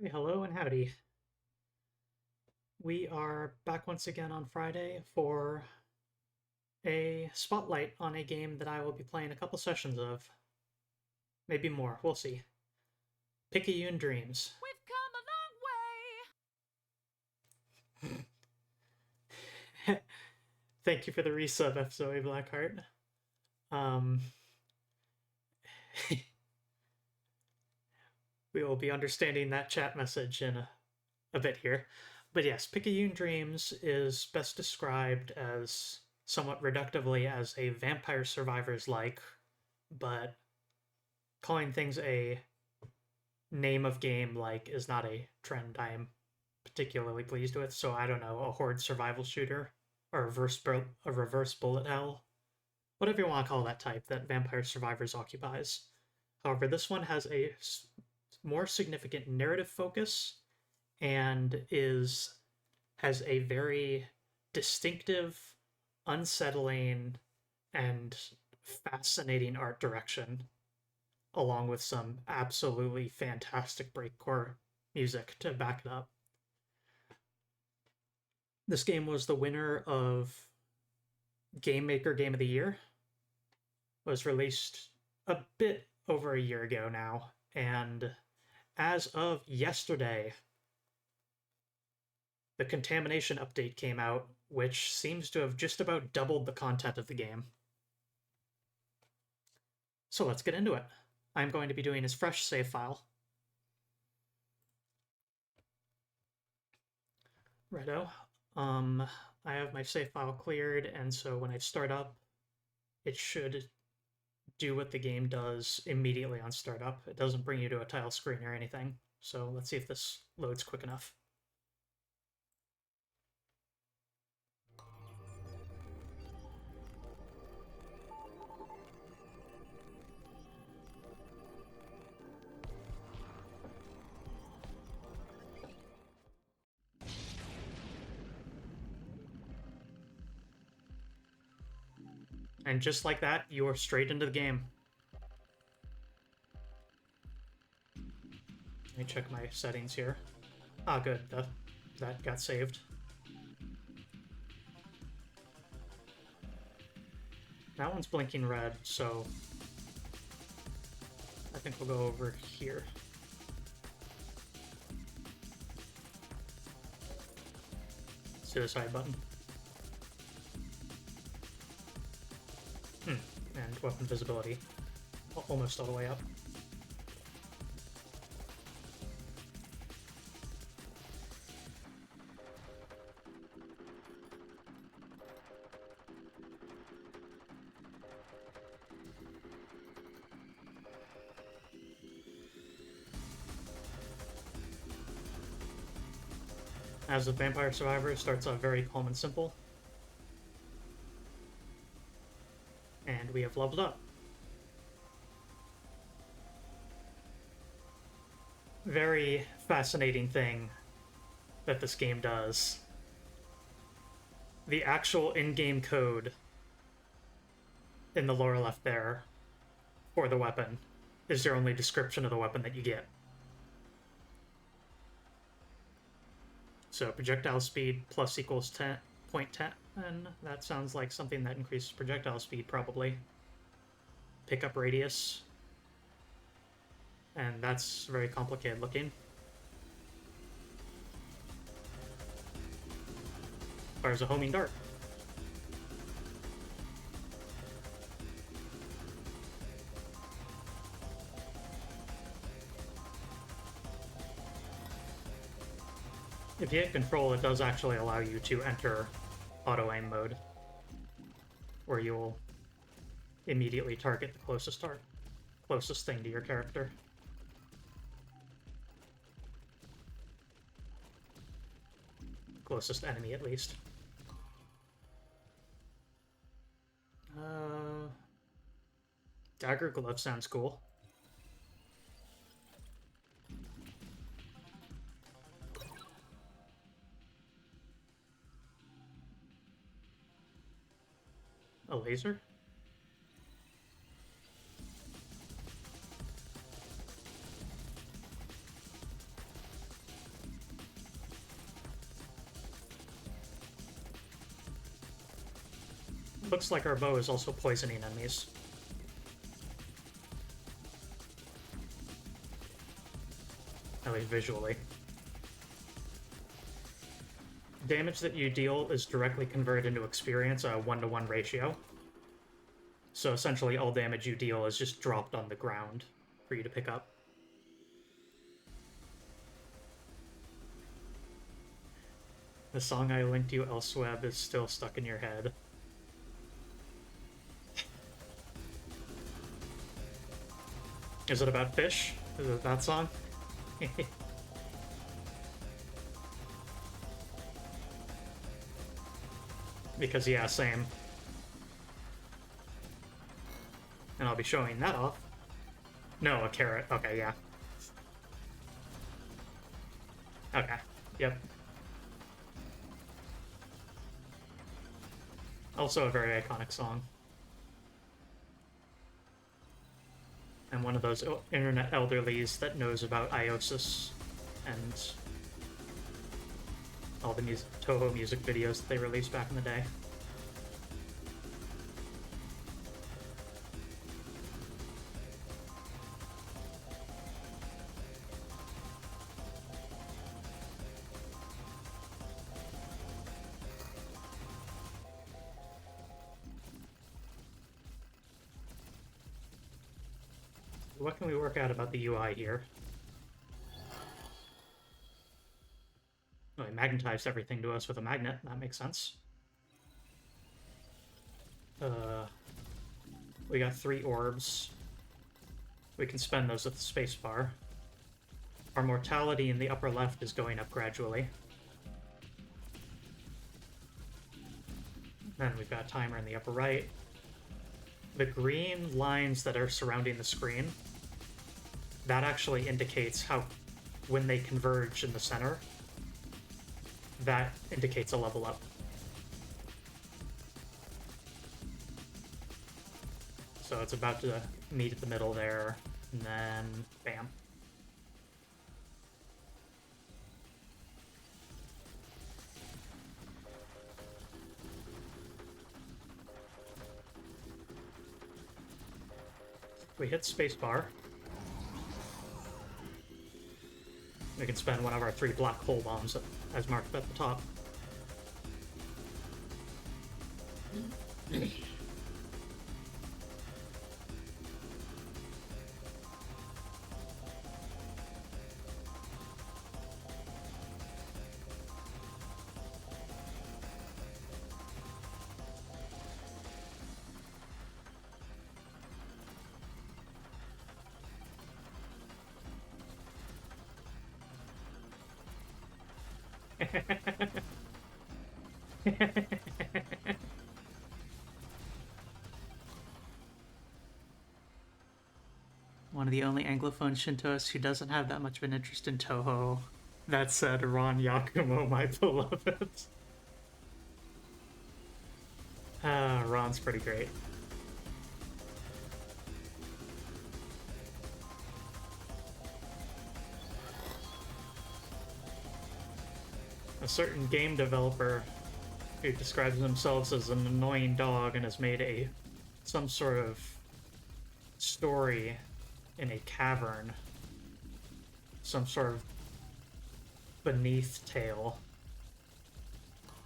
Hey, hello and howdy. We are back once again on Friday for a spotlight on a game that I will be playing a couple sessions of. Maybe more, we'll see. Picayune Dreams. We've come a Thank you for the resub, F. Zoe Blackheart. Um, we will be understanding that chat message in a bit here. But yes, Picayune Dreams is best described as somewhat reductively as a Vampire Survivors like, but calling things a name of game like is not a trend I am particularly pleased with. So I don't know, a horde survival shooter or a reverse bullet hell, whatever you want to call that type that Vampire Survivors occupies. However, this one has a more significant narrative focus and is has a very distinctive, unsettling, and fascinating art direction, along with some absolutely fantastic breakcore music to back it up. This game was the winner of Game Maker Game of the Year. It was released a bit over a year ago now, and as of yesterday, the Contamination update came out, which seems to have just about doubled the content of the game. So let's get into it. I'm going to be doing his fresh save file. Righto. I have my save file cleared, and so when I start up, it should do what the game does immediately on startup. It doesn't bring you to a tile screen or anything. So let's see if this loads quick enough. And just like that, you are straight into the game. Let me check my settings here. Ah, good. That got saved. That one's blinking red, so I think we'll go over here. Suicide button. And weapon visibility. Almost all the way up. As a Vampire Survivor, it starts off very calm and simple. And we have leveled up. Very fascinating thing that this game does. The actual in-game code in the lower left there for the weapon is your only description of the weapon that you get. So projectile speed plus equals 10.10, and that sounds like something that increases projectile speed probably. Pickup radius, and that's very complicated looking. Fires a homing dart. If you hit control, it does actually allow you to enter auto-aim mode, where you'll immediately target the closest thing to your character. Closest enemy, at least. Dagger glove sounds cool. A laser? Looks like our bow is also poisoning enemies. At least visually. Damage that you deal is directly converted into experience, a 1-to-1 ratio. So essentially all damage you deal is just dropped on the ground for you to pick up. The song I linked you elsewhere is still stuck in your head. Is it about fish? Is it that song? Because, yeah, same. And I'll be showing that off. No, a carrot. Okay, yeah. Okay, yep. Also a very iconic song. And one of those internet elderlies that knows about Iosis and all the Toho music videos that they released back in the day. What can we work out about the UI here? Well, he magnetized everything to us with a magnet. That makes sense. We got 3 orbs. We can spend those with the spacebar. Our mortality in the upper left is going up gradually. Then we've got a timer in the upper right. The green lines that are surrounding the screen, that actually indicates how, when they converge in the center, that indicates a level up. So it's about to meet at the middle there, and then bam. We hit spacebar. We can spend one of our 3 black hole bombs as marked at the top. One of the only Anglophone Shintoists who doesn't have that much of an interest in Toho. That said, Ron Yakumo, my beloved. Ron's pretty great. A certain game developer who describes themselves as an annoying dog and has made some sort of story in a cavern, some sort of beneath tale,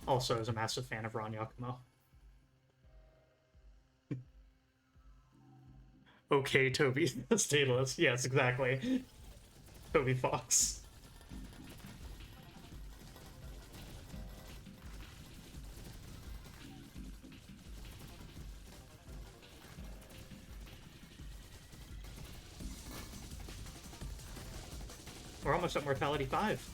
also is a massive fan of Ron Yakumo. Okay, Toby, stateless. Yes, exactly. Toby Fox. We're almost at Mortality 5.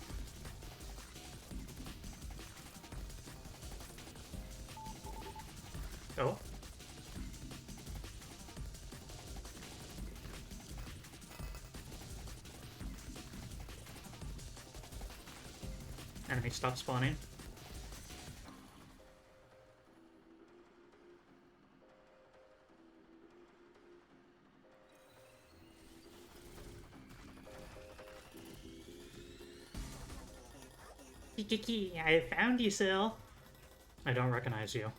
Oh. Enemy stop spawning. Kiki, I found you, Sil. I don't recognize you.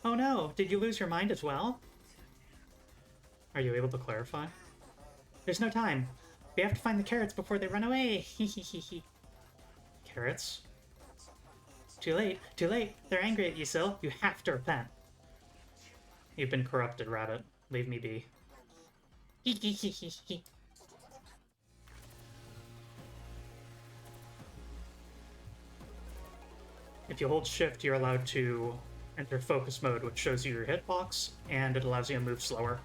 Oh no, did you lose your mind as well? Are you able to clarify? There's no time. We have to find the carrots before they run away. Hehehehe. Carrots? Too late, too late. They're angry at you, Syl. You have to repent. You've been corrupted, Rabbit. Leave me be. Hehehehe. If you hold shift, you're allowed to enter focus mode, which shows you your hitbox, and it allows you to move slower.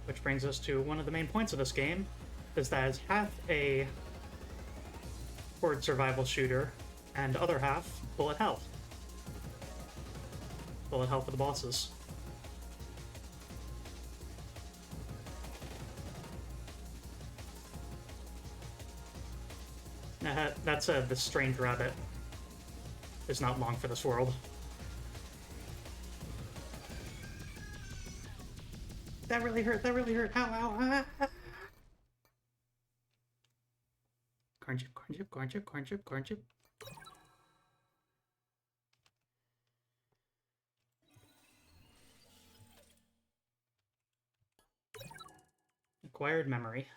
Which brings us to one of the main points of this game, is that it's half a horde survival shooter, and other half bullet hell. Bullet hell for the bosses. That said, this strange rabbit is not long for this world. That really hurt, that really hurt. Ow, ow, ah, ah. Corn chip, corn chip, corn chip, corn chip, corn chip. Acquired memory.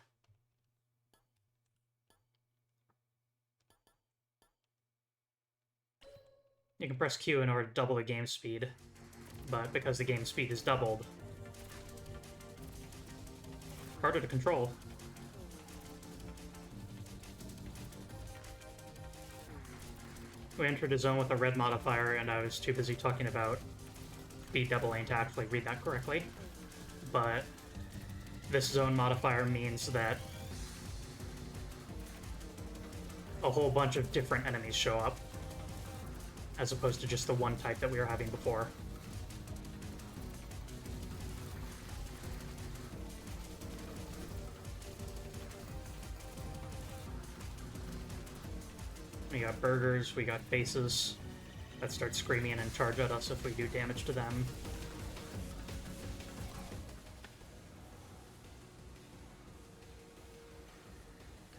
You can press Q in order to double the game speed, but because the game speed is doubled, harder to control. We entered a zone with a red modifier, and I was too busy talking about speed doubling to actually read that correctly. But this zone modifier means that a whole bunch of different enemies show up, as opposed to just the one type that we were having before. We got burgers, we got faces that start screaming and charge at us if we do damage to them.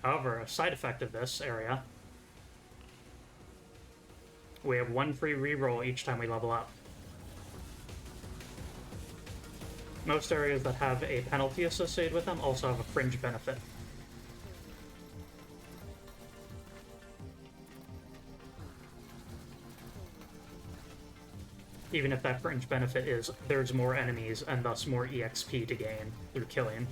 However, a side effect of this area, we have one free reroll each time we level up. Most areas that have a penalty associated with them also have a fringe benefit. Even if that fringe benefit is there's more enemies and thus more EXP to gain through killing.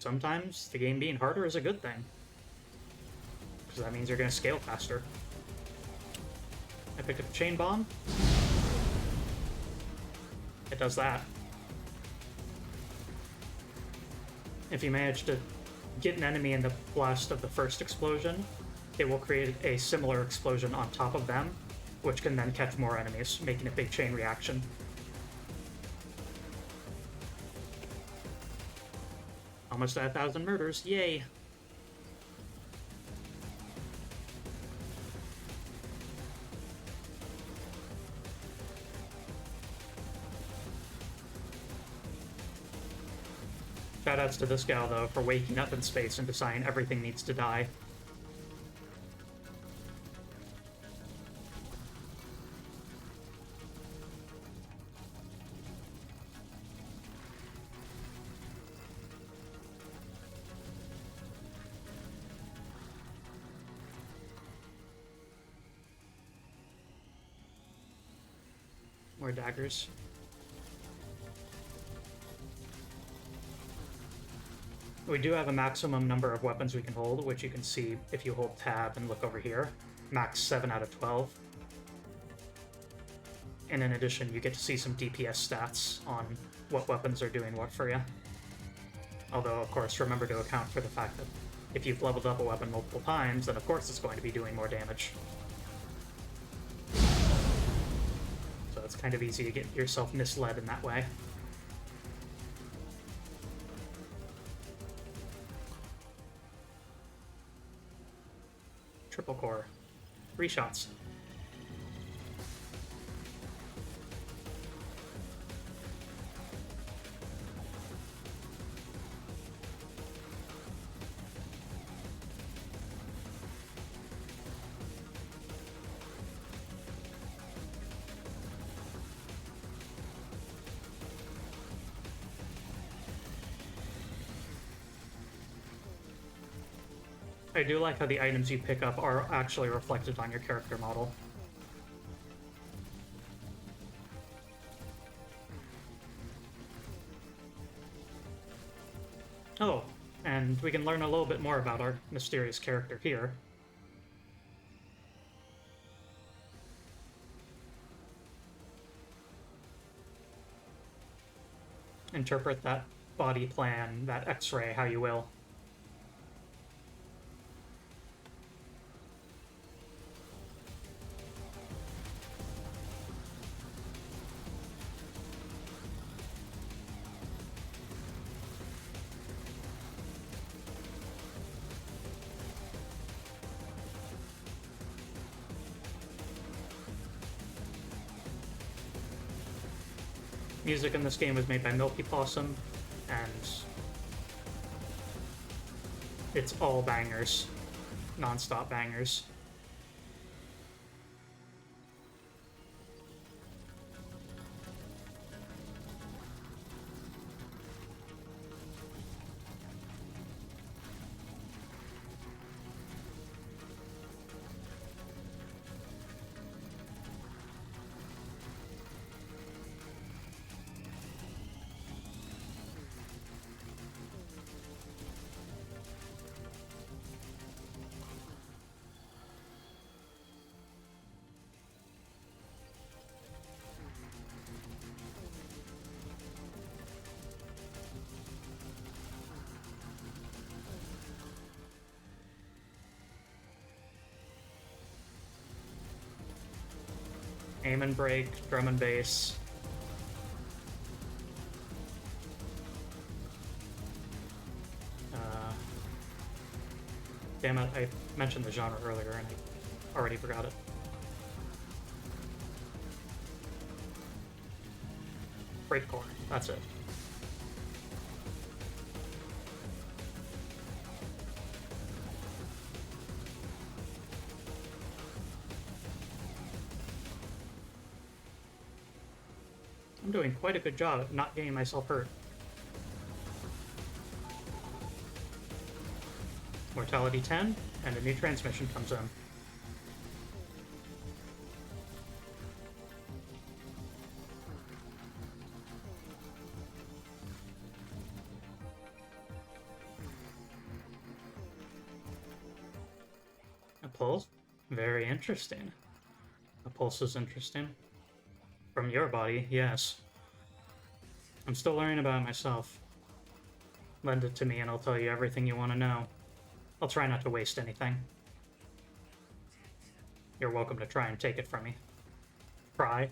Sometimes the game being harder is a good thing, because that means you're going to scale faster. I picked up a chain bomb. It does that. If you manage to get an enemy in the blast of the first explosion, it will create a similar explosion on top of them, which can then catch more enemies, making a big chain reaction. Almost at 1,000 murders, yay! Shoutouts to this gal, though, for waking up in space and deciding everything needs to die. More daggers. We do have a maximum number of weapons we can hold, which you can see if you hold tab and look over here. Max 7 out of 12. And in addition, you get to see some DPS stats on what weapons are doing what for you. Although, of course, remember to account for the fact that if you've leveled up a weapon multiple times, then of course it's going to be doing more damage. So it's kind of easy to get yourself misled in that way. Triple core. 3 shots. I do like how the items you pick up are actually reflected on your character model. Oh, and we can learn a little bit more about our mysterious character here. Interpret that body plan, that X-ray, how you will. Music in this game was made by Milky Possum, and it's all bangers. Non-stop bangers. Aim and break, drum and bass. Damn it, I mentioned the genre earlier and I already forgot it. Breakcore, that's it. I'm doing quite a good job at not getting myself hurt. Mortality 10, and a new transmission comes in. A pulse? Very interesting. A pulse is interesting. From your body, yes. I'm still learning about it myself. Lend it to me and I'll tell you everything you want to know. I'll try not to waste anything. You're welcome to try and take it from me. Try.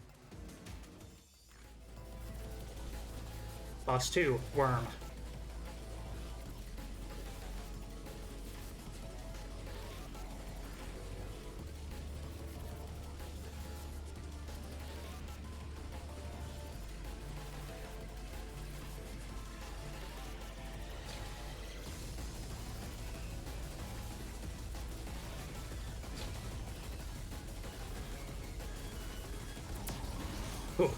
Boss 2, Worm. Ooh.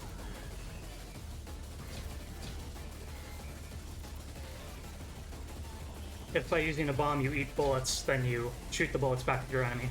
If by using a bomb you eat bullets, then you shoot the bullets back at your enemy.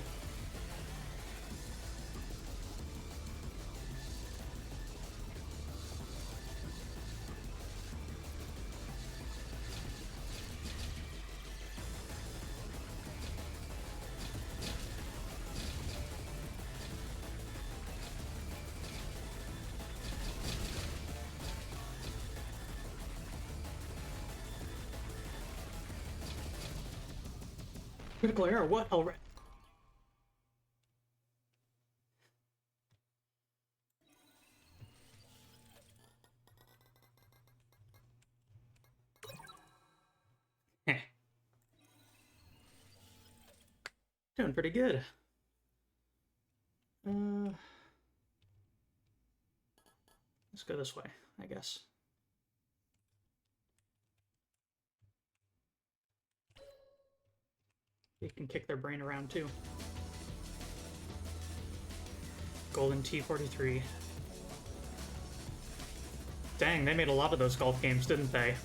Critical error, what already? Doing pretty good. Let's go this way, I guess. You can kick their brain around too. Golden T-43. Dang, they made a lot of those golf games, didn't they?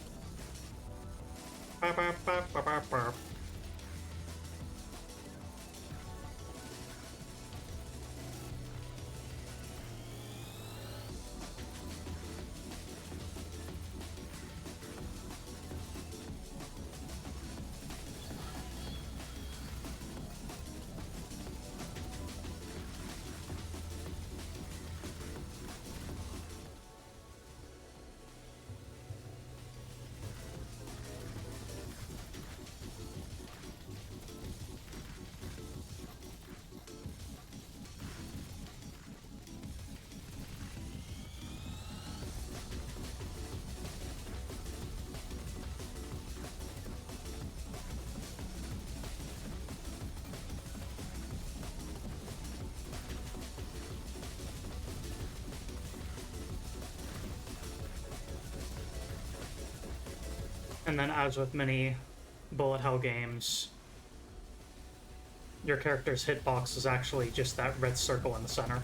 And then, as with many bullet hell games, your character's hitbox is actually just that red circle in the center.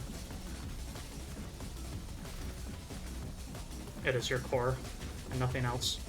It is your core, and nothing else.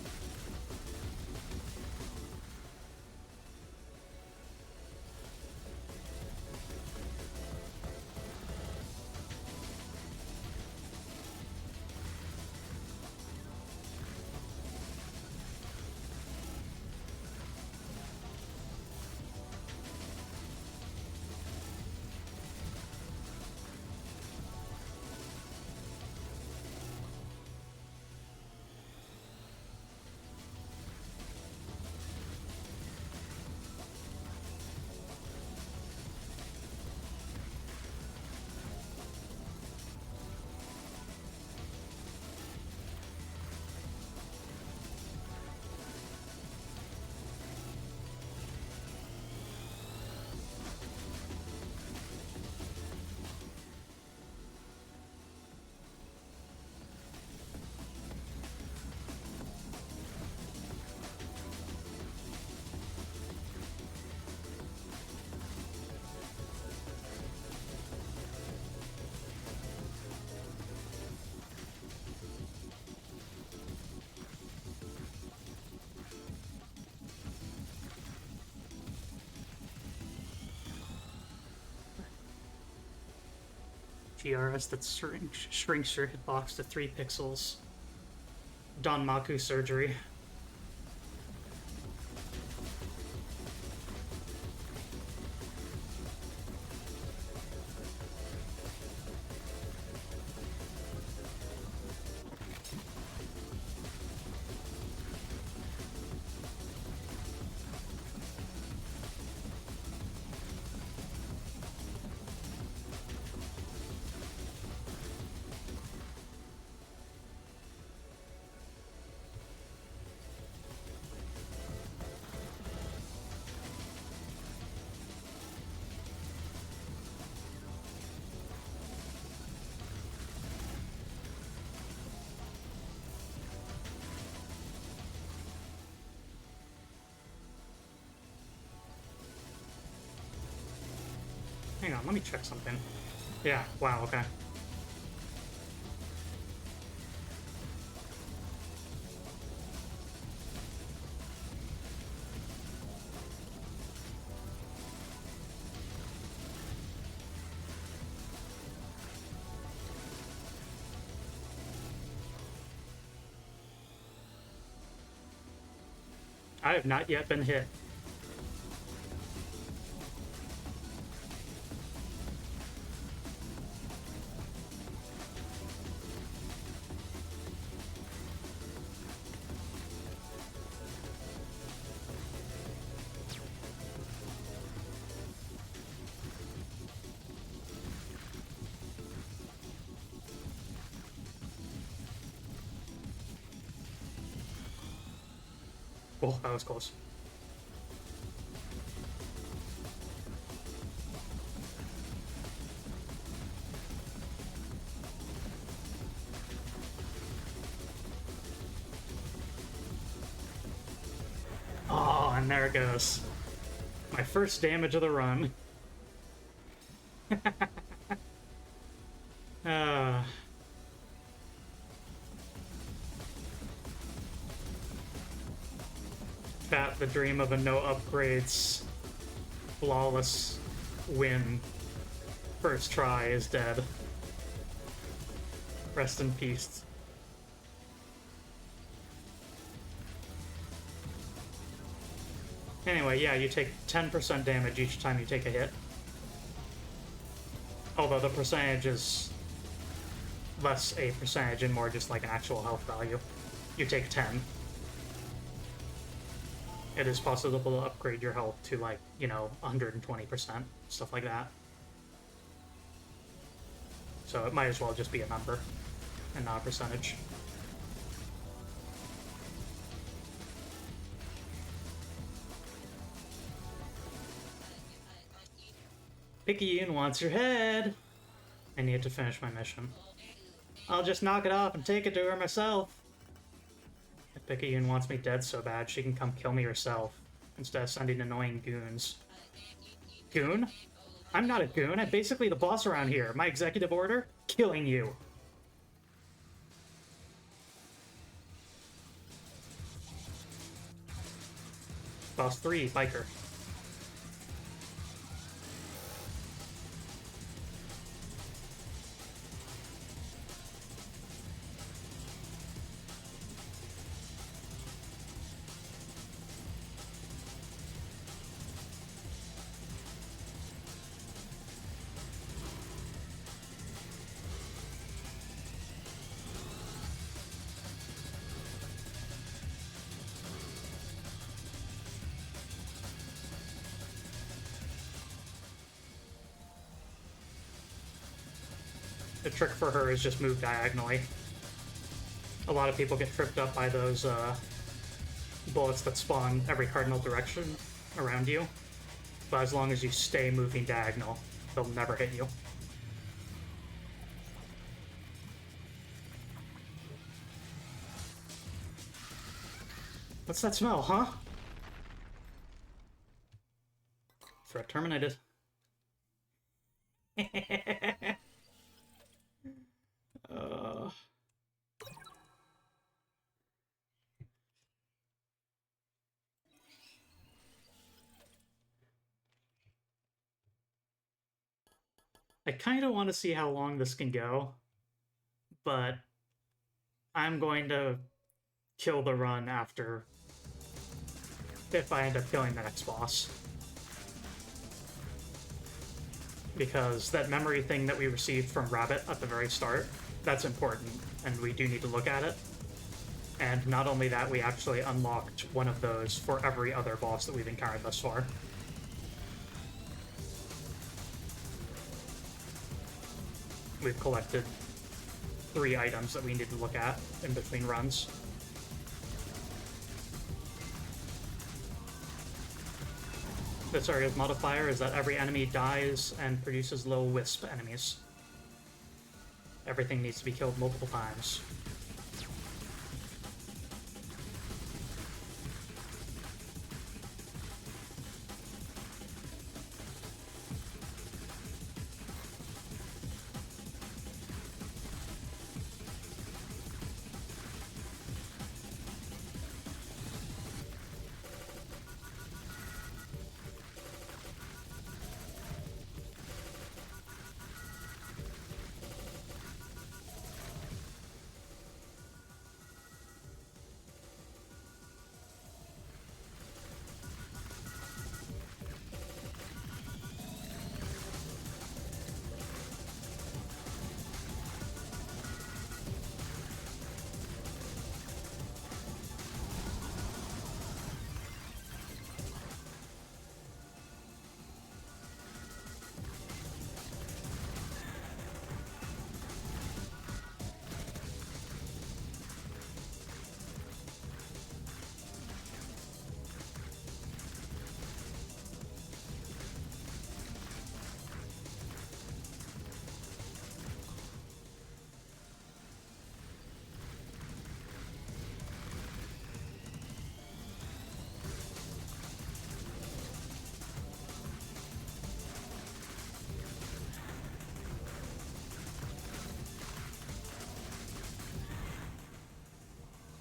GRS that shrinks your hitbox to 3 pixels. Danmaku surgery. Hang on, let me check something. Yeah, wow, okay. I have not yet been hit. Oh, that was close. Oh, and there it goes. My first damage of the run. uh, the dream of a no upgrades, flawless win. First try is dead. Rest in peace. Anyway, yeah, you take 10% damage each time you take a hit. Although the percentage is less a percentage and more just like an actual health value. You take 10. It is possible to upgrade your health to, like, you know, 120%, stuff like that. So it might as well just be a number and not a percentage. PICAYUNE wants your head! I need to finish my mission. I'll just knock it off and take it to her myself. Picayune wants me dead so bad she can come kill me herself, instead of sending annoying goons. Goon? I'm not a goon, I'm basically the boss around here. My executive order? Killing you. Boss 3, biker. The trick for her is just move diagonally. A lot of people get tripped up by those bullets that spawn every cardinal direction around you. But as long as you stay moving diagonal, they'll never hit you. What's that smell, huh? Threat terminated. I kind of want to see how long this can go, but I'm going to kill the run after, if I end up killing the next boss. Because that memory thing that we received from Rabbit at the very start, that's important, and we do need to look at it. And not only that, we actually unlocked one of those for every other boss that we've encountered thus far. We've collected 3 items that we need to look at in between runs. This area's modifier is that every enemy dies and produces low wisp enemies. Everything needs to be killed multiple times.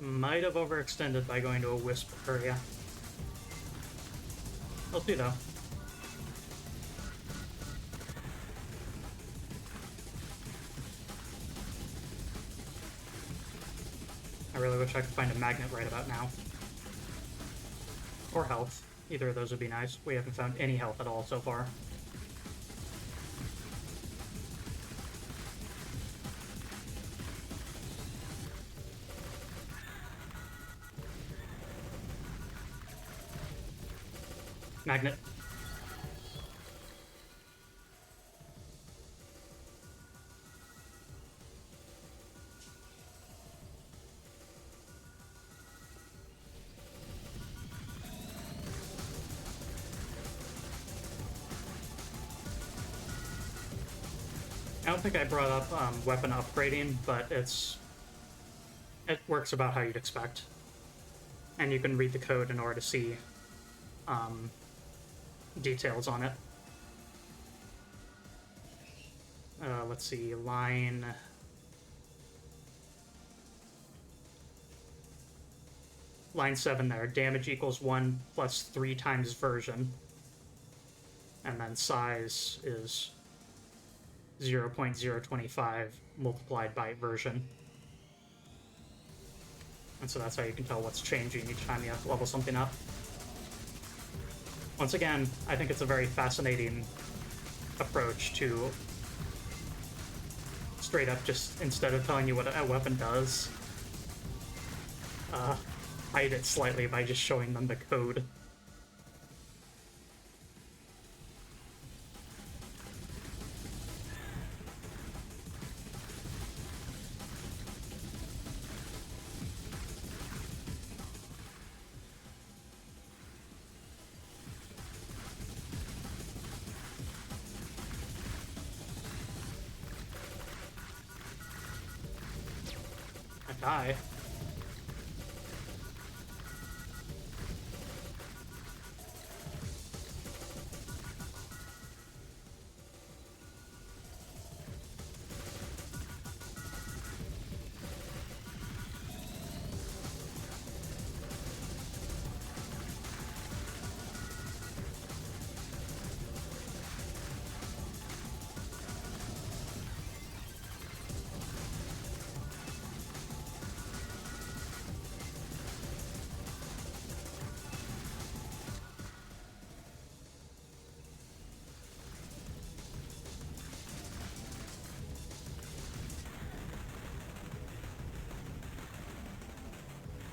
Might have overextended by going to a wisp area. We'll see though. I really wish I could find a magnet right about now. Or health. Either of those would be nice. We haven't found any health at all so far. Magnet. I don't think I brought up weapon upgrading, but it works about how you'd expect. and you can read the code in order to see details on it. Let's see, line 7 there. Damage equals 1 plus 3 times version. And then size is 0.025 multiplied by version. And so that's how you can tell what's changing each time you have to level something up. Once again, I think it's a very fascinating approach to straight up just, instead of telling you what a weapon does, hide it slightly by just showing them the code. I die.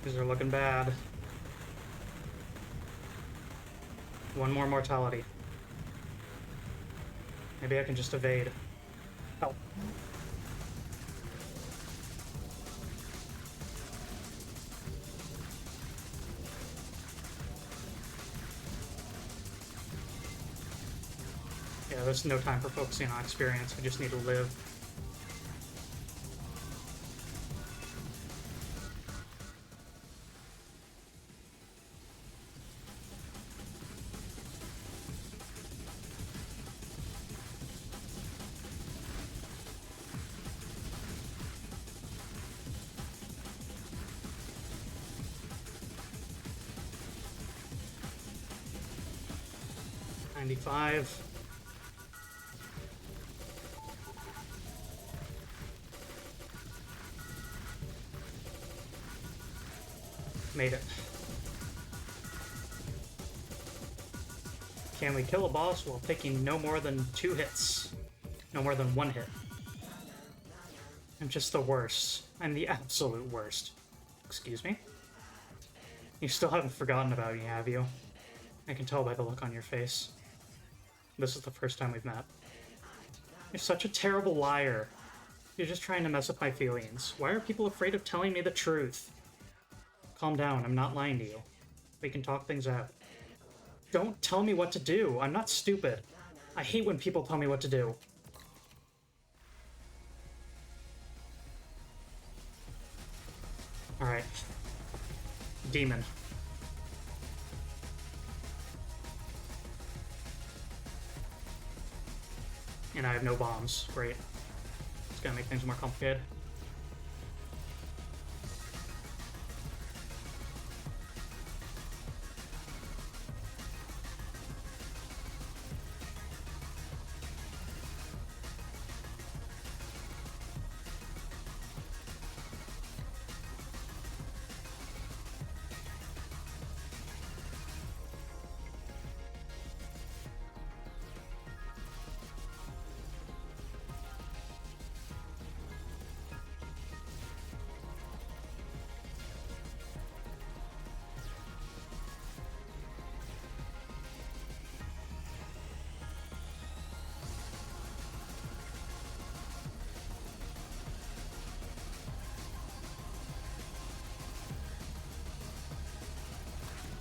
These are looking bad. One more mortality. Maybe I can just evade. Help. Yeah, there's no time for focusing on experience. We just need to live. .95. Made it. Can we kill a boss while taking no more than 2 hits? No more than 1 hit. I'm just the worst. I'm the absolute worst. Excuse me? You still haven't forgotten about me, have you? I can tell by the look on your face. This is the first time we've met. You're such a terrible liar. You're just trying to mess up my feelings. Why are people afraid of telling me the truth? Calm down, I'm not lying to you. We can talk things out. Don't tell me what to do. I'm not stupid. I hate when people tell me what to do. Alright. Demon. And I have no bombs. Great. It's gonna make things more complicated.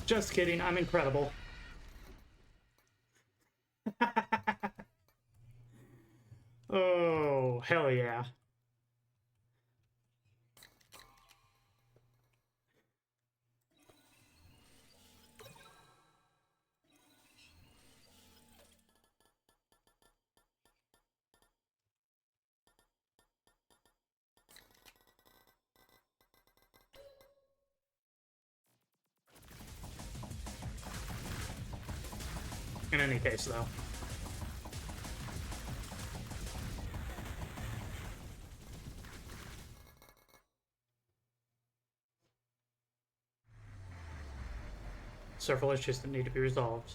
Just kidding, I'm incredible. Oh, hell yeah. In any case, though. Several issues that need to be resolved.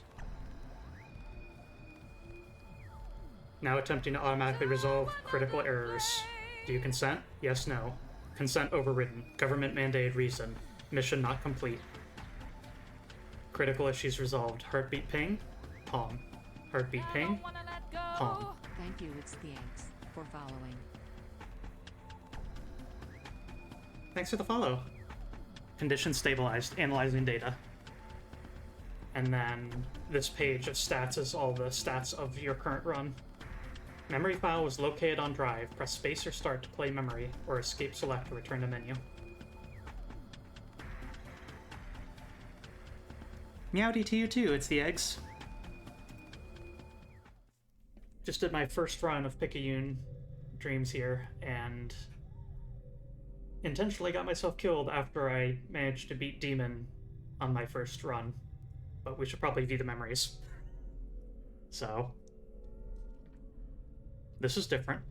Now attempting to automatically resolve critical errors. Do you consent? Yes, no. Consent overridden. Government mandated reason. Mission not complete. Critical issues resolved. Heartbeat ping. Palm. Heartbeat ping. Palm. Thank you, it's the eggs, for following. Thanks for the follow. Condition stabilized. Analyzing data. And then this page of stats is all the stats of your current run. Memory file was located on drive. Press space or start to play memory, or escape select to return to menu. Meowdy to you too, it's the eggs. Just did my first run of Picayune Dreams here, and intentionally got myself killed after I managed to beat Demon on my first run. But we should probably view the memories. So, this is different.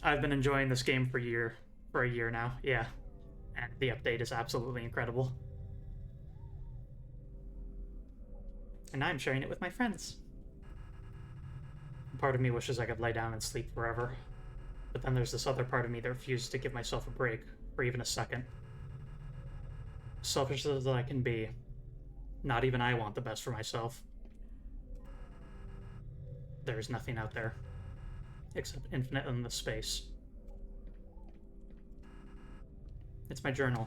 I've been enjoying this game for a year now, yeah. And the update is absolutely incredible. And now I'm sharing it with my friends. Part of me wishes I could lay down and sleep forever. But then there's this other part of me that refuses to give myself a break for even a second. Selfish as I can be, not even I want the best for myself. There is nothing out there, except infinite endless space. It's my journal.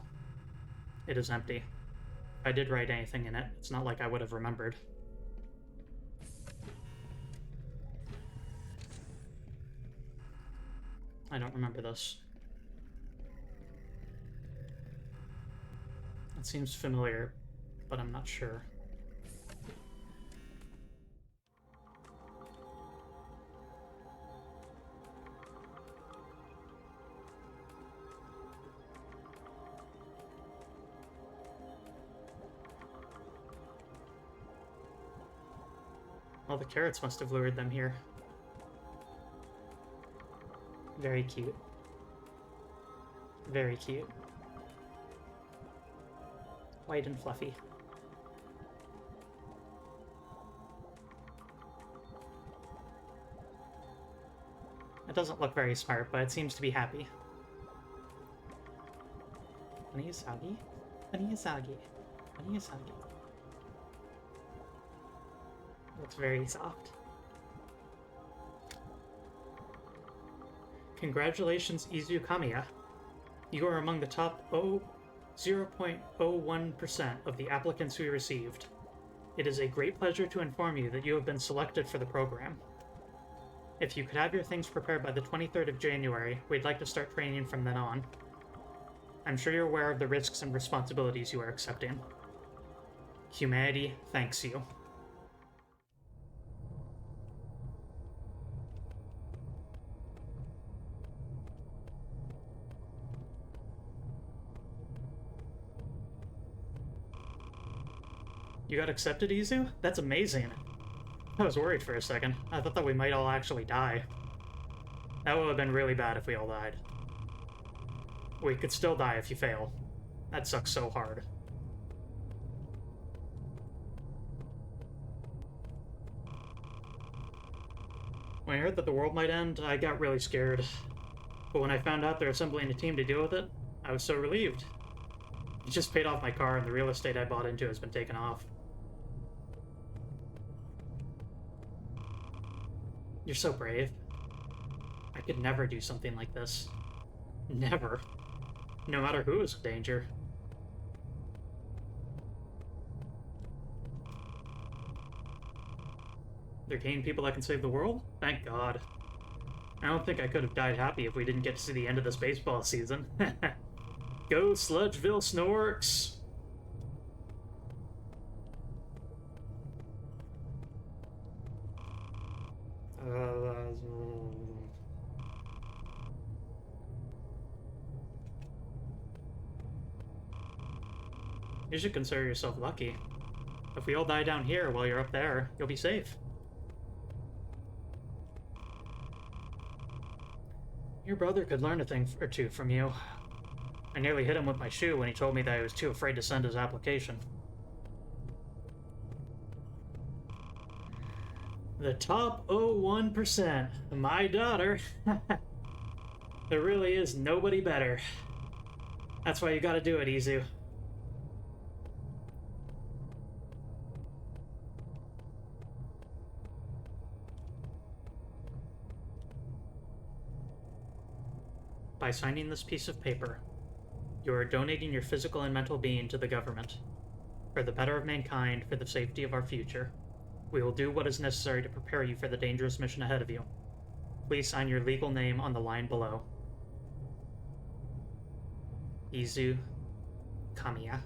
It is empty. If I did write anything in it, it's not like I would have remembered. I don't remember this. It seems familiar, but I'm not sure. Well, the carrots must have lured them here. Very cute. Very cute. White and fluffy. It doesn't look very smart, but it seems to be happy. Honey Usagi? Honey Usagi? Honey Usagi? Looks very soft. Congratulations, Izu Kamiya. You are among the top 0.01% of the applicants we received. It is a great pleasure to inform you that you have been selected for the program. If you could have your things prepared by the 23rd of January, we'd like to start training from then on. I'm sure you're aware of the risks and responsibilities you are accepting. Humanity thanks you. You got accepted, Izu? That's amazing. I was worried for a second. I thought that we might all actually die. That would have been really bad if we all died. We could still die if you fail. That sucks so hard. When I heard that the world might end, I got really scared. But when I found out they're assembling a team to deal with it, I was so relieved. It just paid off my car and the real estate I bought into has been taken off. You're so brave. I could never do something like this. Never. No matter who is in danger. They're gaining people that can save the world? Thank God. I don't think I could have died happy if we didn't get to see the end of this baseball season. Go Sludgeville Snorks! You should consider yourself lucky. If we all die down here while you're up there, you'll be safe. Your brother could learn a thing or two from you. I nearly hit him with my shoe when he told me that he was too afraid to send his application. The top 01%. My daughter. There really is nobody better. That's why you gotta do it, Izu. By signing this piece of paper, you are donating your physical and mental being to the government. For the better of mankind, for the safety of our future. We will do what is necessary to prepare you for the dangerous mission ahead of you. Please sign your legal name on the line below. Izu Kamiya.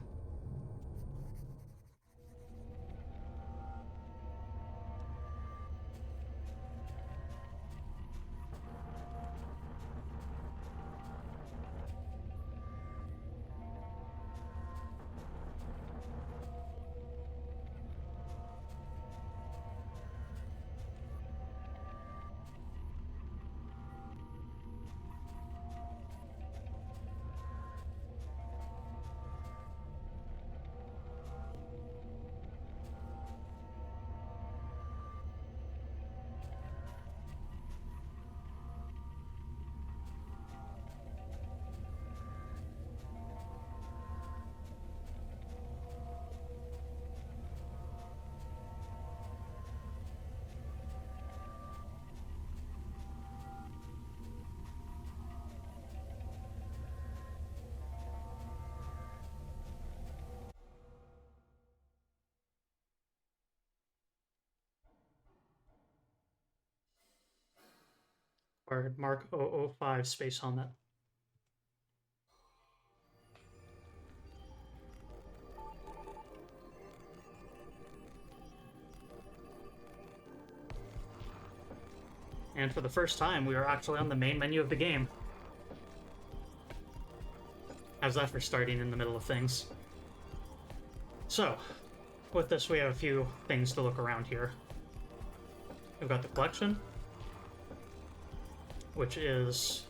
Or Mark 005 space helmet. And for the first time, we are actually on the main menu of the game. How's that for starting in the middle of things? So, with this, we have a few things to look around here. We've got the collection, which is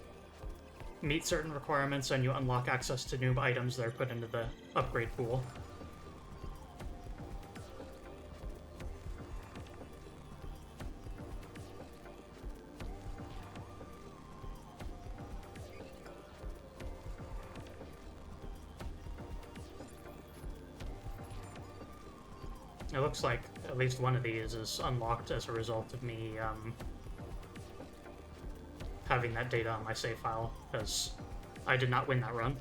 meet certain requirements and you unlock access to new items that are put into the upgrade pool. It looks like at least one of these is unlocked as a result of me having that data on my save file, because I did not win that run.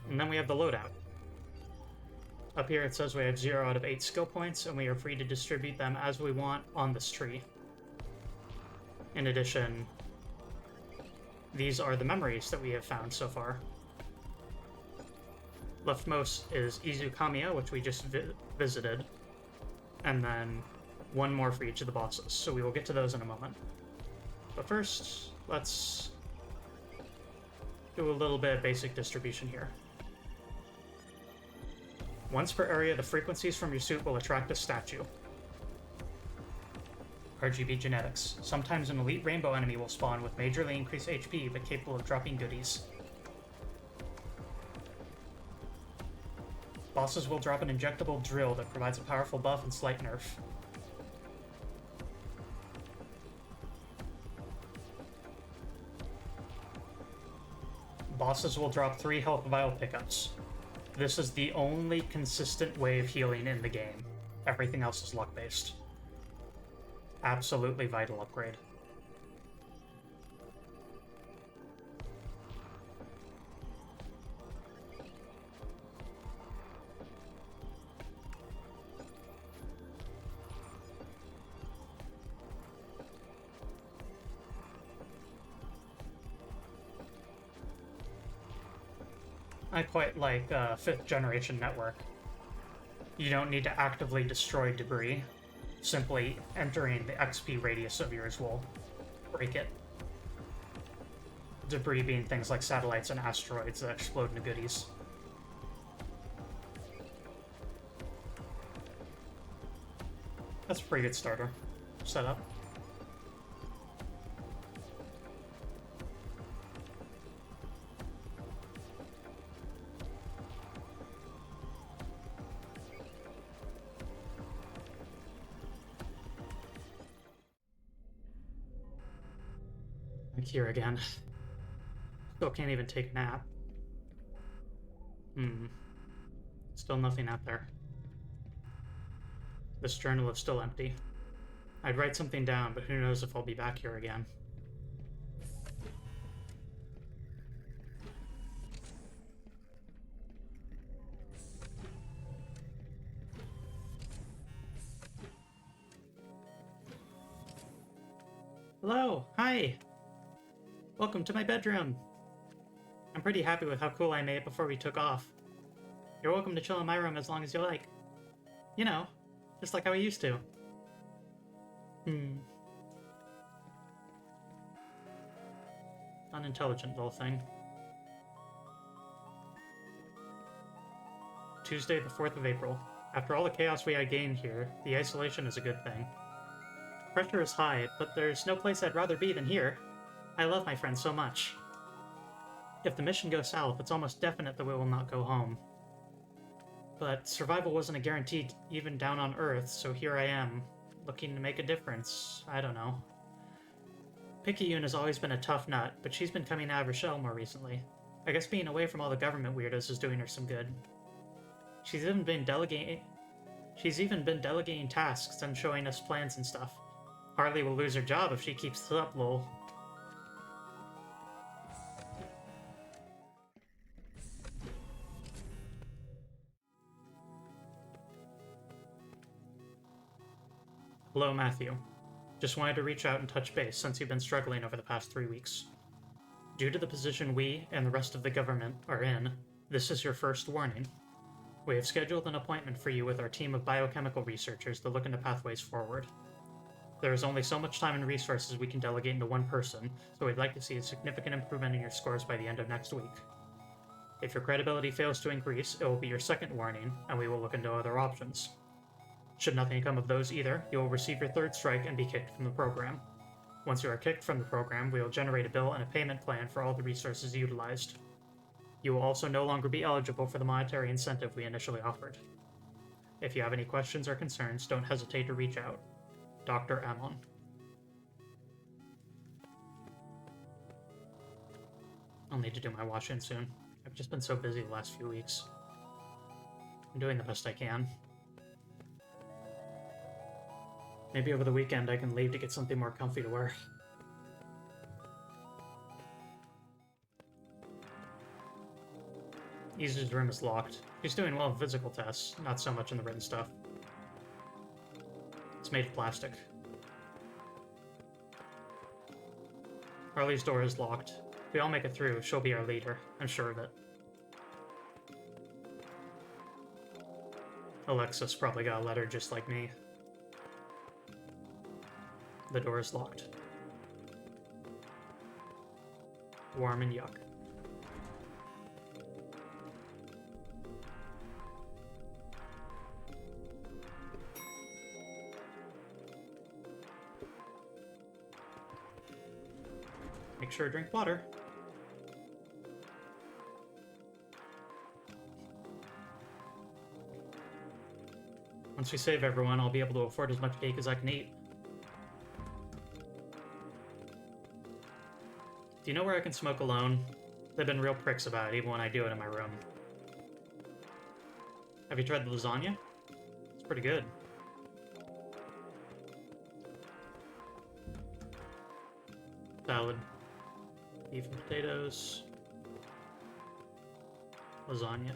And then we have the loadout. Up here it says we have 0 out of 8 skill points, and we are free to distribute them as we want on this tree. In addition, these are the memories that we have found so far. Leftmost is Izu Kamiya, which we just visited, and then one more for each of the bosses, so we will get to those in a moment. But first, let's do a little bit of basic distribution here. Once per area, the frequencies from your suit will attract a statue. RGB genetics. Sometimes an elite rainbow enemy will spawn with majorly increased HP, but capable of dropping goodies. Bosses will drop an injectable drill that provides a powerful buff and slight nerf. Bosses will drop 3 health vial pickups. This is the only consistent way of healing in the game. Everything else is luck-based. Absolutely vital upgrade. I quite like 5th generation network. You don't need to actively destroy debris. Simply entering the XP radius of yours will break it. Debris being things like satellites and asteroids that explode into goodies. That's a pretty good starter setup. Back here again. Still can't even take a nap. Still nothing out there. This journal is still empty. I'd write something down, but who knows if I'll be back here again. Hello! Hi! Welcome to my bedroom! I'm pretty happy with how cool I made it before we took off. You're welcome to chill in my room as long as you like. You know, just like how we used to. Unintelligent little thing. Tuesday, the 4th of April. After all the chaos we had gained here, the isolation is a good thing. Pressure is high, but there's no place I'd rather be than here. I love my friends so much. If the mission goes south, it's almost definite that we will not go home. But survival wasn't a guarantee even down on Earth, so here I am, looking to make a difference. I don't know. PICAYUNE has always been a tough nut, but she's been coming out of her shell more recently. I guess being away from all the government weirdos is doing her some good. She's even been delegating tasks and showing us plans and stuff. Harley will lose her job if she keeps this up, lol. Hello, Matthew. Just wanted to reach out and touch base since you've been struggling over the past 3 weeks. Due to the position we and the rest of the government are in, this is your first warning. We have scheduled an appointment for you with our team of biochemical researchers to look into pathways forward. There is only so much time and resources we can delegate into one person, so we'd like to see a significant improvement in your scores by the end of next week. If your credibility fails to increase, it will be your second warning, and we will look into other options. Should nothing come of those either, you will receive your third strike and be kicked from the program. Once you are kicked from the program, we will generate a bill and a payment plan for all the resources utilized. You will also no longer be eligible for the monetary incentive we initially offered. If you have any questions or concerns, don't hesitate to reach out. Dr. Ammon. I'll need to do my wash-in soon. I've just been so busy the last few weeks. I'm doing the best I can. Maybe over the weekend I can leave to get something more comfy to wear. Izu's room is locked. She's doing well in physical tests, not so much in the written stuff. It's made of plastic. Harley's door is locked. If we all make it through, she'll be our leader. I'm sure of it. Alexis probably got a letter just like me. The door is locked. Warm and yuck. Make sure to drink water. Once we save everyone, I'll be able to afford as much cake as I can eat. Do you know where I can smoke alone? They've been real pricks about it, even when I do it in my room. Have you tried the lasagna? It's pretty good. Salad. Beef and potatoes. Lasagna.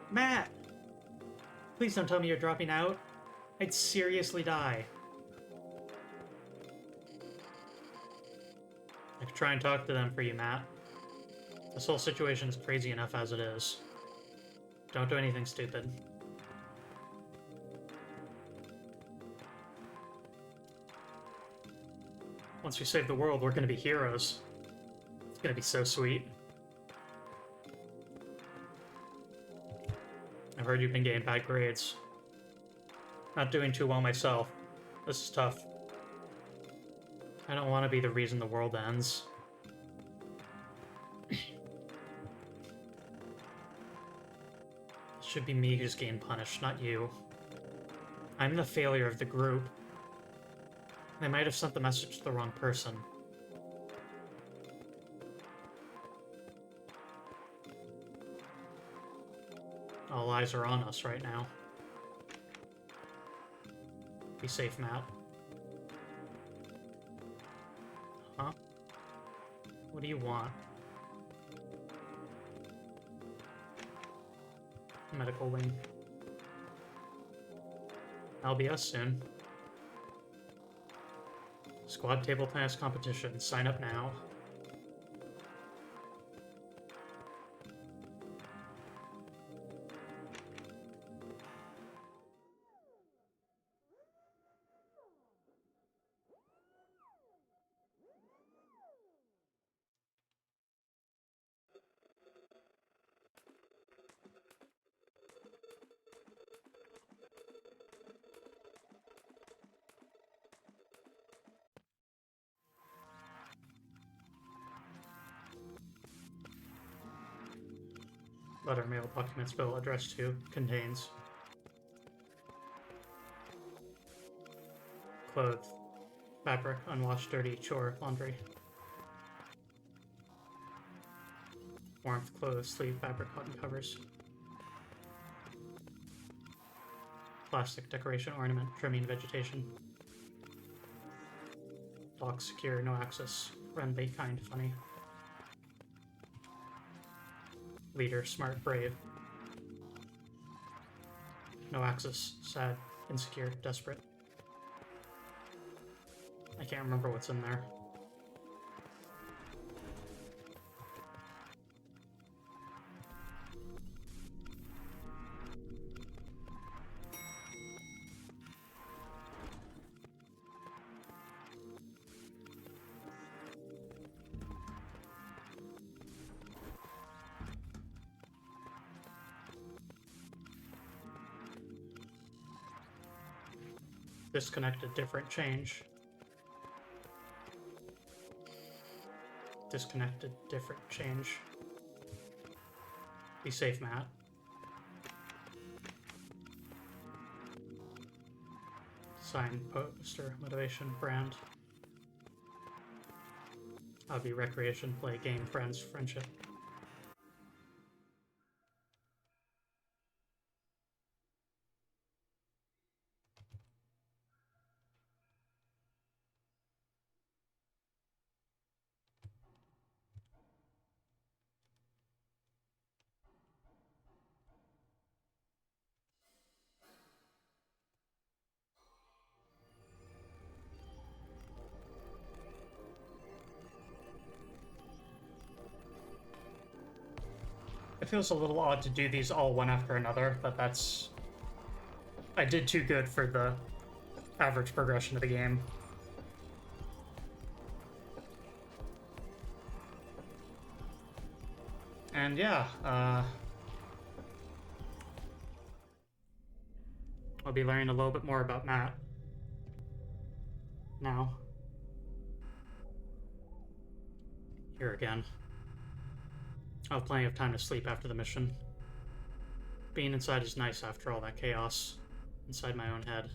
Matt! Please don't tell me you're dropping out. I'd seriously die. I could try and talk to them for you, Matt. This whole situation is crazy enough as it is. Don't do anything stupid. Once we save the world, we're gonna be heroes. It's gonna be so sweet. I've heard you've been getting bad grades. Not doing too well myself. This is tough. I don't want to be the reason the world ends. It should be me who's getting punished, not you. I'm the failure of the group. They might have sent the message to the wrong person. All eyes are on us right now. Be safe, Matt. Huh? What do you want? Medical wing. That'll be us soon. Squad table tennis competition. Sign up now. Letter mail documents bill addressed to contains clothes, fabric, unwashed, dirty, chore, laundry. Warmth, clothes, sleeve, fabric, cotton covers. Plastic, decoration, ornament, trimming, vegetation. Lock, secure, no access. Friendly, kind, funny. Leader, smart, brave. No access, sad, insecure, desperate. I can't remember what's in there. Disconnected, different, change. Disconnected, different, change. Be safe, Matt. Sign, poster, motivation, brand. Hobby, recreation, play, game, friends, friendship. It feels a little odd to do these all one after another, but that's... I did too good for the average progression of the game. And yeah, I'll be learning a little bit more about Matt now. Here again. I'll have plenty of time to sleep after the mission. Being inside is nice after all that chaos inside my own head.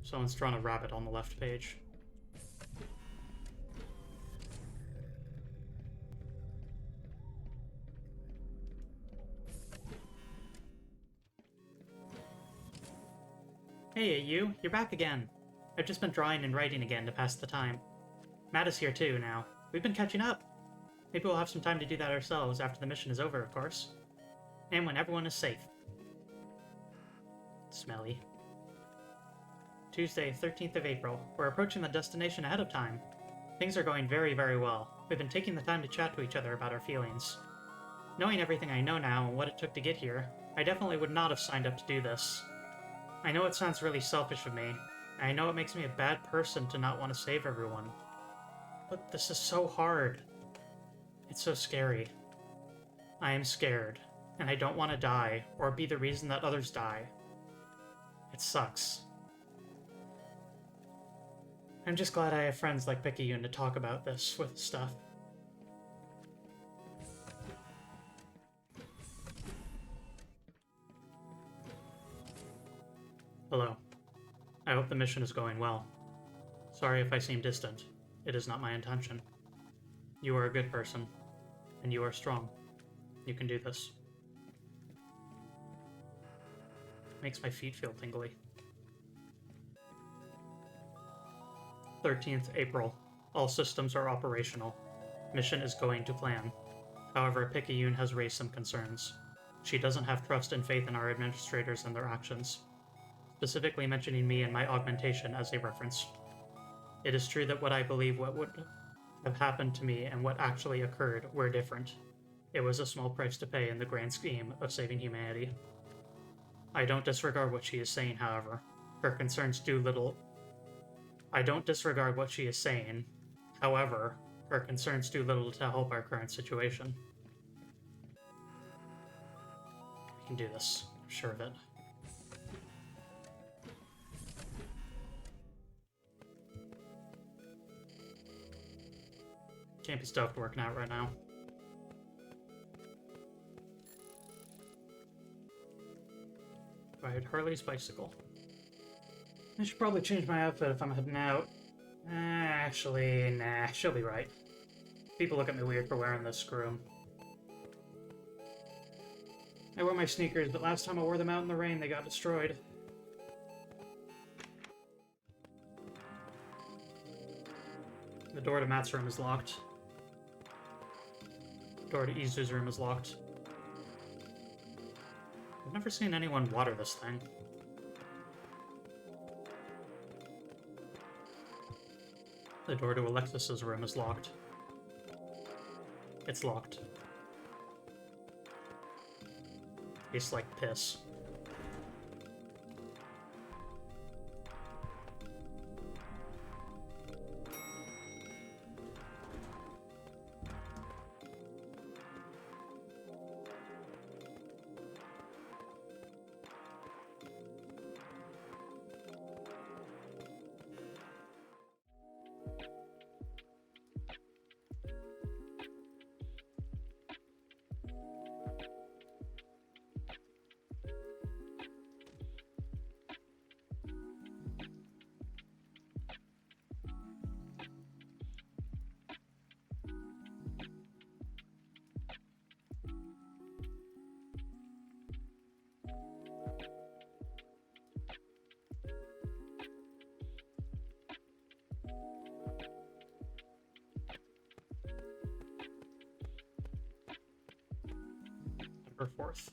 Someone's drawn a rabbit on the left page. Hey, you. You're back again. I've just been drawing and writing again to pass the time. Matt is here too now. We've been catching up. Maybe we'll have some time to do that ourselves after the mission is over, of course. And when everyone is safe. Smelly. Tuesday, 13th of April. We're approaching the destination ahead of time. Things are going very, very well. We've been taking the time to chat to each other about our feelings. Knowing everything I know now and what it took to get here, I definitely would not have signed up to do this. I know it sounds really selfish of me, and I know it makes me a bad person to not want to save everyone. But this is so hard. It's so scary. I am scared, and I don't want to die, or be the reason that others die. It sucks. I'm just glad I have friends like PICAYUNE to talk about this with stuff. Hello. I hope the mission is going well. Sorry if I seem distant. It is not my intention. You are a good person, and you are strong. You can do this. Makes my feet feel tingly. 13th April. All systems are operational. Mission is going to plan. However, PICAYUNE has raised some concerns. She doesn't have trust and faith in our administrators and their actions, specifically mentioning me and my augmentation as a reference. It is true that what I believe what would have happened to me and what actually occurred were different. It was a small price to pay in the grand scheme of saving humanity. I don't disregard what she is saying, however. Her concerns do little. I don't disregard what she is saying. However, her concerns do little to help our current situation. We can do this. I'm sure of it. Can't be stoked working out right now. Ride Harley's bicycle. I should probably change my outfit if I'm heading out. Actually, nah, she'll be right. People look at me weird for wearing this, screw 'em. I wear my sneakers, but last time I wore them out in the rain, they got destroyed. The door to Matt's room is locked. The door to Izu's room is locked. I've never seen anyone water this thing. The door to Alexis's room is locked. It's locked. Tastes like piss. November 4th.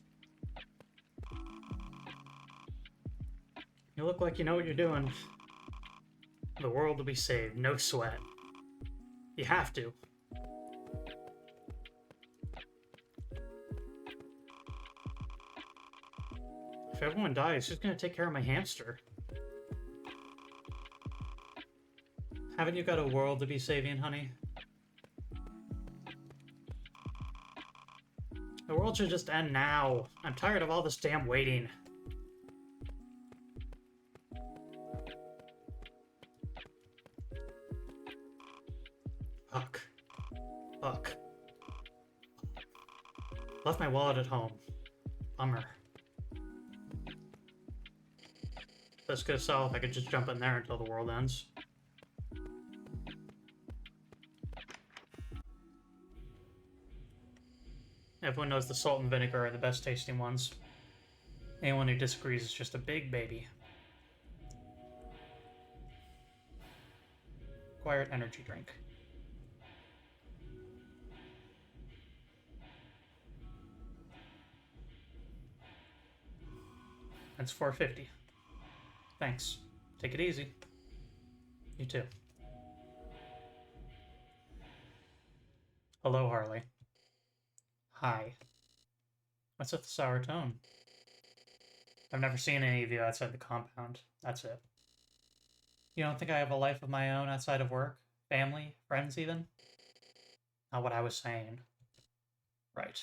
You look like you know what you're doing. The world will be saved, no sweat. You have to. If everyone dies, who's gonna take care of my hamster? Haven't you got a world to be saving, honey? The world should just end now. I'm tired of all this damn waiting. Fuck. Fuck. Left my wallet at home. Bummer. This could sell if I could just jump in there until the world ends. Everyone knows the salt and vinegar are the best tasting ones. Anyone who disagrees is just a big baby. Acquired energy drink. That's $4.50. Thanks. Take it easy. You too. Hello, Harley. Hi. What's with the sour tone? I've never seen any of you outside the compound. That's it. You don't think I have a life of my own outside of work? Family? Friends, even? Not what I was saying. Right.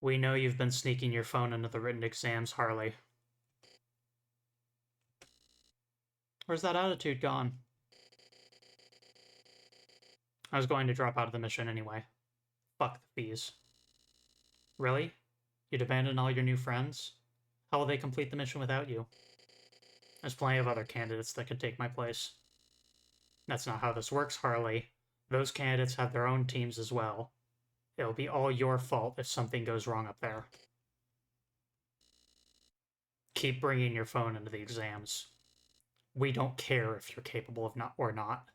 We know you've been sneaking your phone into the written exams, Harley. Where's that attitude gone? I was going to drop out of the mission anyway. Fuck the fees. Really? You'd abandon all your new friends? How will they complete the mission without you? There's plenty of other candidates that could take my place. That's not how this works, Harley. Those candidates have their own teams as well. It'll be all your fault if something goes wrong up there. Keep bringing your phone into the exams. We don't care if you're capable of not or not.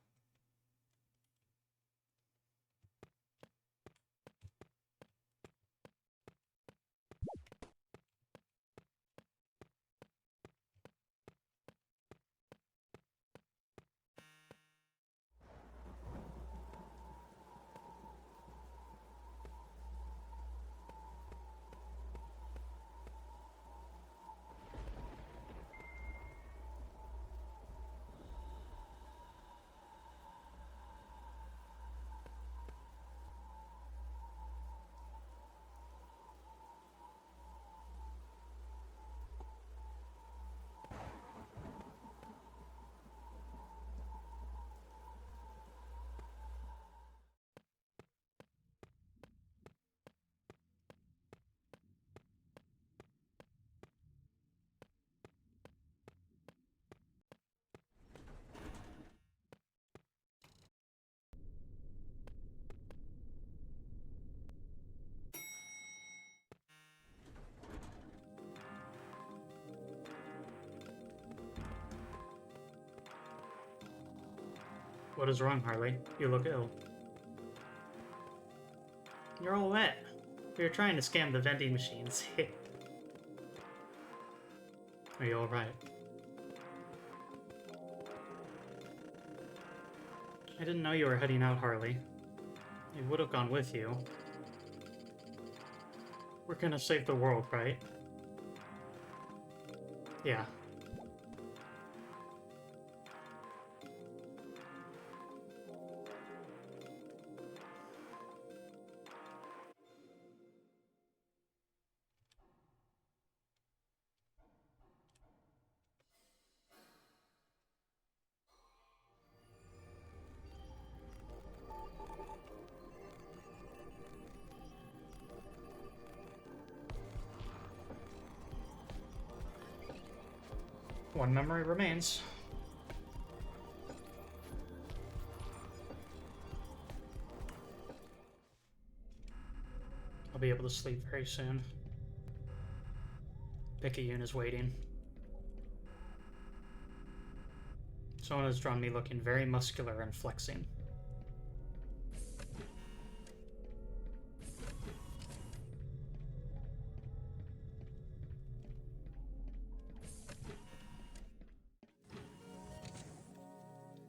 What is wrong, Harley? You look ill. You're all wet. We were trying to scam the vending machines. Are you alright? I didn't know you were heading out, Harley. I would have gone with you. We're gonna save the world, right? Yeah. One memory remains. I'll be able to sleep very soon. PICAYUNE is waiting. Someone has drawn me looking very muscular and flexing.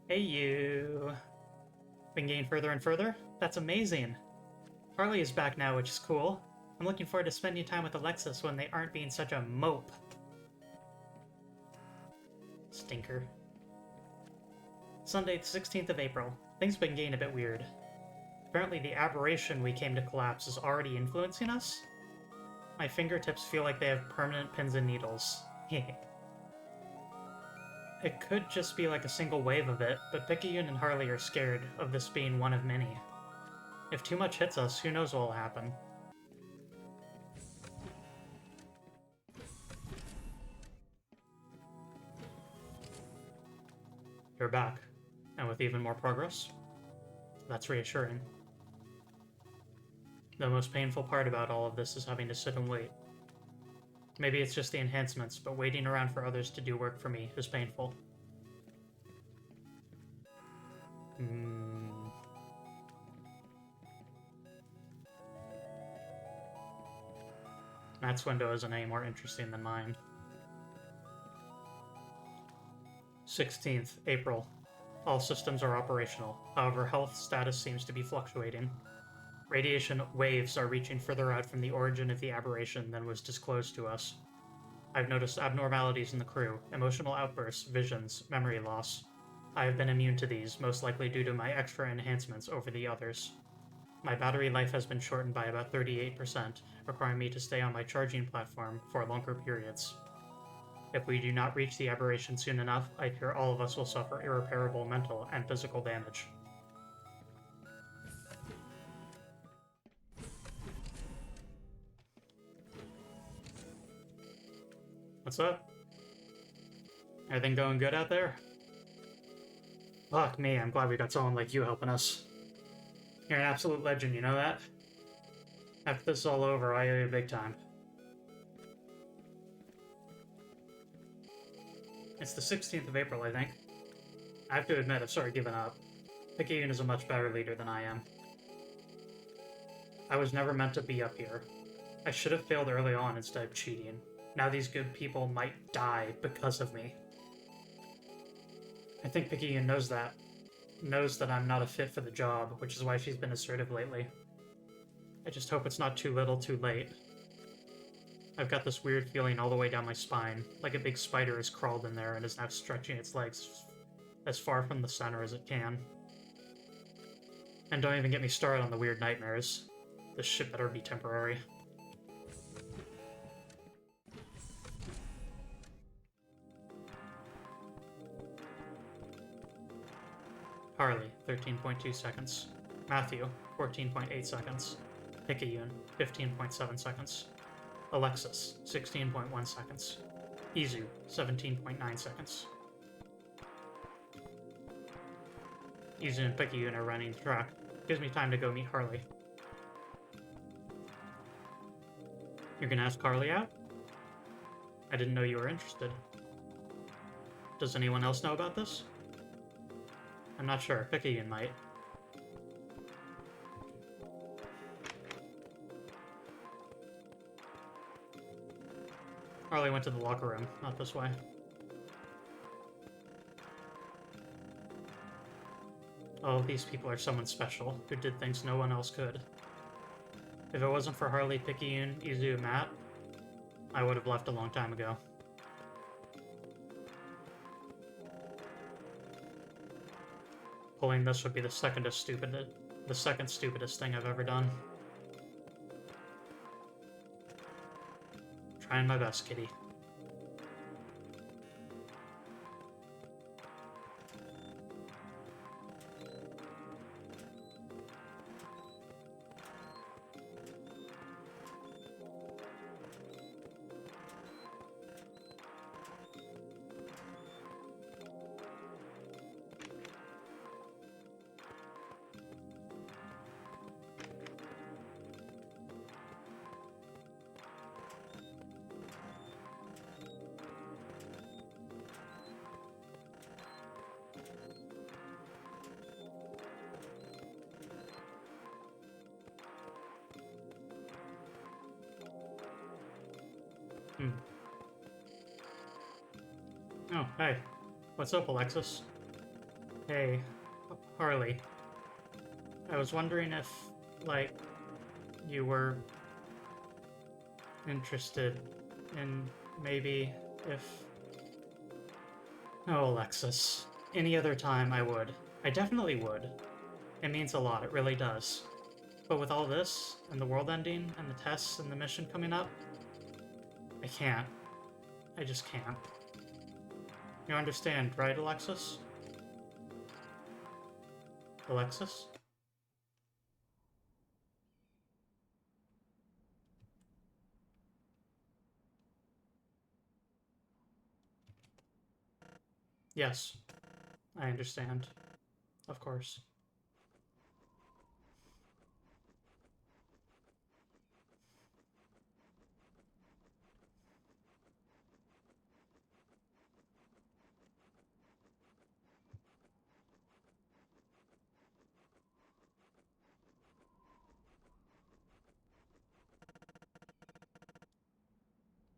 Hey you! Been getting further and further? That's amazing! Harley is back now, which is cool. I'm looking forward to spending time with Alexis when they aren't being such a mope. Stinker. Sunday, the 16th of April. Things have been getting a bit weird. Apparently the aberration we came to collapse is already influencing us? My fingertips feel like they have permanent pins and needles. It could just be like a single wave of it, but PICAYUNE and Harley are scared of this being one of many. If too much hits us, who knows what will happen. You're back, and with even more progress? That's reassuring. The most painful part about all of this is having to sit and wait. Maybe it's just the enhancements, but waiting around for others to do work for me is painful. Matt's window isn't any more interesting than mine. 16th, April. All systems are operational. However, health status seems to be fluctuating. Radiation waves are reaching further out from the origin of the aberration than was disclosed to us. I've noticed abnormalities in the crew, emotional outbursts, visions, memory loss. I have been immune to these, most likely due to my extra enhancements over the others. My battery life has been shortened by about 38%, requiring me to stay on my charging platform for longer periods. If we do not reach the aberration soon enough, I fear all of us will suffer irreparable mental and physical damage. What's up? Everything going good out there? Fuck me, I'm glad we got someone like you helping us. You're an absolute legend, you know that? After this is all over, I owe you big time. It's the 16th of April, I think. I have to admit, I've sort of given up. PICAYUNE is a much better leader than I am. I was never meant to be up here. I should have failed early on instead of cheating. Now these good people might die because of me. I think PICAYUNE knows that. Knows that I'm not a fit for the job, which is why she's been assertive lately. I just hope it's not too little too late. I've got this weird feeling all the way down my spine, like a big spider has crawled in there and is now stretching its legs as far from the center as it can. And don't even get me started on the weird nightmares. This shit better be temporary. Harley, 13.2 seconds. Matthew, 14.8 seconds. PICAYUNE, 15.7 seconds. Alexis, 16.1 seconds. Izu, 17.9 seconds. Izu and PICAYUNE are running the track. Gives me time to go meet Harley. You're gonna ask Harley out? I didn't know you were interested. Does anyone else know about this? I'm not sure. PICAYUNE might. Harley went to the locker room, not this way. Oh, these people are someone special, who did things no one else could. If it wasn't for Harley, PICAYUNE, Izu, and Matt, I would have left a long time ago. Pulling this would be the second stupidest thing I've ever done. Trying my best, kitty. Oh, hey. What's up, Alexis? Hey, Harley. I was wondering if, like, you were interested in maybe if... Oh, Alexis. Any other time I would. I definitely would. It means a lot, it really does. But with all this, and the world ending, and the tests, and the mission coming up, I can't. I just can't. You understand, right, Alexis? Alexis? Yes, I understand. Of course.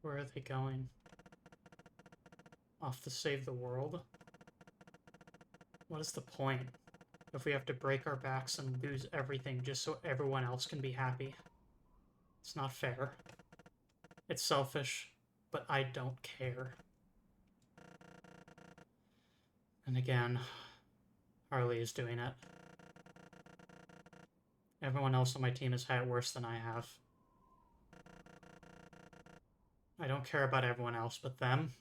Where are they going? Off to save the world? What is the point if we have to break our backs and lose everything just so everyone else can be happy? It's not fair. It's selfish, but I don't care. And again, Harley is doing it. Everyone else on my team has had it worse than I have. I don't care about everyone else but them.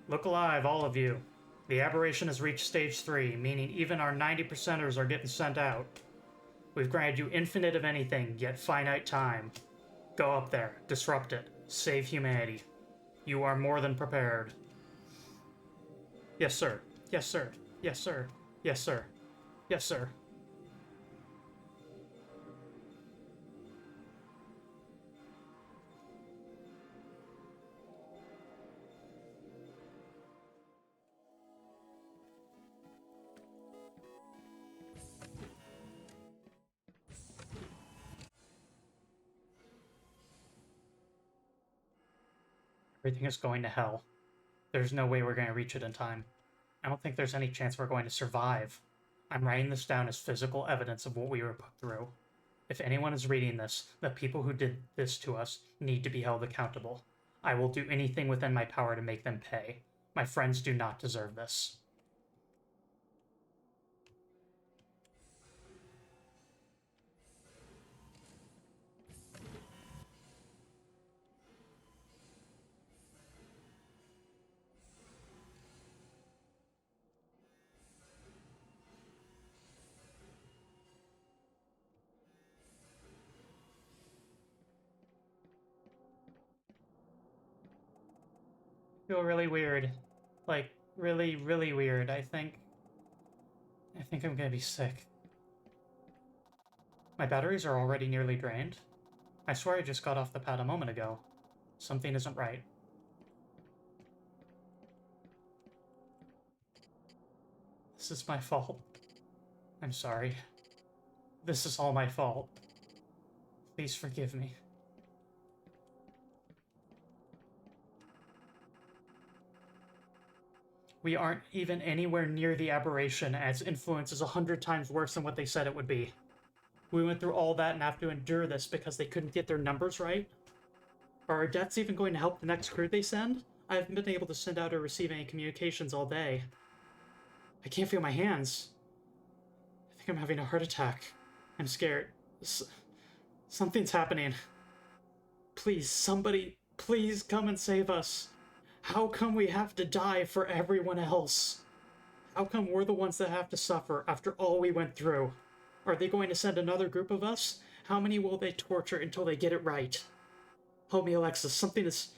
Look alive, all of you. The aberration has reached stage 3, meaning even our 90%ers are getting sent out. We've granted you infinite of anything, yet finite time. Go up there, disrupt it, save humanity. You are more than prepared. Yes, sir. Yes, sir. Yes, sir. Yes, sir. Yes, sir. Everything is going to hell. There's no way we're going to reach it in time. I don't think there's any chance we're going to survive. I'm writing this down as physical evidence of what we were put through. If anyone is reading this, the people who did this to us need to be held accountable. I will do anything within my power to make them pay. My friends do not deserve this. I feel really weird. Like, really, really weird. I think I'm gonna be sick. My batteries are already nearly drained. I swear I just got off the pad a moment ago. Something isn't right. This is my fault. I'm sorry. This is all my fault. Please forgive me. We aren't even anywhere near the aberration, and its influence is 100 times worse than what they said it would be. We went through all that and have to endure this because they couldn't get their numbers right? Are our deaths even going to help the next crew they send? I haven't been able to send out or receive any communications all day. I can't feel my hands. I think I'm having a heart attack. I'm scared. Something's happening. Please, somebody, please come and save us. How come we have to die for everyone else? How come we're the ones that have to suffer after all we went through? Are they going to send another group of us? How many will they torture until they get it right? Help me, Alexis. Something is...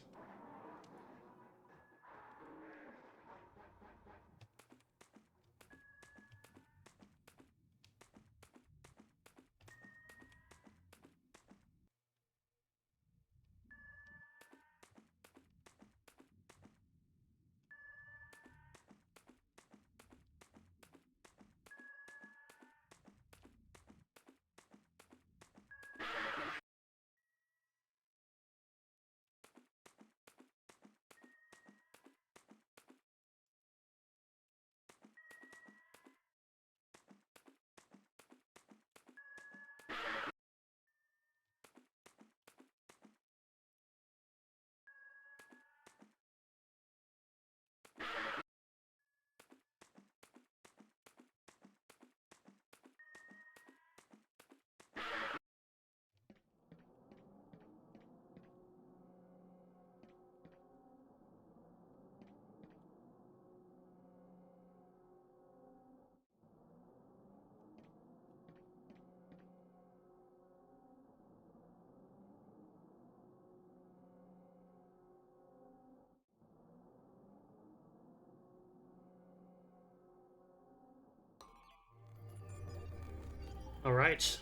Alright.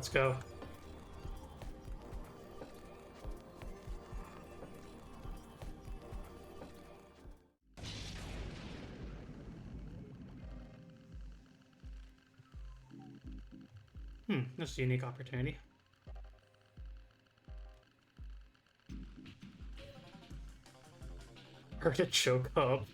Let's go. This is a unique opportunity. Heard it choke up.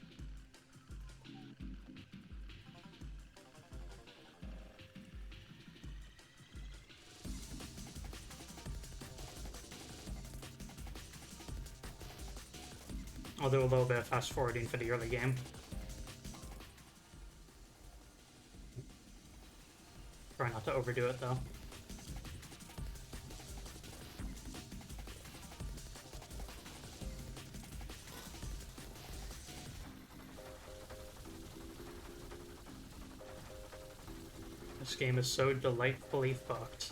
I'll do a little bit of fast forwarding for the early game. Try not to overdo it though. This game is so delightfully fucked.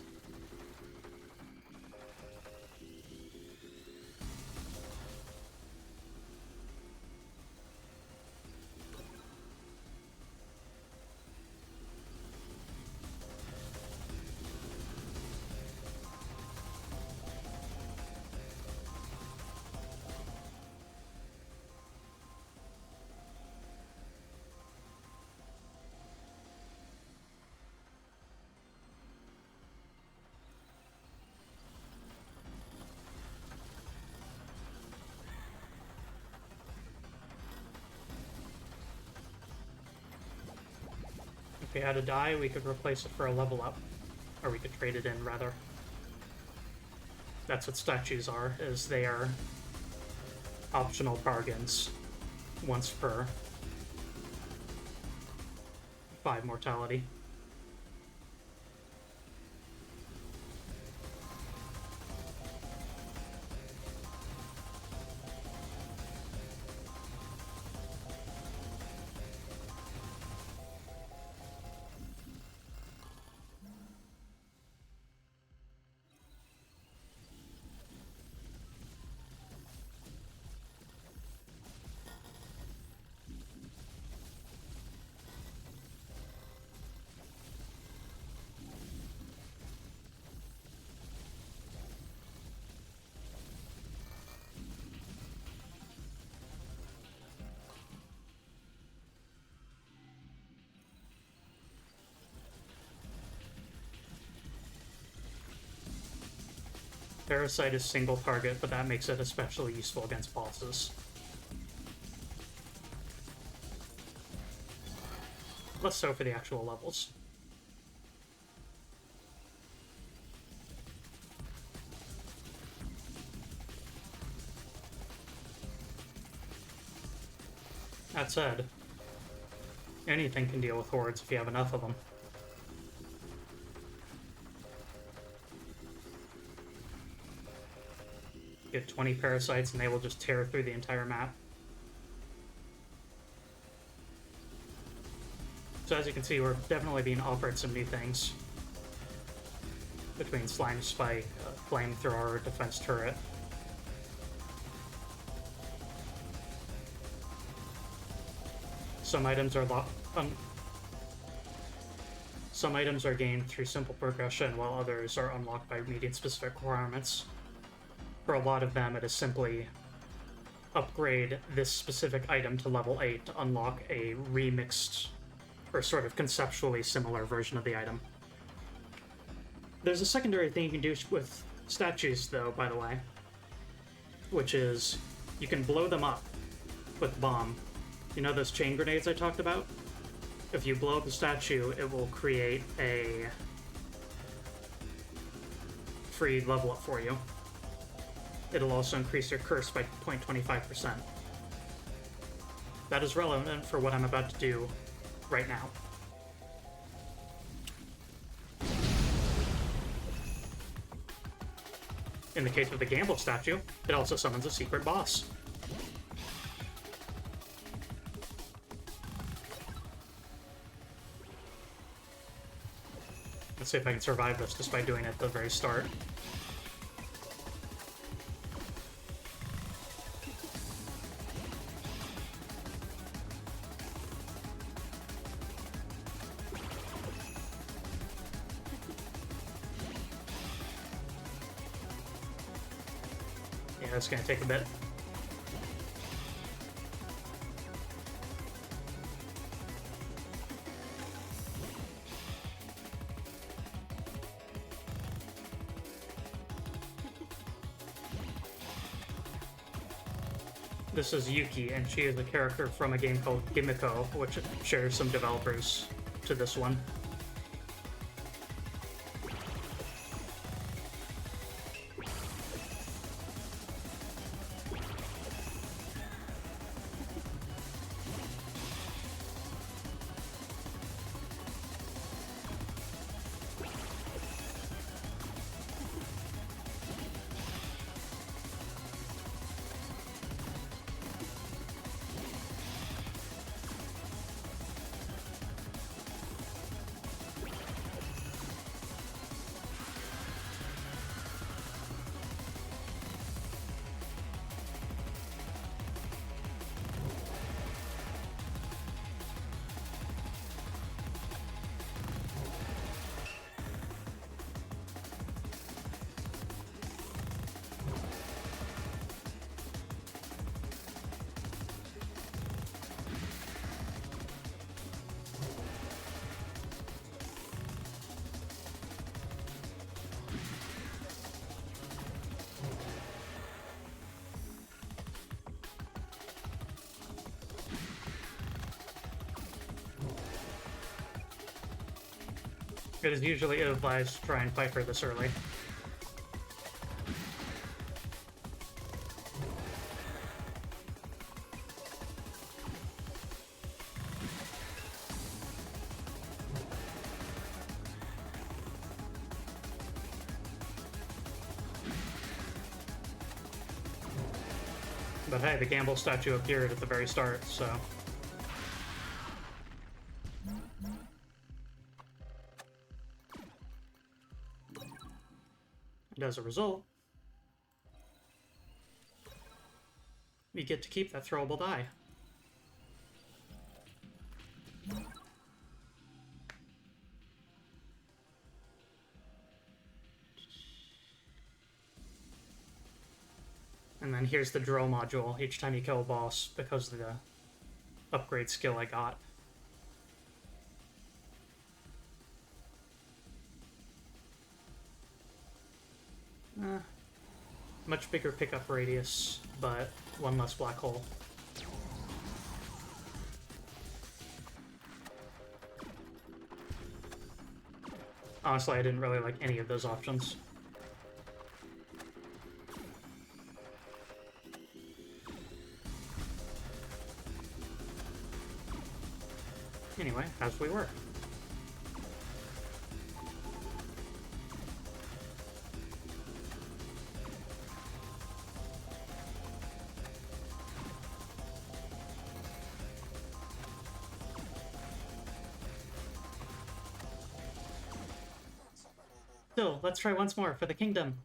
If we had a die, we could replace it for a level up. Or we could trade it in, rather. That's what statues are, is they are optional bargains once per 5 mortality. Parasite is single target, but that makes it especially useful against bosses. Less so for the actual levels. That said, anything can deal with hordes if you have enough of them. Get 20 parasites and they will just tear through the entire map. So as you can see, we're definitely being offered some new things. Between Slime Spike, Flamethrower, Defense Turret. Some items are some items are gained through simple progression, while others are unlocked by meeting specific requirements. For a lot of them, it is simply upgrade this specific item to level 8 to unlock a remixed or sort of conceptually similar version of the item. There's a secondary thing you can do with statues, though, by the way, which is you can blow them up with bomb. You know those chain grenades I talked about? If you blow up the statue, it will create a free level up for you. It'll also increase your curse by 0.25%. That is relevant for what I'm about to do right now. In the case of the Gamble statue, it also summons a secret boss. Let's see if I can survive this just by doing it at the very start. that's gonna take a bit. This is Yuki, and she is a character from a game called Gimiko, which shares some developers to this one. It is usually advised to try and fight her this early. But hey, the gamble statue appeared at the very start, so... And as a result, we get to keep that throwable die. And then here's the drill module each time you kill a boss because of the upgrade skill I got. Much bigger pickup radius, but one less black hole. Honestly, I didn't really like any of those options. Anyway, as we were. Still, let's try once more for the kingdom.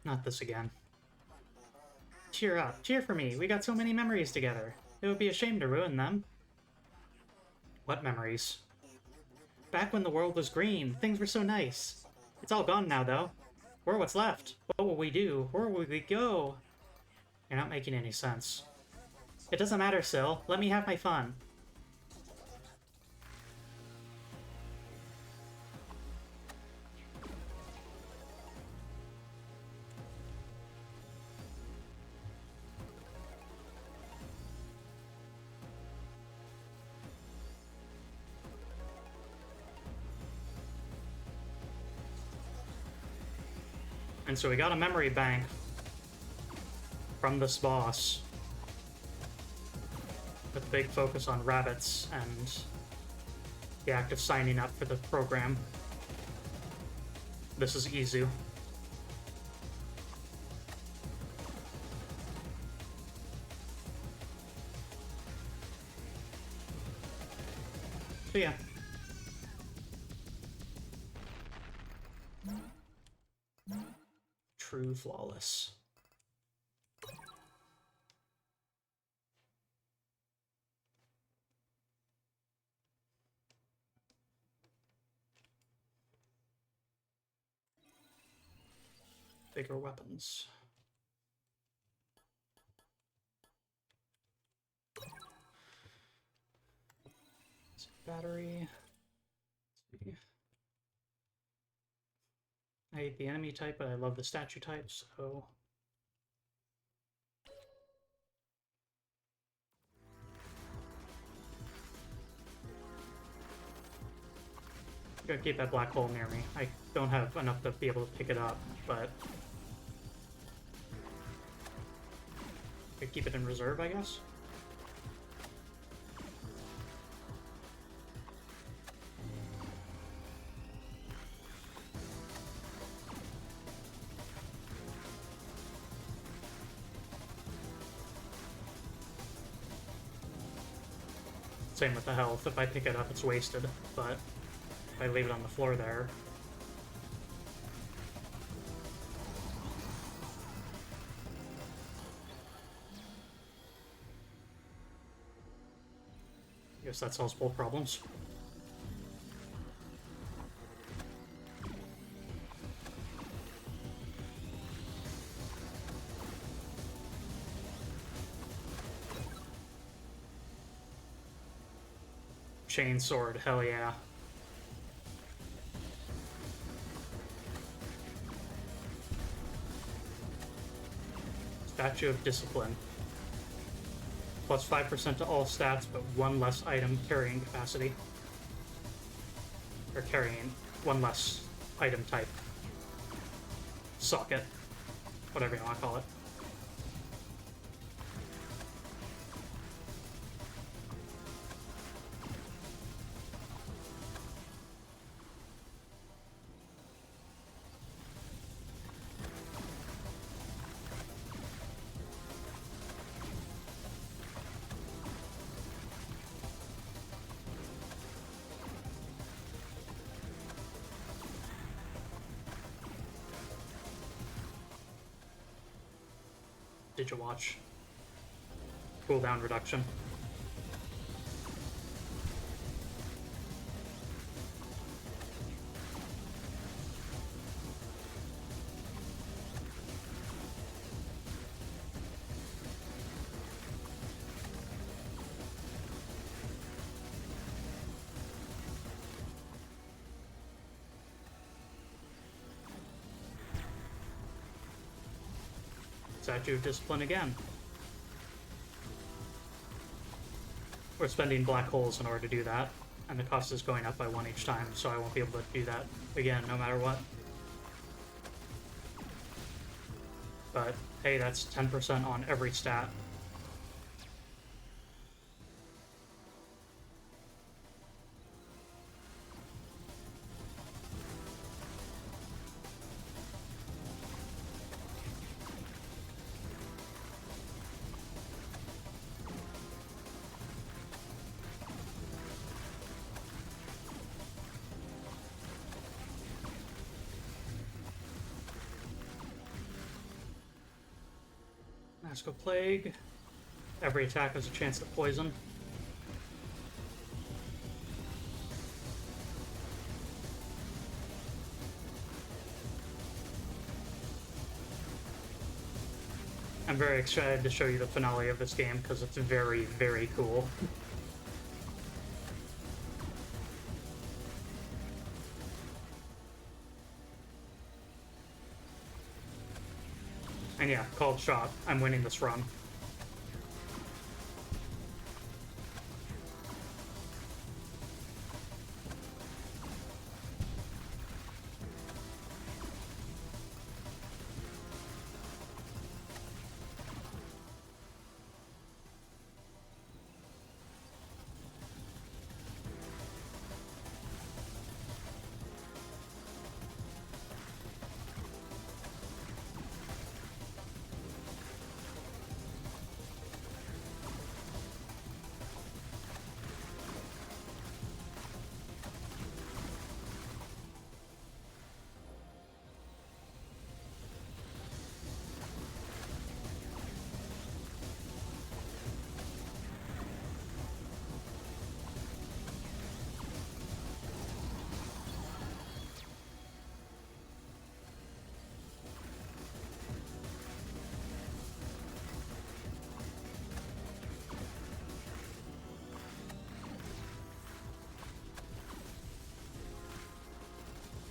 Not this again. Cheer up. Cheer for me. We got so many memories together. It would be a shame to ruin them. What memories? Back when the world was green, things were so nice. It's all gone now, though. We're what's left. What will we do? Where will we go? You're not making any sense. It doesn't matter, Syl. Let me have my fun. And so we got a memory bank from this boss with a big focus on rabbits and the act of signing up for the program. This is Izu. So yeah. True flawless. Bigger weapons. battery. Let's see. I hate the enemy type, but I love the statue type, so... Gotta keep that black hole near me. I don't have enough to be able to pick it up, but... I could keep it in reserve, I guess? Same with the health. If I pick it up, it's wasted, but if I leave it on the floor there... I guess that solves both problems. Chain sword, hell yeah. Statue of Discipline. Plus 5% to all stats, but one less item carrying capacity. Or carrying one less item type. Socket. Whatever you want to call it. Digitwatch. Cooldown reduction. Statue of Discipline again. We're spending black holes in order to do that, and the cost is going up by 1 each time, so I won't be able to do that again, no matter what. But, hey, that's 10% on every stat. Mask of Plague. Every attack has a chance to poison. I'm very excited to show you the finale of this game because it's very, very cool. And yeah, called shot. I'm winning this run.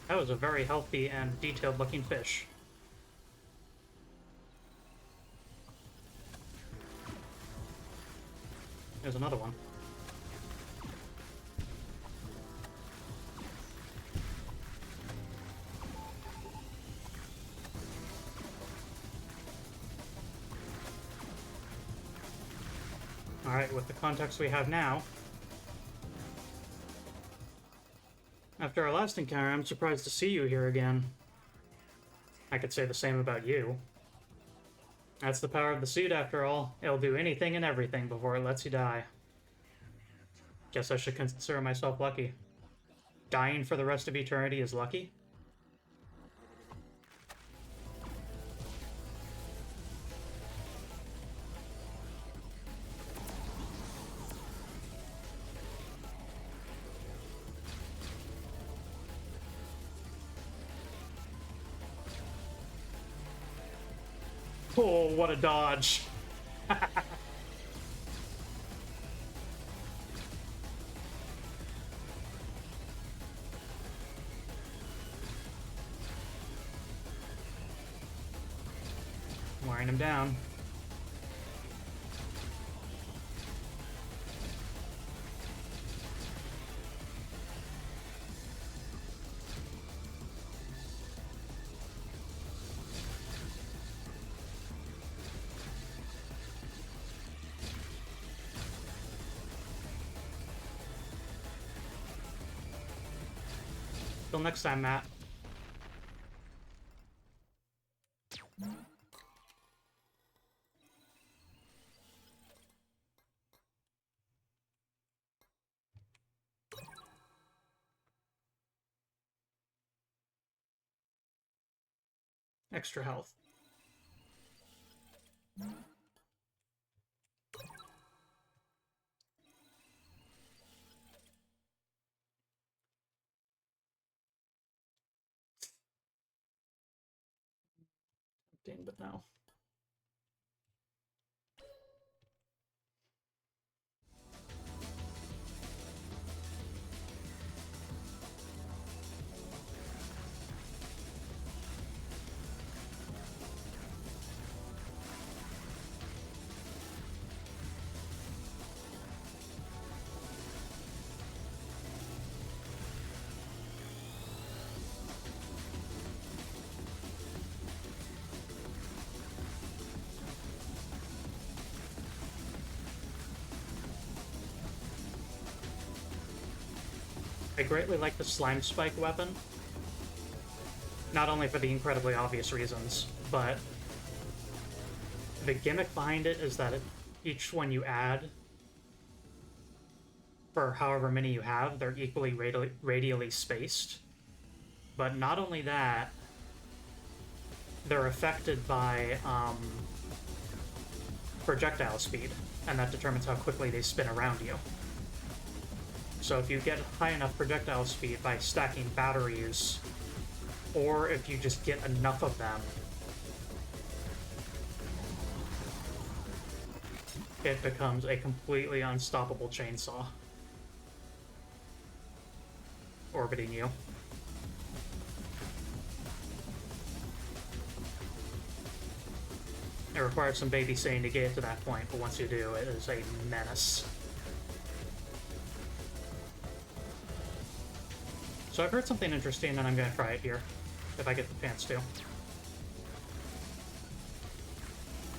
That was a very healthy and detailed-looking fish. There's another one. Alright, with the context we have now, after our last encounter, I'm surprised to see you here again. I could say the same about you. That's the power of the suit, after all. It'll do anything and everything before it lets you die. Guess I should consider myself lucky. Dying for the rest of eternity is lucky? Oh, what a dodge. Wearing him down. Till next time, Matt. Extra health. But no. I greatly like the slime spike weapon. Not only for the incredibly obvious reasons, but the gimmick behind it is that each one you add, for however many you have, they're equally radially spaced. But not only that, they're affected by projectile speed, and that determines how quickly they spin around you. So if you get high enough projectile speed by stacking batteries, or if you just get enough of them, it becomes a completely unstoppable chainsaw orbiting you. It requires some babysitting to get to that point, but once you do, it is a menace. So I've heard something interesting, and I'm going to try it here, if I get the chance to.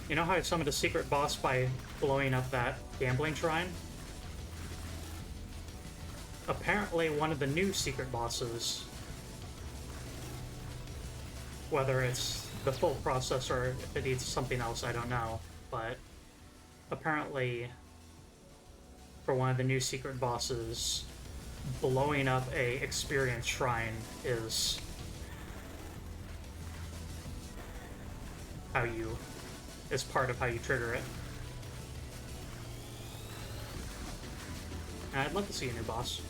You know how I summoned a secret boss by blowing up that gambling shrine? Apparently one of the new secret bosses, whether it's the full process or if it needs something else, I don't know, but apparently for one of the new secret bosses, blowing up a experience shrine is part of how you trigger it. And I'd love to see a new boss.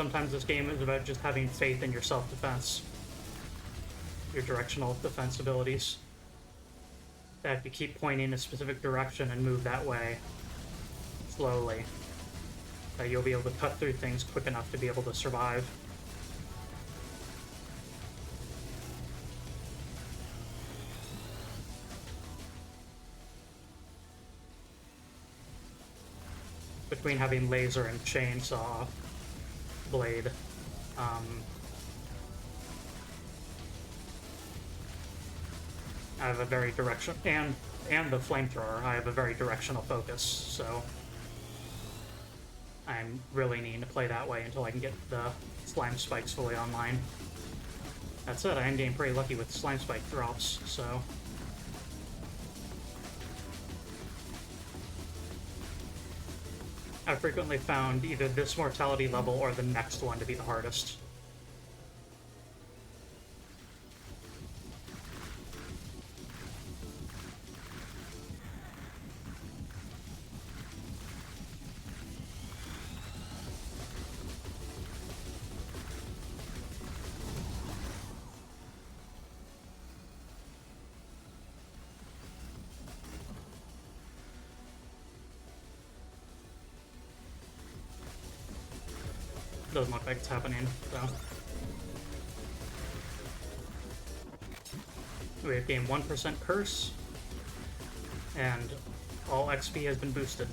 Sometimes this game is about just having faith in your self-defense, your directional defense abilities. That if you keep pointing in a specific direction and move that way slowly, that you'll be able to cut through things quick enough to be able to survive. Between having laser and chainsaw blade, I have a very direction, and the flamethrower, I have a very directional focus, so I'm really needing to play that way until I can get the slime spikes fully online. That said, I am getting pretty lucky with slime spike drops, so I've frequently found either this mortality level or the next one to be the hardest. Doesn't look like it's happening, so. We have gained 1% curse, and all XP has been boosted.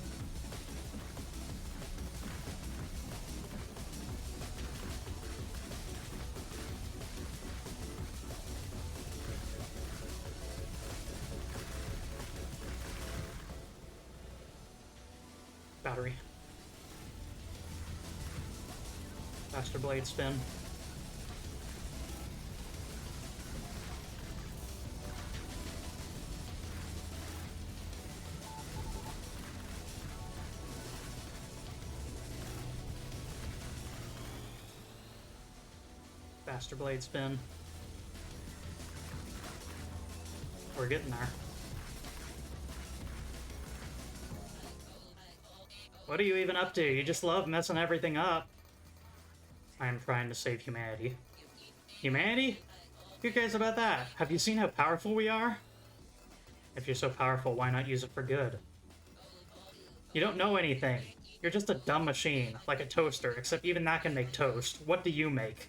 Battery. Faster blade spin. Faster blade spin. We're getting there. What are you even up to? You just love messing everything up. I am trying to save humanity. Humanity? Who cares about that? Have you seen how powerful we are? If you're so powerful, why not use it for good? You don't know anything. You're just a dumb machine, like a toaster, except even that can make toast. What do you make?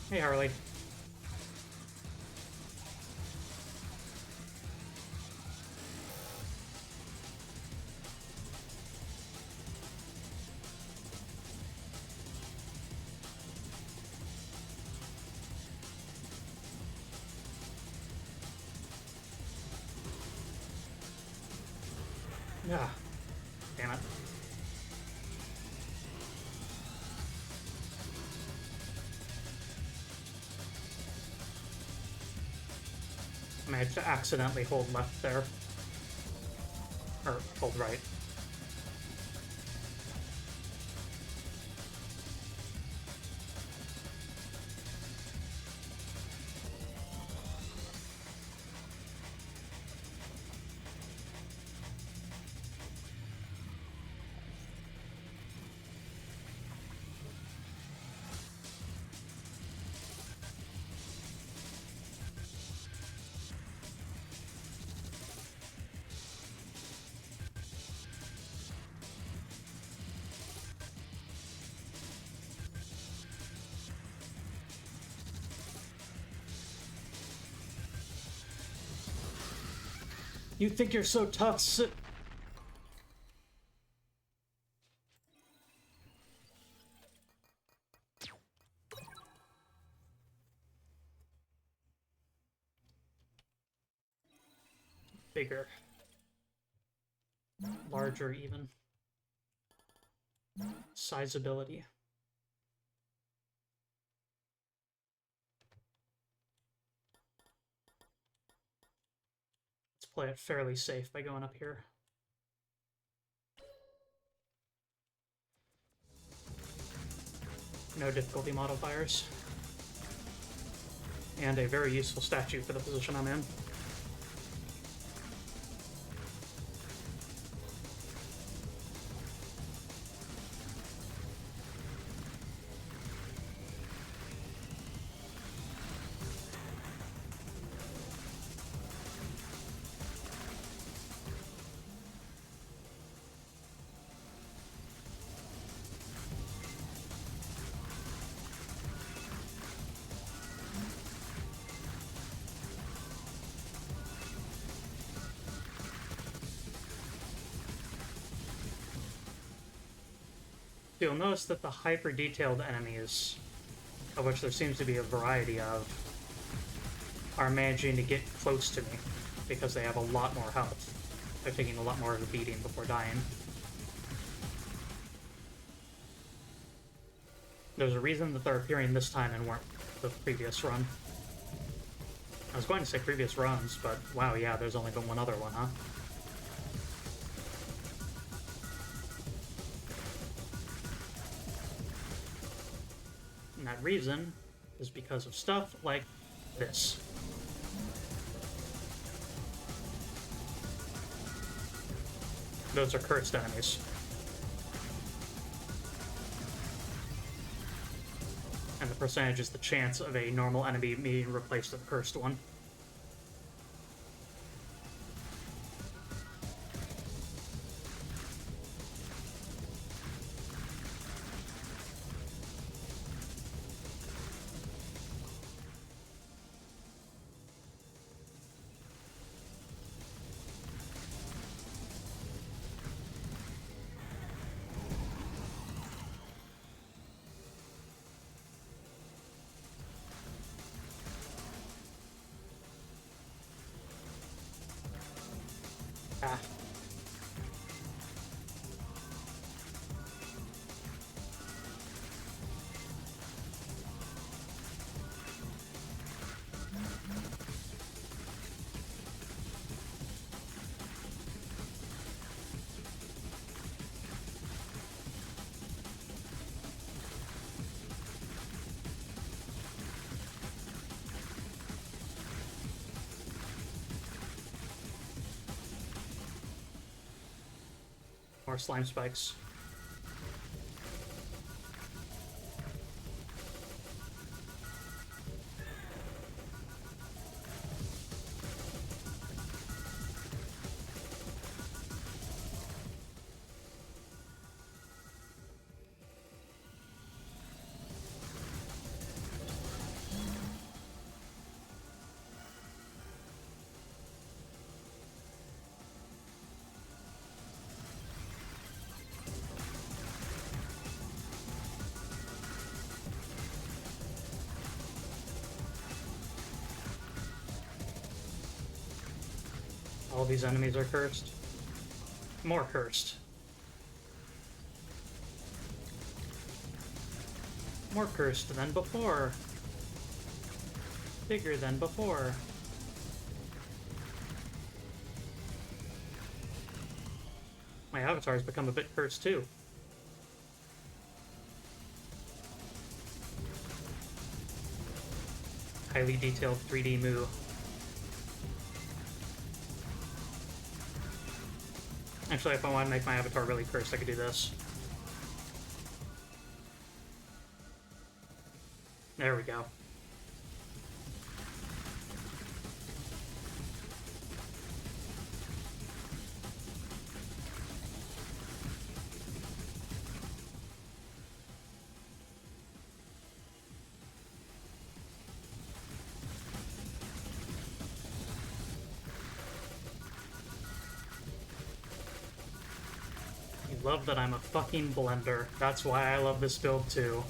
Hey, Harley. Ah, damn it. I managed to accidentally hold left there. Or hold right. You think you're so tough, bigger. Larger, even. Sizeability. Let's play it fairly safe by going up here. No difficulty modifiers. And a very useful statue for the position I'm in. So you'll notice that the hyper-detailed enemies, of which there seems to be a variety of, are managing to get close to me because they have a lot more health. They're taking a lot more of a beating before dying. There's a reason that they're appearing this time and weren't the previous run. I was going to say previous runs, but wow, yeah, there's only been one other one, huh? And that reason is because of stuff like this. Those are cursed enemies. And the percentage is the chance of a normal enemy being replaced with a cursed one. Ah. More slime spikes. All these enemies are cursed. More cursed. More cursed than before. Bigger than before. My avatar's become a bit cursed too. Highly detailed 3D moo. Actually, if I want to make my avatar really cursed, I could do this. There we go. Love that I'm a fucking blender. That's why I love this build too.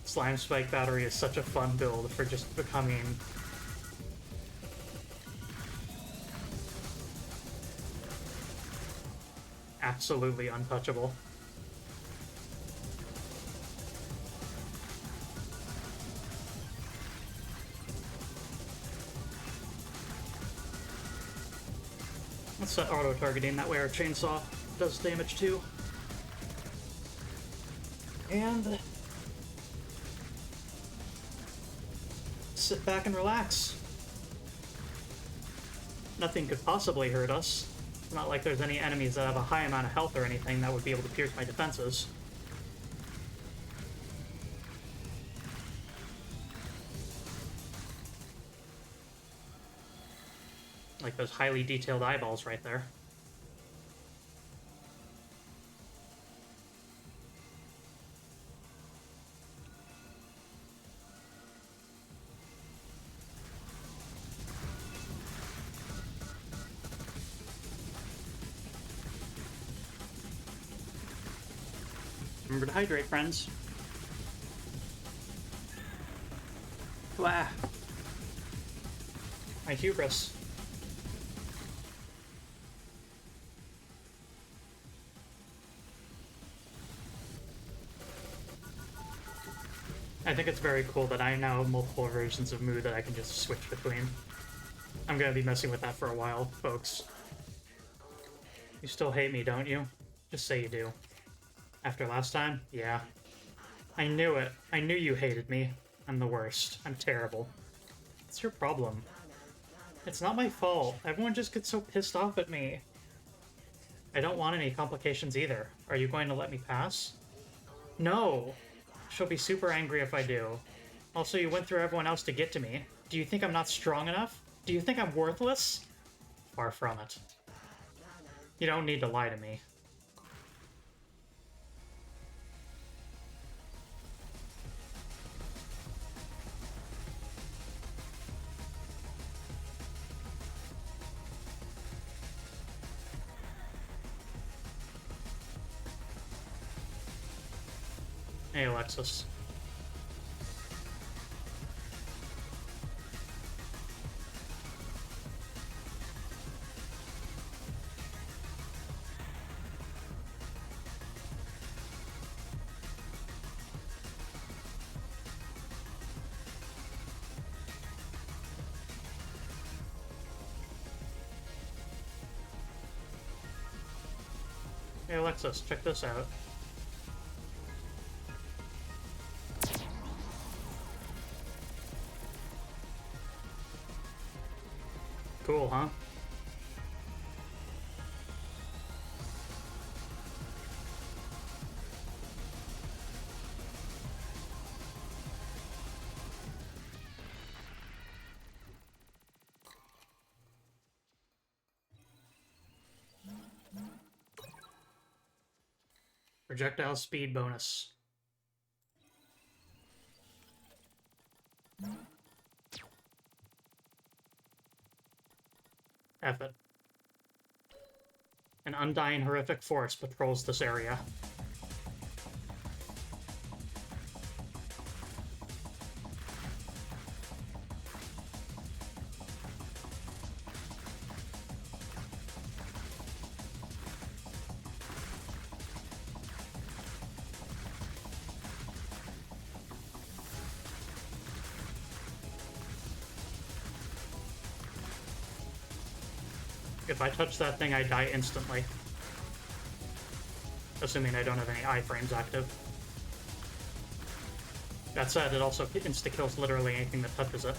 Slime Spike Battery is such a fun build for just becoming absolutely untouchable. Let's set auto-targeting, that way our chainsaw does damage too. And sit back and relax. Nothing could possibly hurt us. It's not like there's any enemies that have a high amount of health or anything that would be able to pierce my defenses. Like those highly detailed eyeballs right there. Remember to hydrate, friends. Blah. My hubris. I think it's very cool that I now have multiple versions of Moo that I can just switch between. I'm gonna be messing with that for a while, folks. You still hate me, don't you? Just say you do. After last time? Yeah. I knew it. I knew you hated me. I'm the worst. I'm terrible. What's your problem? It's not my fault. Everyone just gets so pissed off at me. I don't want any complications either. Are you going to let me pass? No! She'll be super angry if I do. Also, you went through everyone else to get to me. Do you think I'm not strong enough? Do you think I'm worthless? Far from it. You don't need to lie to me. Hey, Alexis. Hey, Alexis, check this out. Cool, huh? Projectile speed bonus. F it. An undying horrific force patrols this area. If I touch that thing, I die instantly. Assuming I don't have any iframes active. That said, it also insta-kills literally anything that touches it.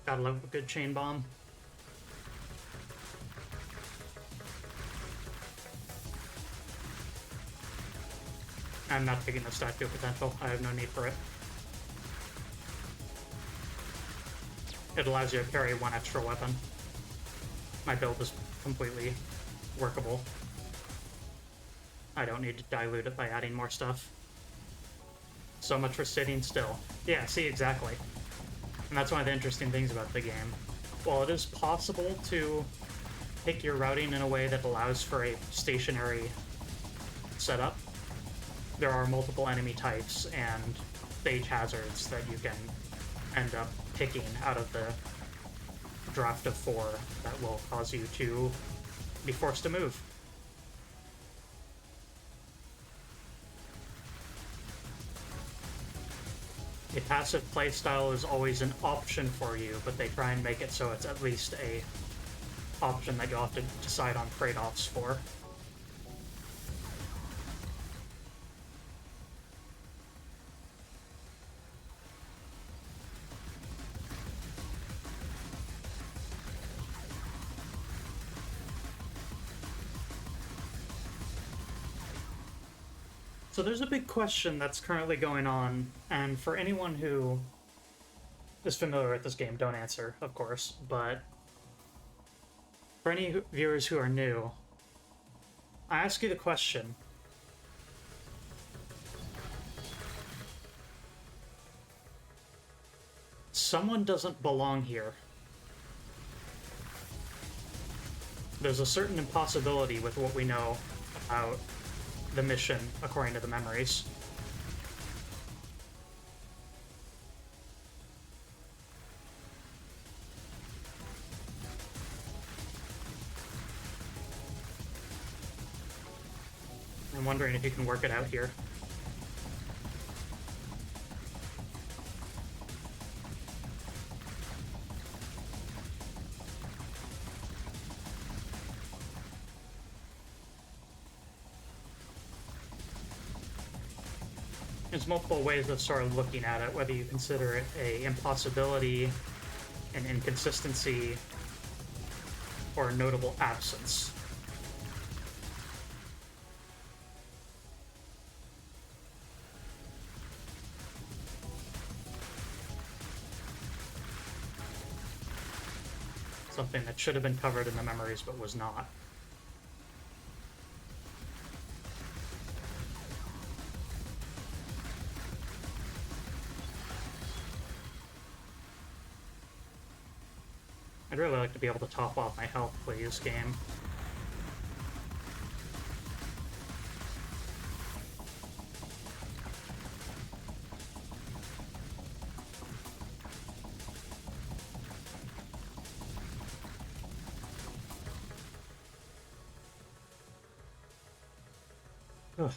Gotta love a good chain bomb. I'm not taking the stack to potential. I have no need for it. It allows you to carry one extra weapon. My build is completely workable. I don't need to dilute it by adding more stuff. So much for sitting still. Yeah, see, exactly. And that's one of the interesting things about the game. While it is possible to pick your routing in a way that allows for a stationary setup, there are multiple enemy types and stage hazards that you can end up picking out of the draft of 4 that will cause you to be forced to move. A passive playstyle is always an option for you, but they try and make it so it's at least a option that you'll have to decide on trade-offs for. So there's a big question that's currently going on, and for anyone who is familiar with this game, don't answer, of course, but for any viewers who are new, I ask you the question. Someone doesn't belong here. There's a certain impossibility with what we know about the mission according to the memories. I'm wondering if you can work it out here. There's multiple ways of sort of looking at it, whether you consider it a impossibility, an inconsistency, or a notable absence. Something that should have been covered in the memories but was not. I'd really like to be able to top off my health, please, game. Ugh.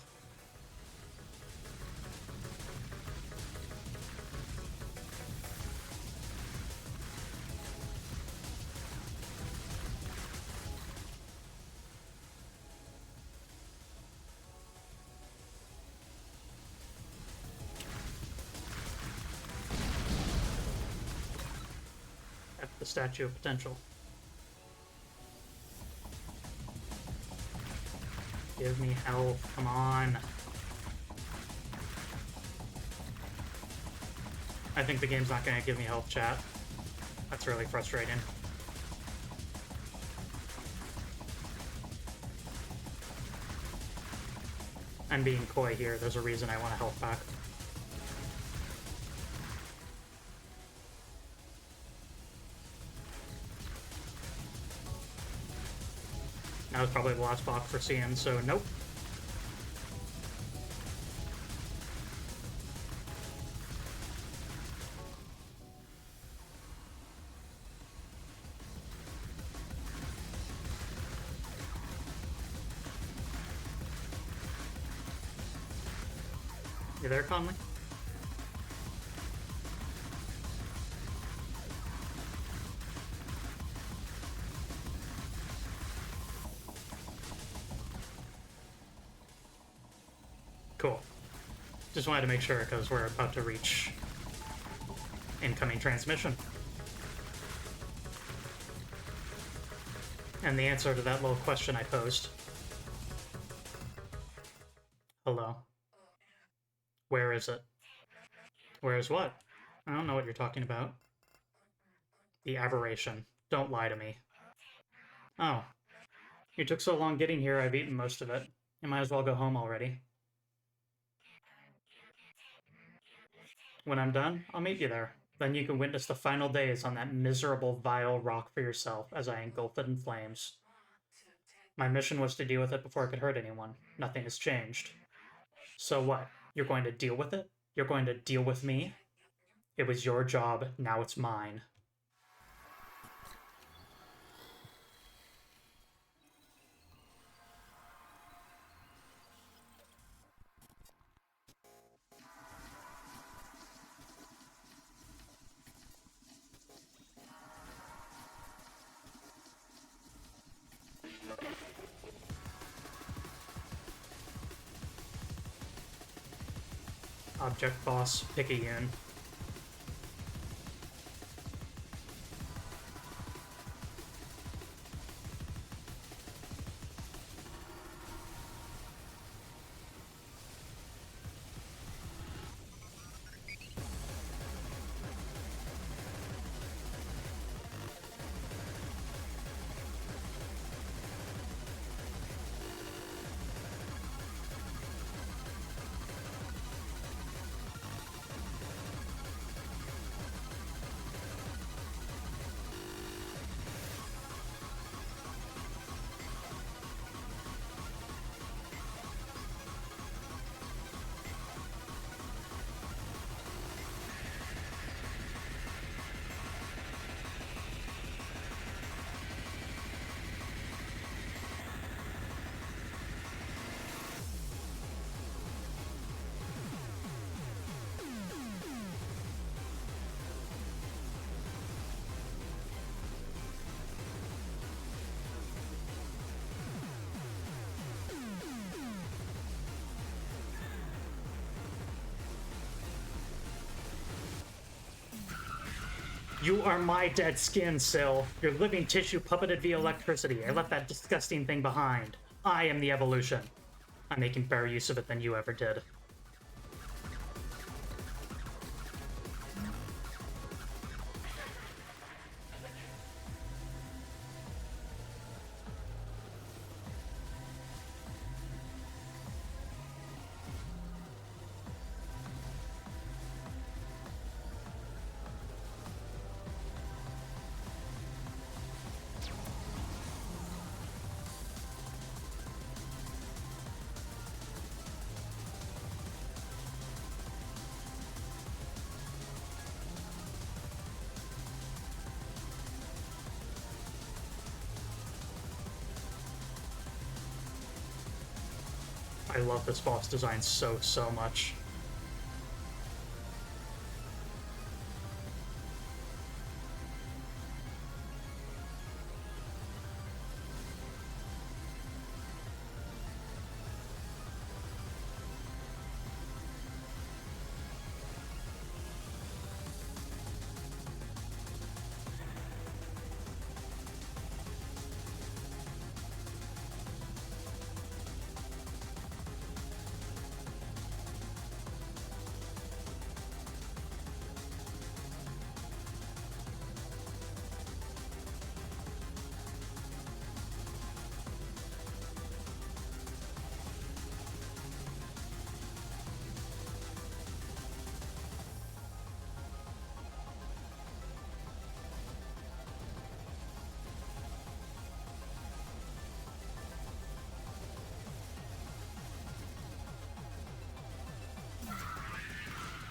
F the Statue of Potential. Give me health, come on. I think the game's not gonna give me health, chat. That's really frustrating. I'm being coy here, there's a reason I want a health pack. That was probably the last box for seeing, so nope. You there, Conley? Cool. Just wanted to make sure because we're about to reach incoming transmission. And the answer to that little question I posed. Hello. Where is it? Where is what? I don't know what you're talking about. The aberration. Don't lie to me. Oh. You took so long getting here, I've eaten most of it. You might as well go home already. When I'm done, I'll meet you there. Then you can witness the final days on that miserable, vile rock for yourself as I engulf it in flames. My mission was to deal with it before it could hurt anyone. Nothing has changed. So what? You're going to deal with it? You're going to deal with me? It was your job, now it's mine. Object boss, PICAYUNE. You are my dead skin, Syl. Your living tissue puppeted via electricity. I left that disgusting thing behind. I am the evolution. I'm making better use of it than you ever did. I love this boss design so much.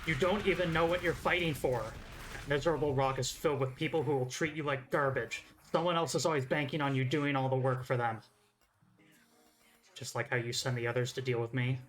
You don't even know what you're fighting for. Miserable Rock is filled with people who will treat you like garbage. Someone else is always banking on you doing all the work for them. Just like how you send the others to deal with me.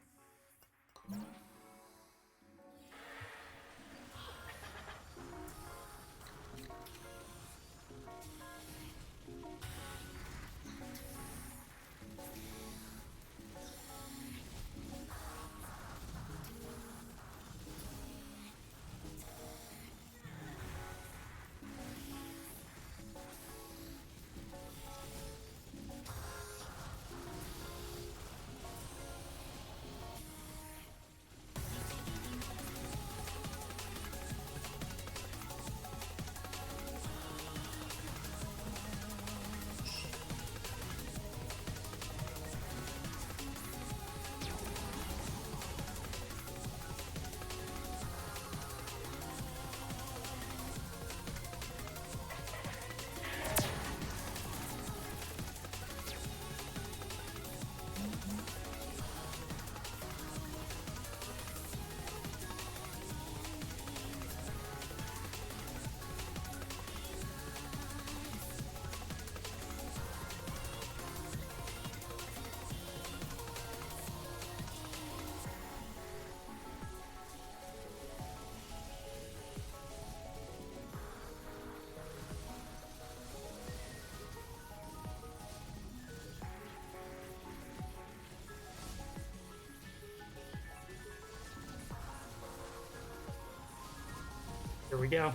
Here we go.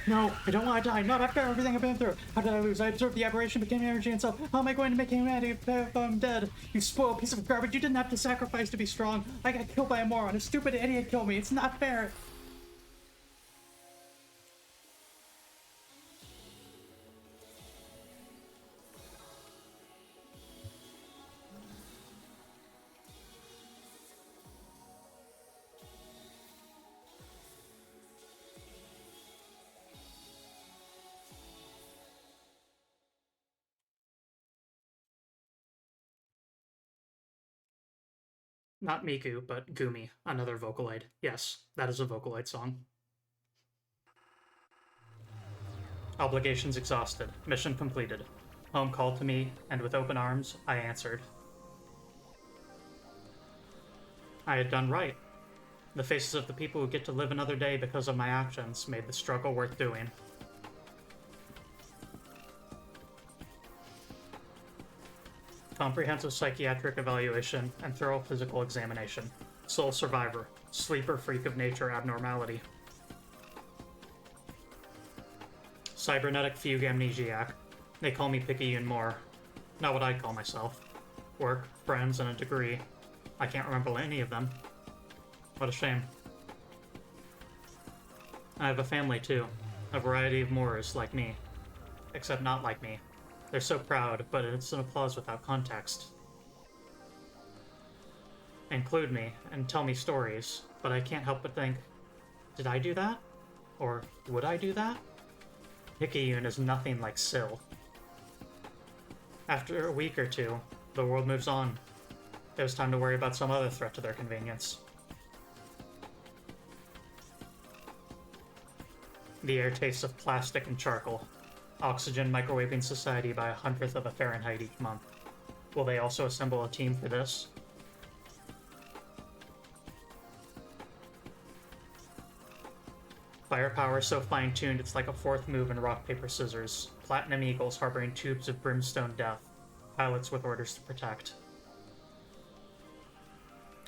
No, I don't want to die. Not after everything I've been through. How did I lose? I absorbed the aberration, became energy itself. How am I going to make humanity if I'm dead? You spoiled piece of garbage. You didn't have to sacrifice to be strong. I got killed by a moron. A stupid idiot killed me. It's not fair. Not Miku, but Gumi, another Vocaloid. Yes, that is a Vocaloid song. Obligations exhausted. Mission completed. Home called to me, and with open arms, I answered. I had done right. The faces of the people who get to live another day because of my actions made the struggle worth doing. Comprehensive psychiatric evaluation and thorough physical examination. Sole survivor. Sleeper freak of nature abnormality. Cybernetic fugue amnesiac. They call me Picayune more. Not what I'd call myself. Work, friends, and a degree. I can't remember any of them. What a shame. I have a family too. A variety of Moors like me. Except not like me. They're so proud, but it's an applause without context. Include me and tell me stories, but I can't help but think, did I do that? Or would I do that? Picayune is nothing like Syl. After a week or two, the world moves on. It was time to worry about some other threat to their convenience. The air tastes of plastic and charcoal. Oxygen microwaving society by 100th of a Fahrenheit each month. Will they also assemble a team for this? Firepower so fine-tuned it's like a fourth move in rock, paper, scissors. Platinum eagles harboring tubes of brimstone death. Pilots with orders to protect.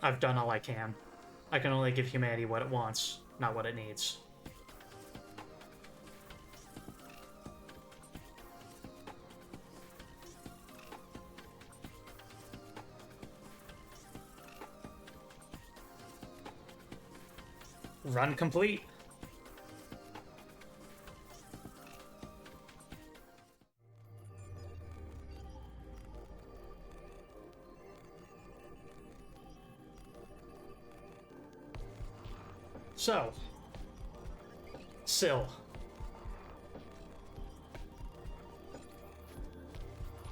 I've done all I can. I can only give humanity what it wants, not what it needs. Run complete! So, Syl.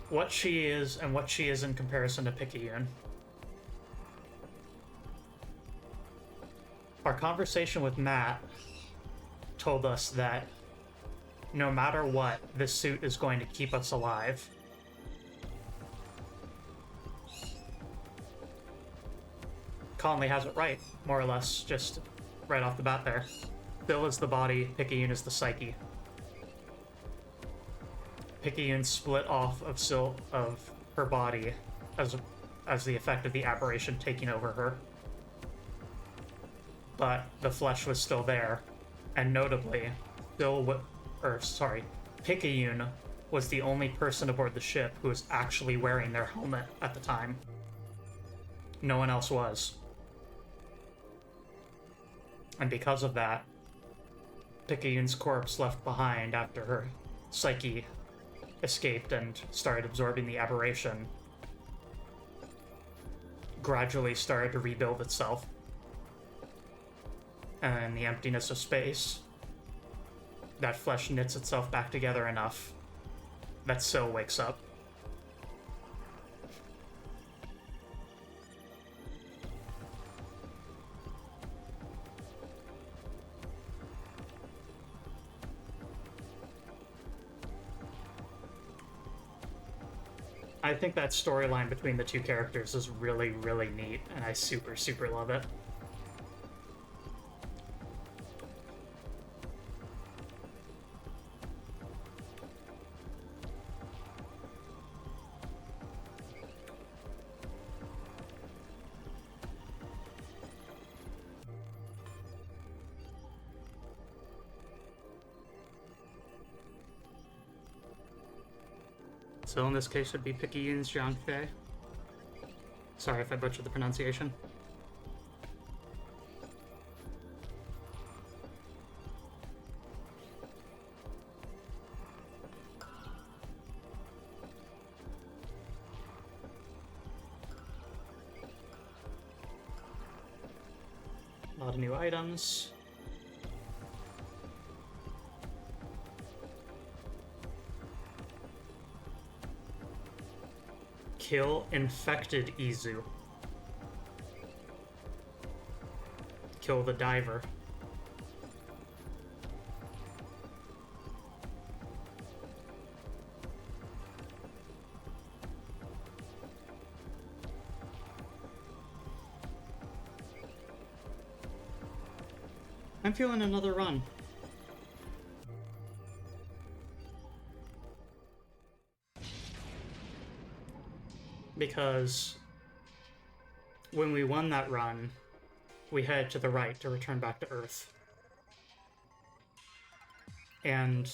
What she is and what she is in comparison to Picayune. Our conversation with Matt told us that no matter what, this suit is going to keep us alive. Conley has it right, more or less, just right off the bat there. Syl is the body, Picayune is the psyche. Picayune split off of Syl of her body as the effect of the aberration taking over her. But the flesh was still there, and notably, Picayune was the only person aboard the ship who was actually wearing their helmet at the time. No one else was. And because of that, Picayune's corpse left behind after her psyche escaped and started absorbing the aberration gradually started to rebuild itself. And in the emptiness of space, that flesh knits itself back together enough that Syl wakes up. I think that storyline between the two characters is really, really neat, and I super, super love it. So in this case, would be Picayune's Jean Fei. Sorry if I butchered the pronunciation. A lot of new items. Kill infected Izu. Kill the diver. I'm feeling another run. Because when we won that run, we headed to the right to return back to Earth. And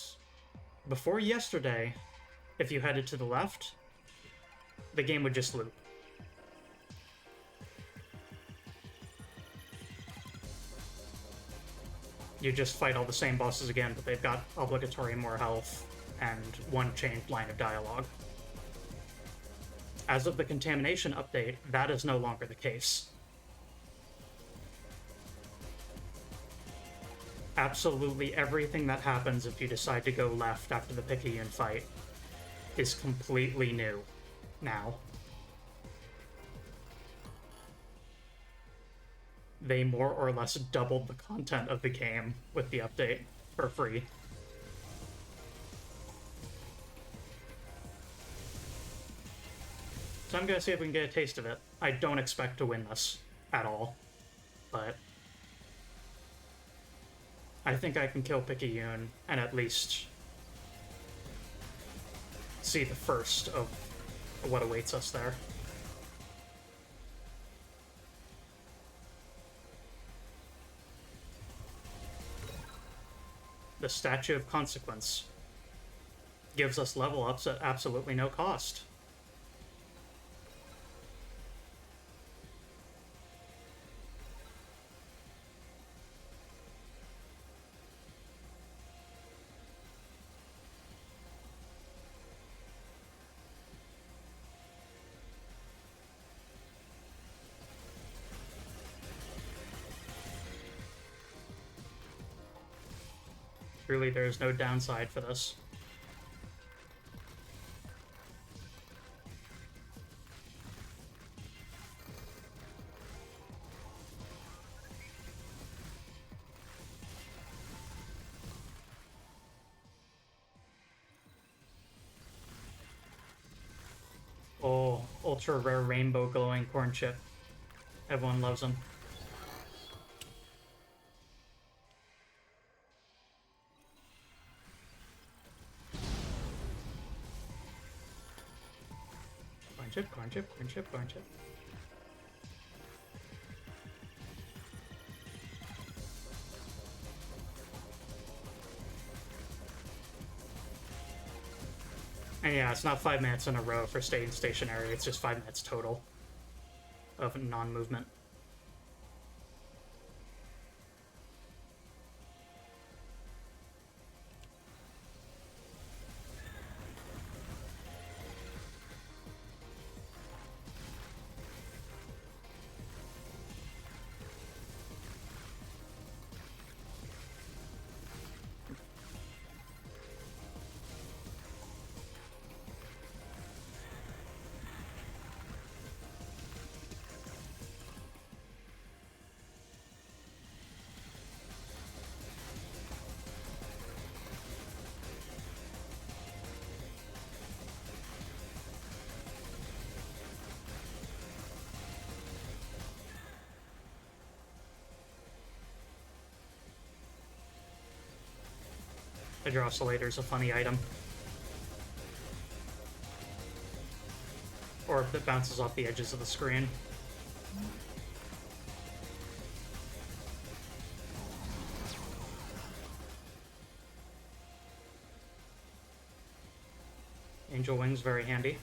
before yesterday, if you headed to the left, the game would just loop. You just fight all the same bosses again, but they've got obligatory more health and one changed line of dialogue. As of the Contamination update, that is no longer the case. Absolutely everything that happens if you decide to go left after the PICAYUNE fight is completely new now. They more or less doubled the content of the game with the update for free. So I'm gonna see if we can get a taste of it. I don't expect to win this at all, but I think I can kill PICAYUNE and at least see the first of what awaits us there. The Statue of Consequence gives us level ups at absolutely no cost. Truly, there is no downside for this. Oh, ultra rare rainbow glowing corn chip. Everyone loves them. Corn chip, corn chip, corn chip, corn chip. And yeah, it's not 5 minutes in a row for staying stationary, it's just 5 minutes total of non-movement. The Oscillator is a funny item. Or that bounces off the edges of the screen. Angel Wings, very handy.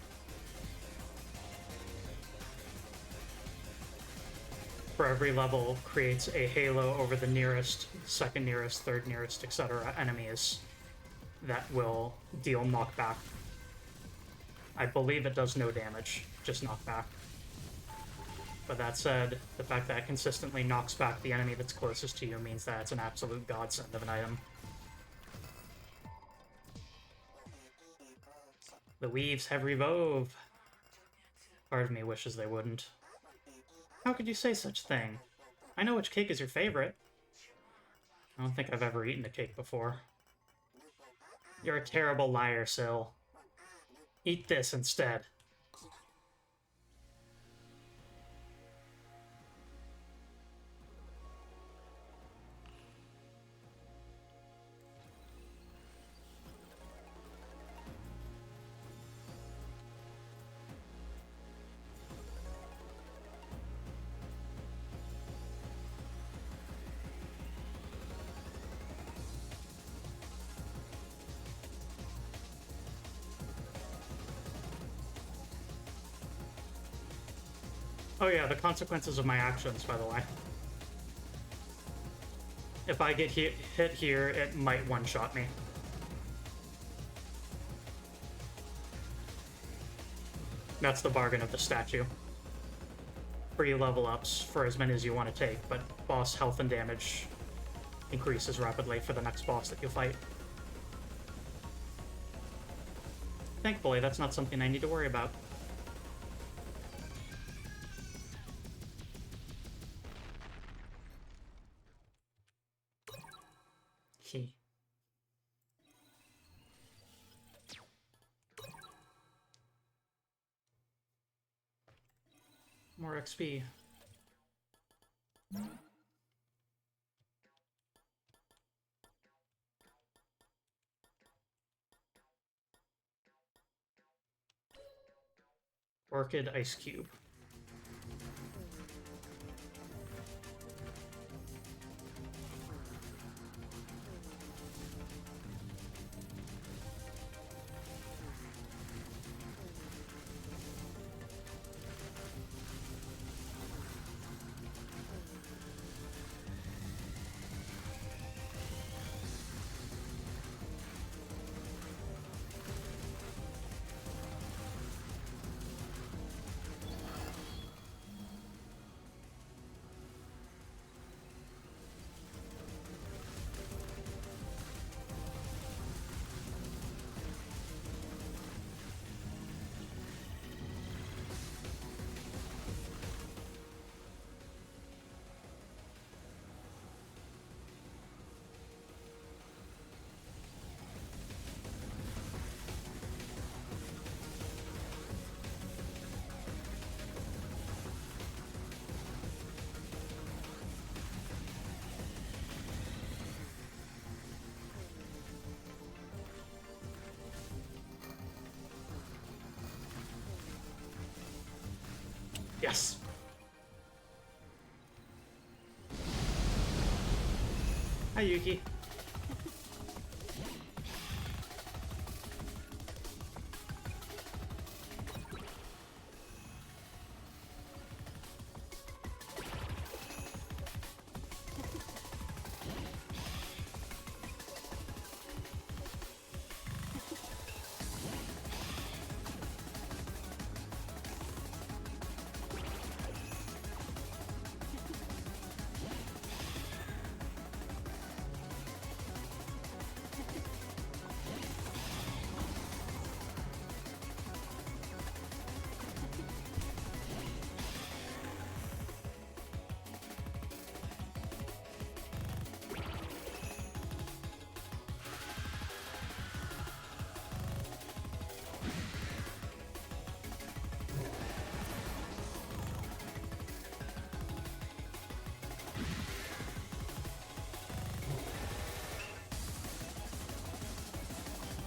For every level, creates a halo over the nearest, second nearest, third nearest, etc. enemies that will deal knockback. I believe it does no damage, just knockback. But that said, the fact that it consistently knocks back the enemy that's closest to you means that it's an absolute godsend of an item. The Weaves have revove. Part of me wishes they wouldn't. How could you say such thing? I know which cake is your favorite. I don't think I've ever eaten a cake before. You're a terrible liar, Syl. Eat this instead. Oh yeah, the consequences of my actions, by the way. If I get hit here, it might one-shot me. That's the bargain of the statue. Free level ups for as many as you want to take, but boss health and damage increases rapidly for the next boss that you fight. Thankfully, that's not something I need to worry about. He. More XP. Orchid Ice Cube. Yes. Hi, Yuki.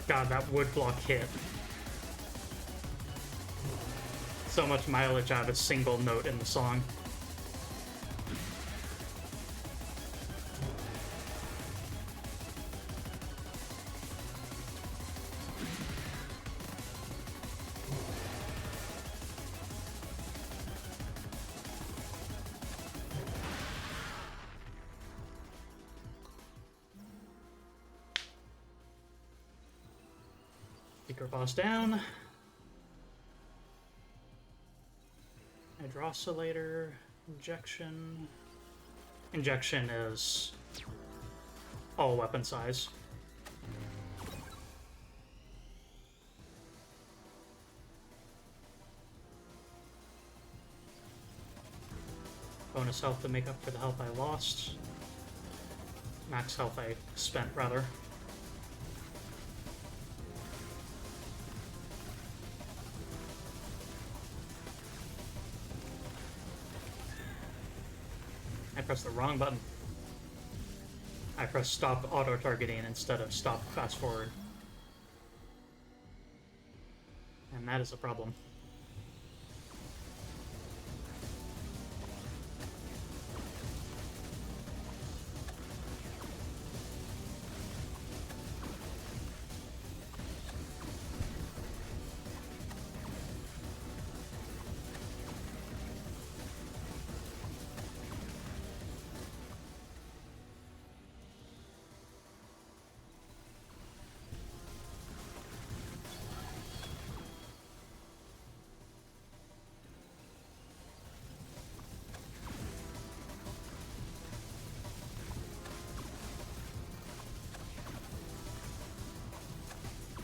God, that wood block hit. So much mileage out of a single note in the song. Secret boss down. Hydrocylator, injection. Injection is all weapon size. Bonus health to make up for the health I lost. Max health I spent, rather. I pressed the wrong button. I pressed stop auto-targeting instead of stop fast-forward. And that is a problem.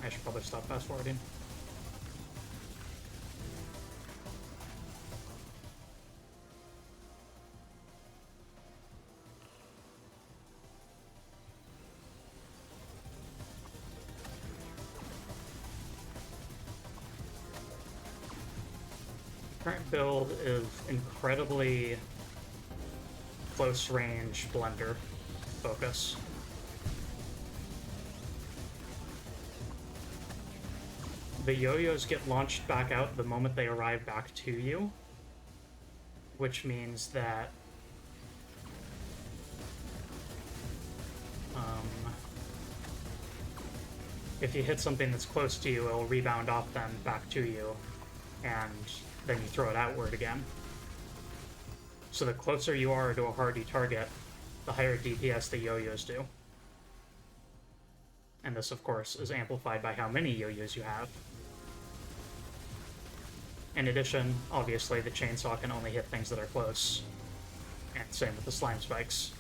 I should probably stop fast forwarding. Current build is incredibly close range blender focus. The yo-yos get launched back out the moment they arrive back to you, which means that if you hit something that's close to you, it'll rebound off them back to you, and then you throw it outward again. So the closer you are to a hardy target, the higher DPS the yo-yos do. And this, of course, is amplified by how many yo-yos you have. In addition, obviously, the chainsaw can only hit things that are close. And same with the slime spikes.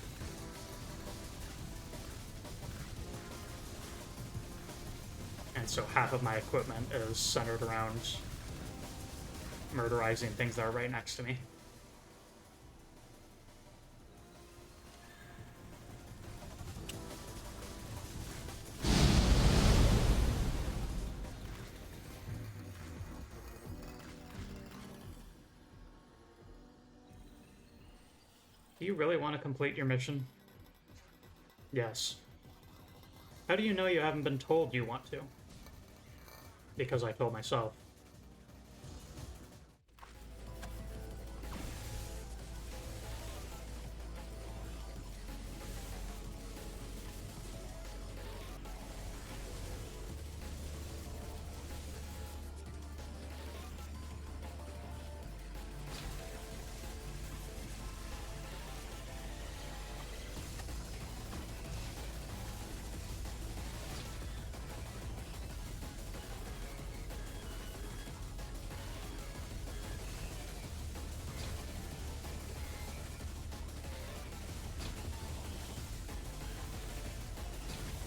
And so half of my equipment is centered around murderizing things that are right next to me. Do you really want to complete your mission? Yes. How do you know you haven't been told you want to? Because I told myself.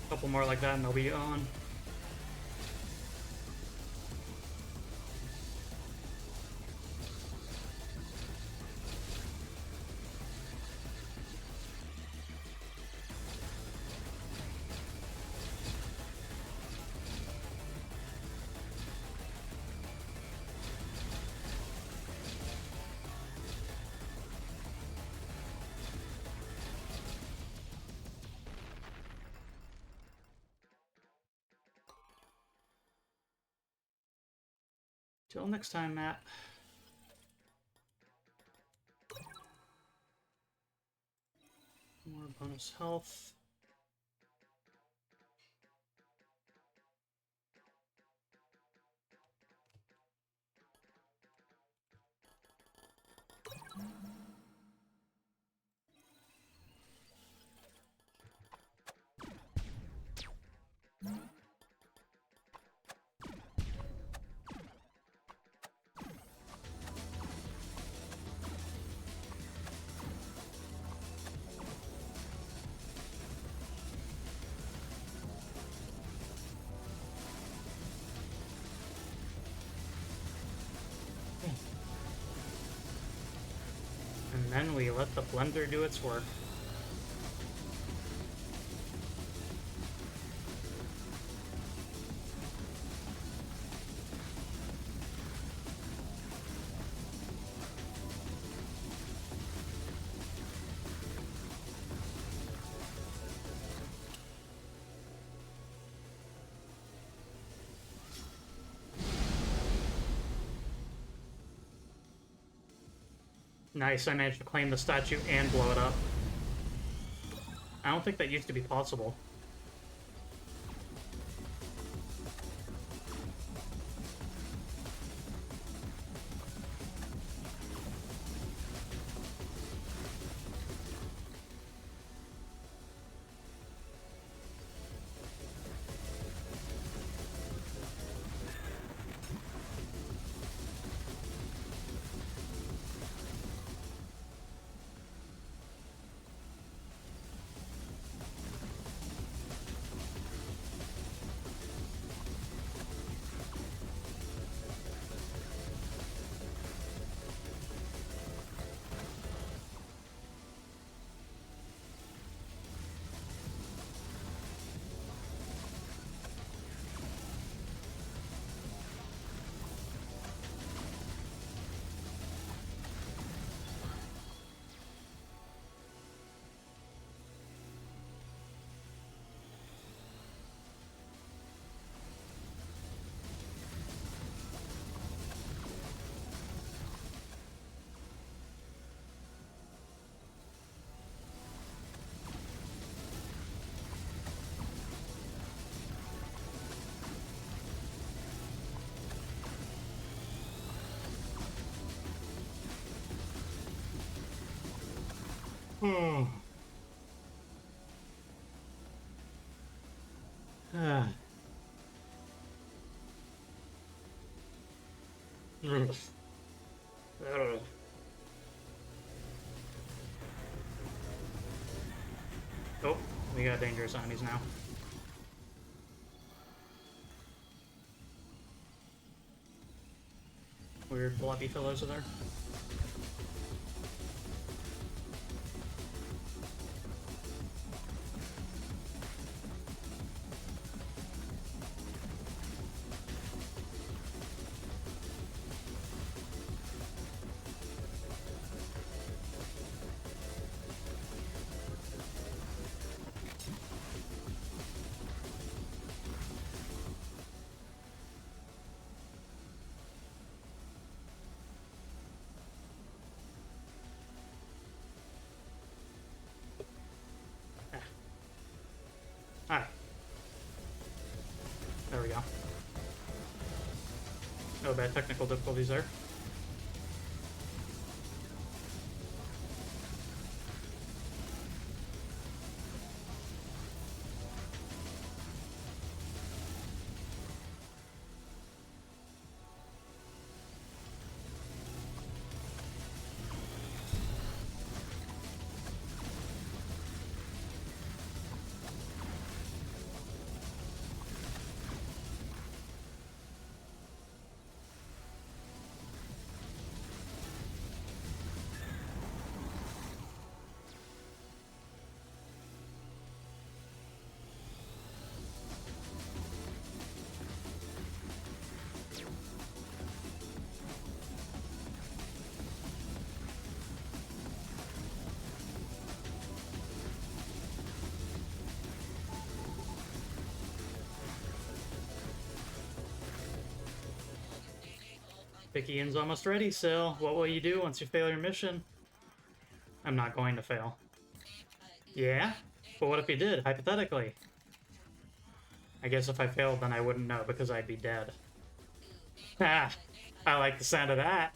Couple more like that and they'll be on. Till next time, Matt. More bonus health. And then we let the blender do its work. Nice, I managed to claim the statue and blow it up. I don't think that used to be possible. Oh. Ah. Ugh. Ugh. Oh, we got dangerous enemies now. Weird blobby fellows are there. Ah. Alright. There we go. No bad technical difficulties there. PICAYUNE's almost ready, Sil. What will you do once you fail your mission? I'm not going to fail. Yeah? But what if you did, hypothetically? I guess if I failed, then I wouldn't know because I'd be dead. Ah, I like the sound of that.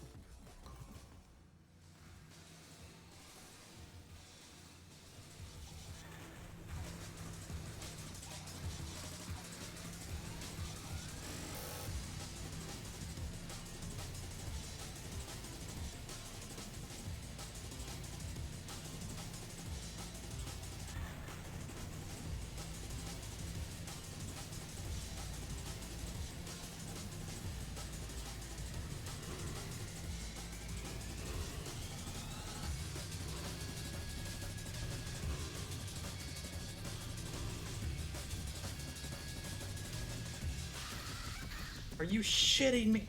Are you shitting me?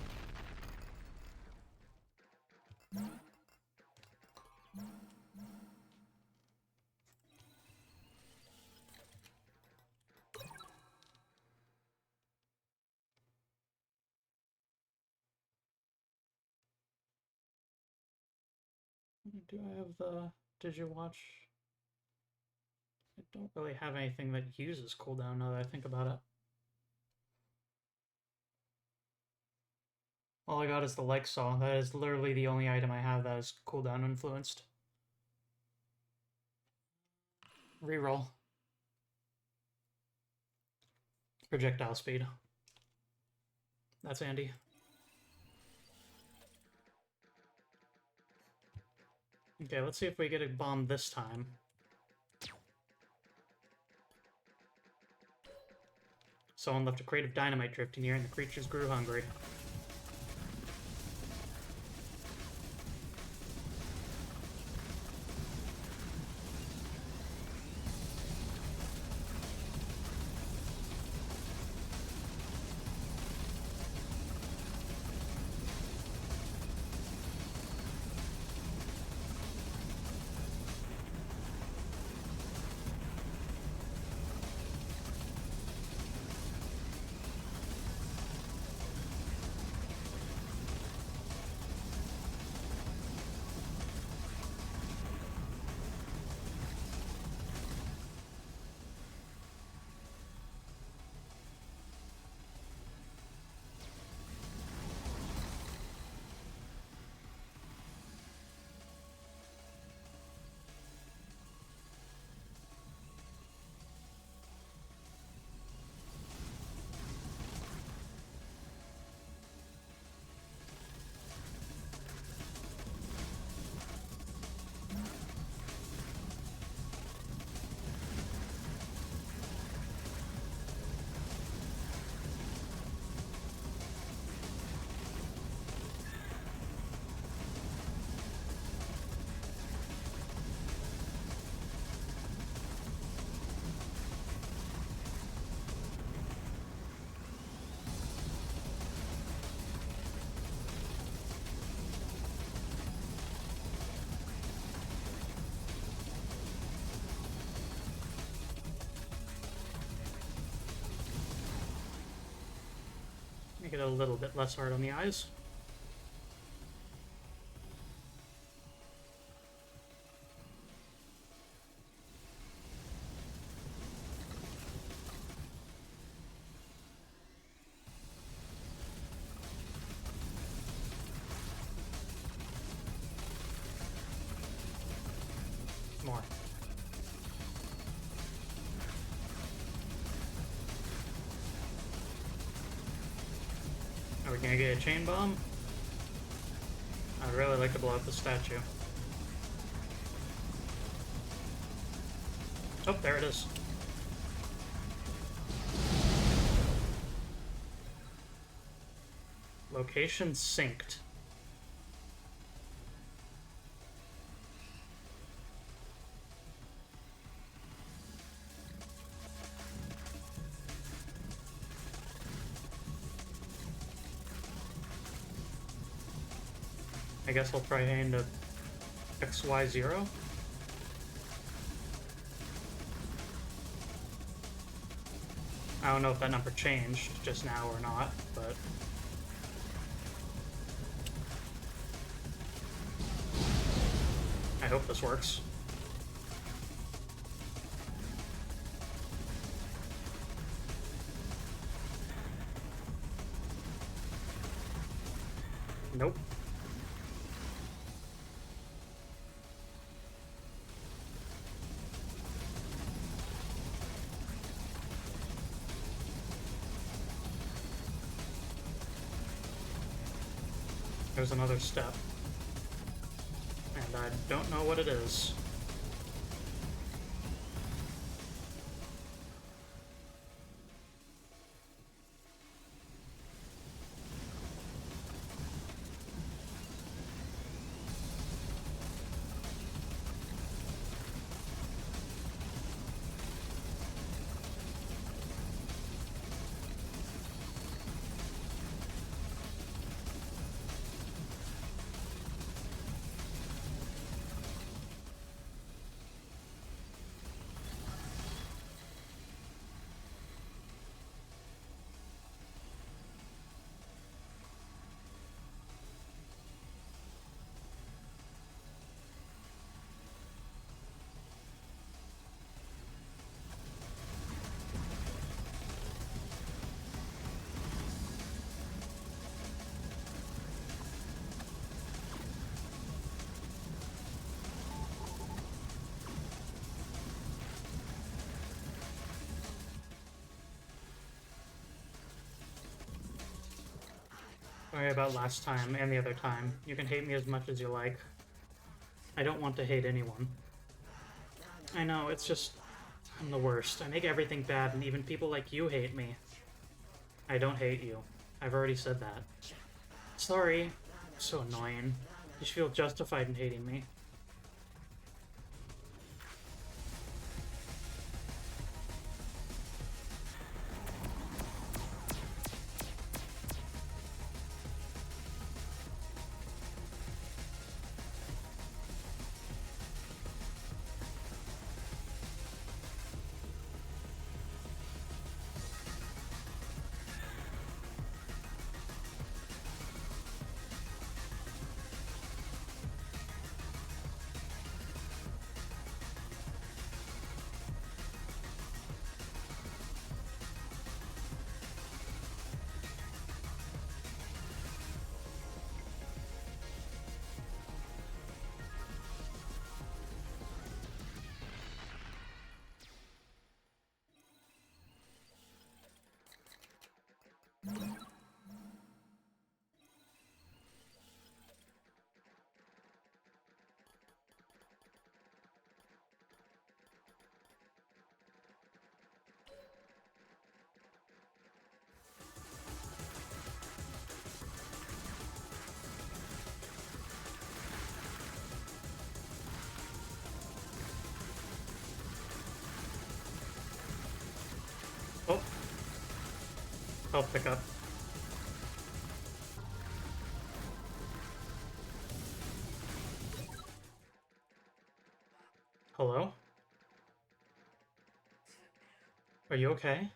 Do I have the... Did you watch? I don't really have anything that uses cooldown now that I think about it. All I got is the leg saw. That is literally the only item I have that is cooldown influenced. Reroll. Projectile speed. That's Andy. Okay, let's see if we get a bomb this time. Someone left a crate of dynamite drifting here and the creatures grew hungry. it a little bit less hard on the eyes. More. Are we gonna get a chain bomb? I'd really like to blow up the statue. Oh, there it is. Location synced. I guess I'll try hitting to XY0. I don't know if that number changed just now or not, but... I hope this works. Nope. There's another step. And I don't know what it is. Sorry about last time and the other time. You can hate me as much as you like. I don't want to hate anyone. I know, it's just... I'm the worst. I make everything bad, and even people like you hate me. I don't hate you. I've already said that. Sorry. So annoying. You should feel justified in hating me. Oh. I'll pick up. Hello? Are you okay?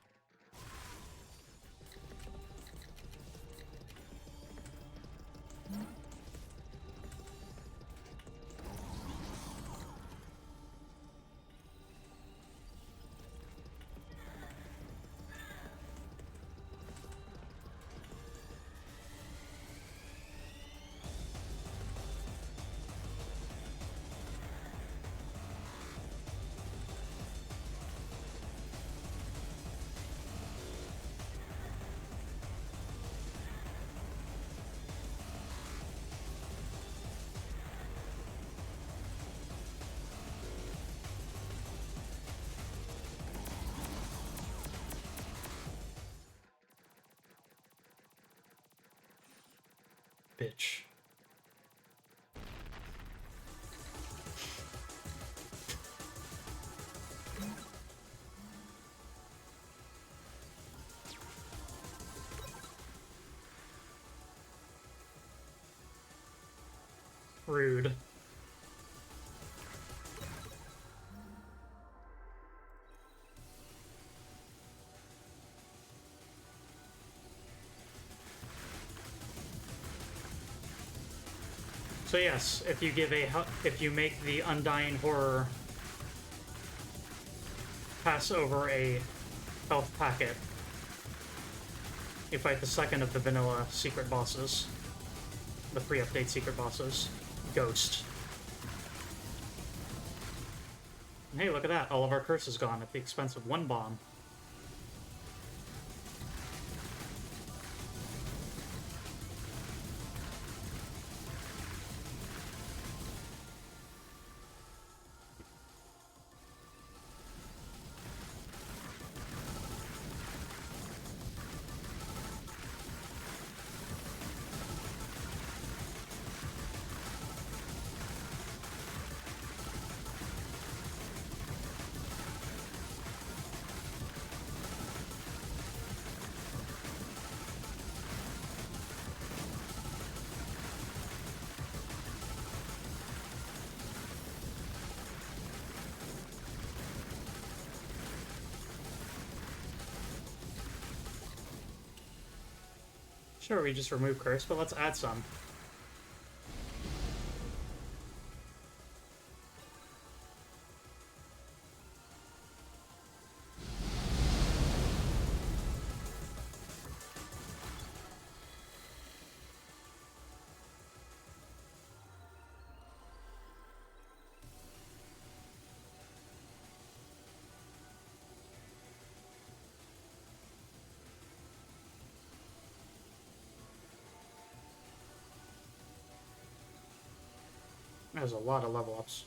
Bitch. Rude. So yes, if you make the Undying Horror pass over a health packet, you fight the second of the vanilla secret bosses. The pre-update secret bosses. Ghost. And hey, look at that. All of our curse is gone at the expense of one bomb. Sure, we just remove curse, but let's add some. There's a lot of level ups.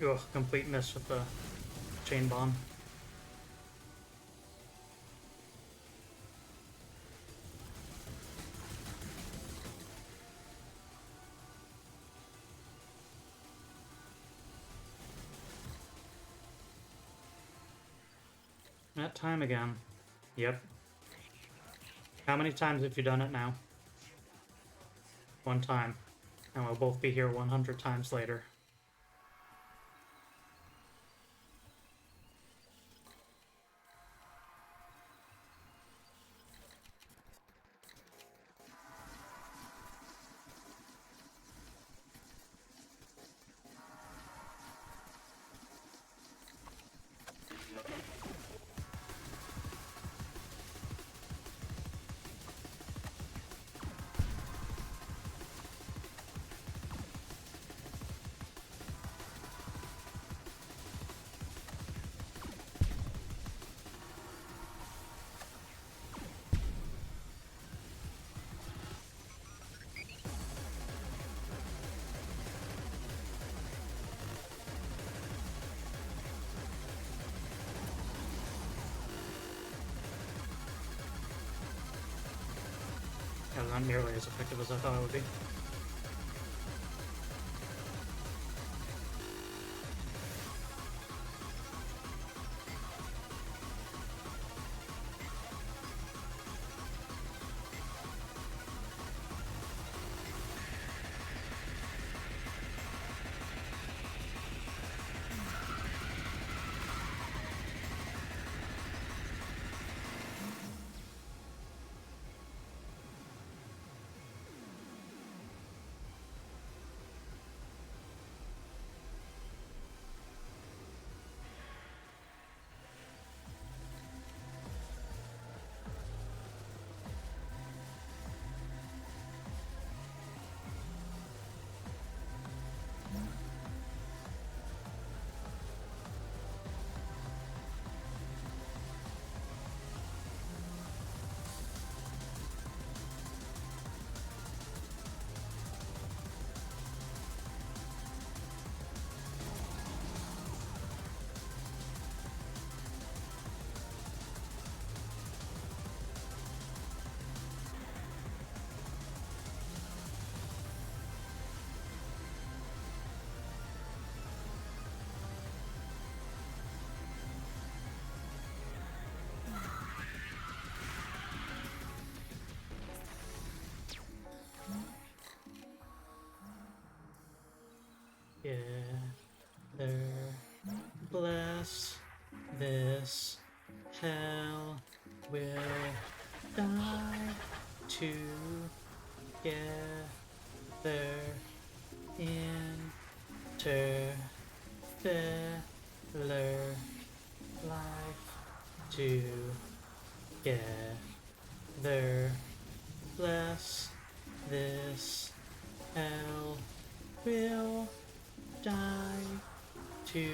Ugh, complete miss with the chain bomb. That time again. Yep. How many times have you done it now? One time. And we'll both be here 100 times later. That was not nearly as effective as I thought it would be. Gather, bless, this hell will die together, interstellar life together, bless, this hell will die together.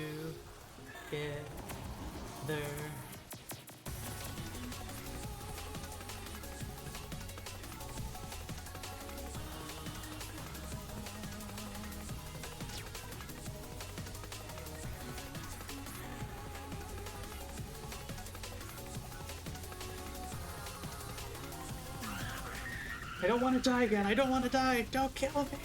I don't want to die again. I don't want to die. Don't kill me.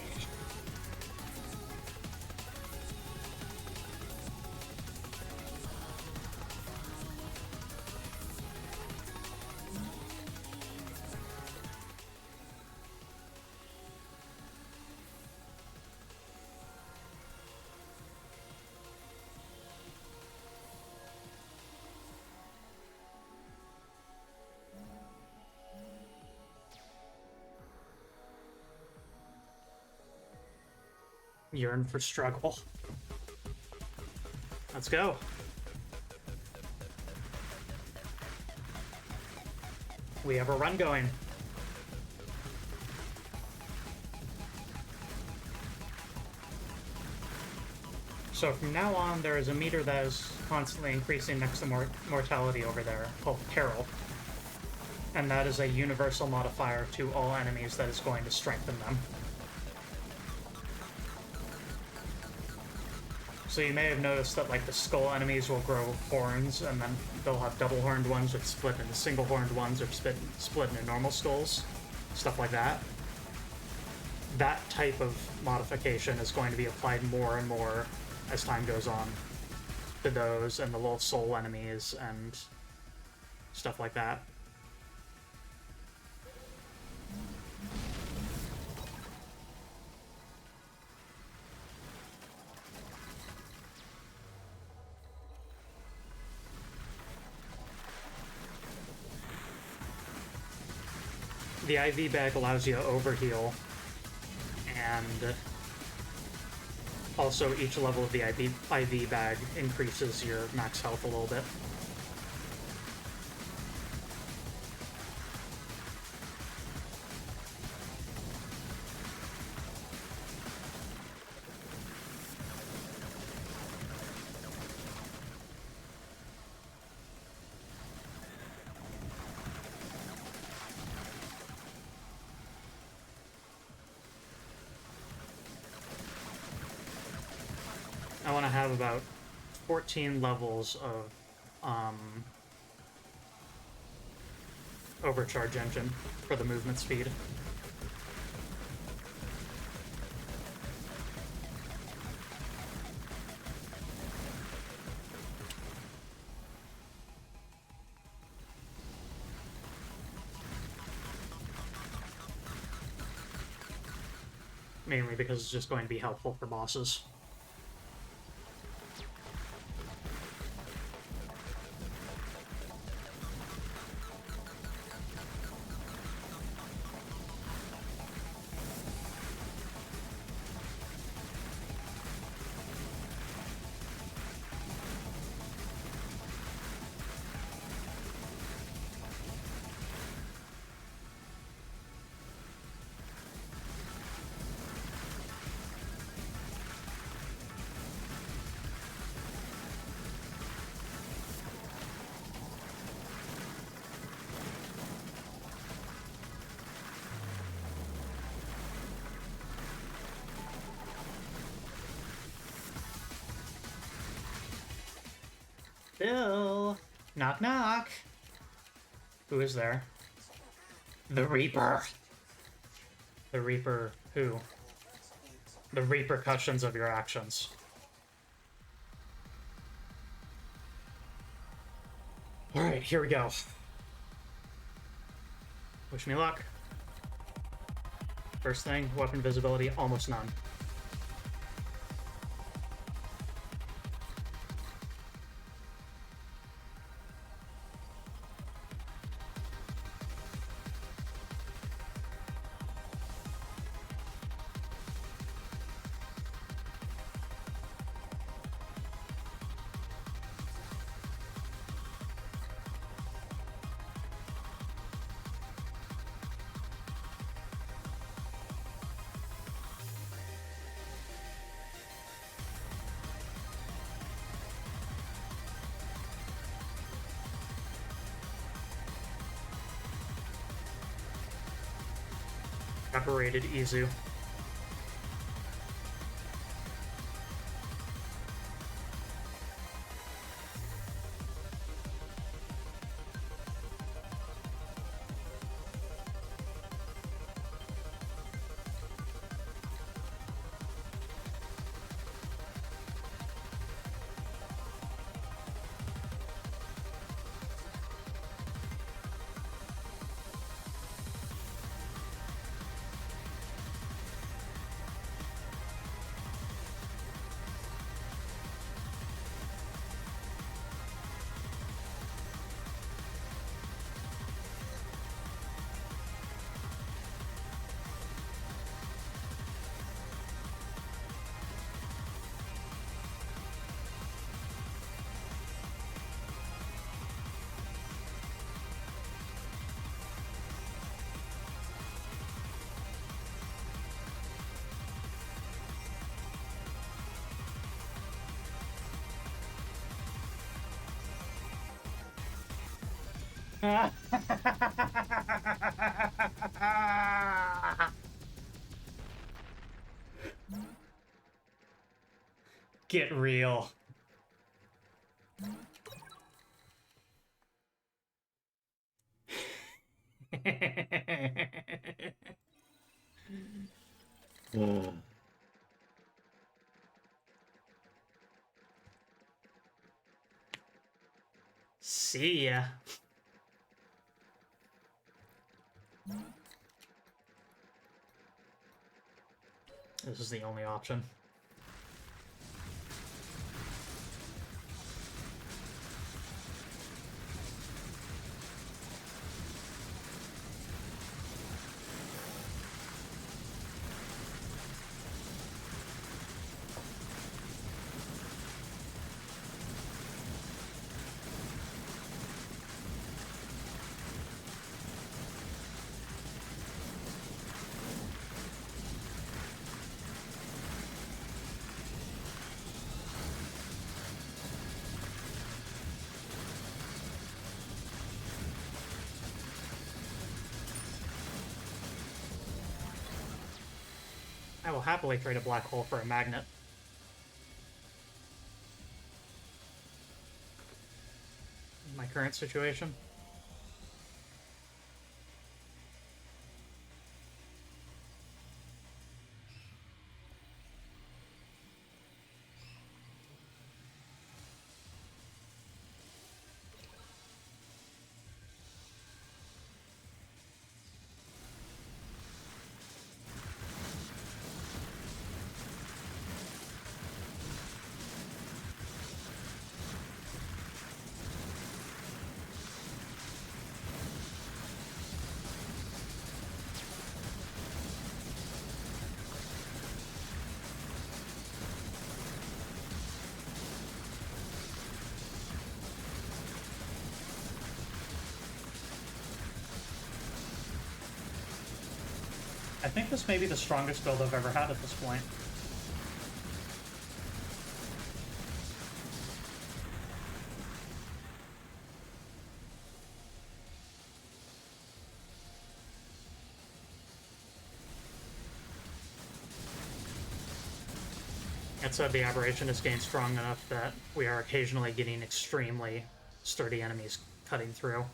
Yearn for struggle. Let's go. We have a run going. So from now on, there is a meter that is constantly increasing next to mortality over there, called Peril. And that is a universal modifier to all enemies that is going to strengthen them. So you may have noticed that, like, the skull enemies will grow horns, and then they'll have double-horned ones that split into single-horned ones, or split into normal skulls. Stuff like that. That type of modification is going to be applied more and more as time goes on to those, and the little soul enemies, and stuff like that. The IV bag allows you to overheal, and also each level of the IV bag increases your max health a little bit. I want to have about 14 levels of overcharge engine for the movement speed. Mainly because it's just going to be helpful for bosses. Bill! Knock knock! Who is there? The Reaper! The Reaper who? The repercussions of your actions. Alright, here we go. Wish me luck. First thing, weapon visibility, almost none. Separated Izu. Get real. See ya. This is the only option. I will happily trade a black hole for a magnet. In my current situation. I think this may be the strongest build I've ever had at this point. That said, the aberration is gained strong enough that we are occasionally getting extremely sturdy enemies cutting through.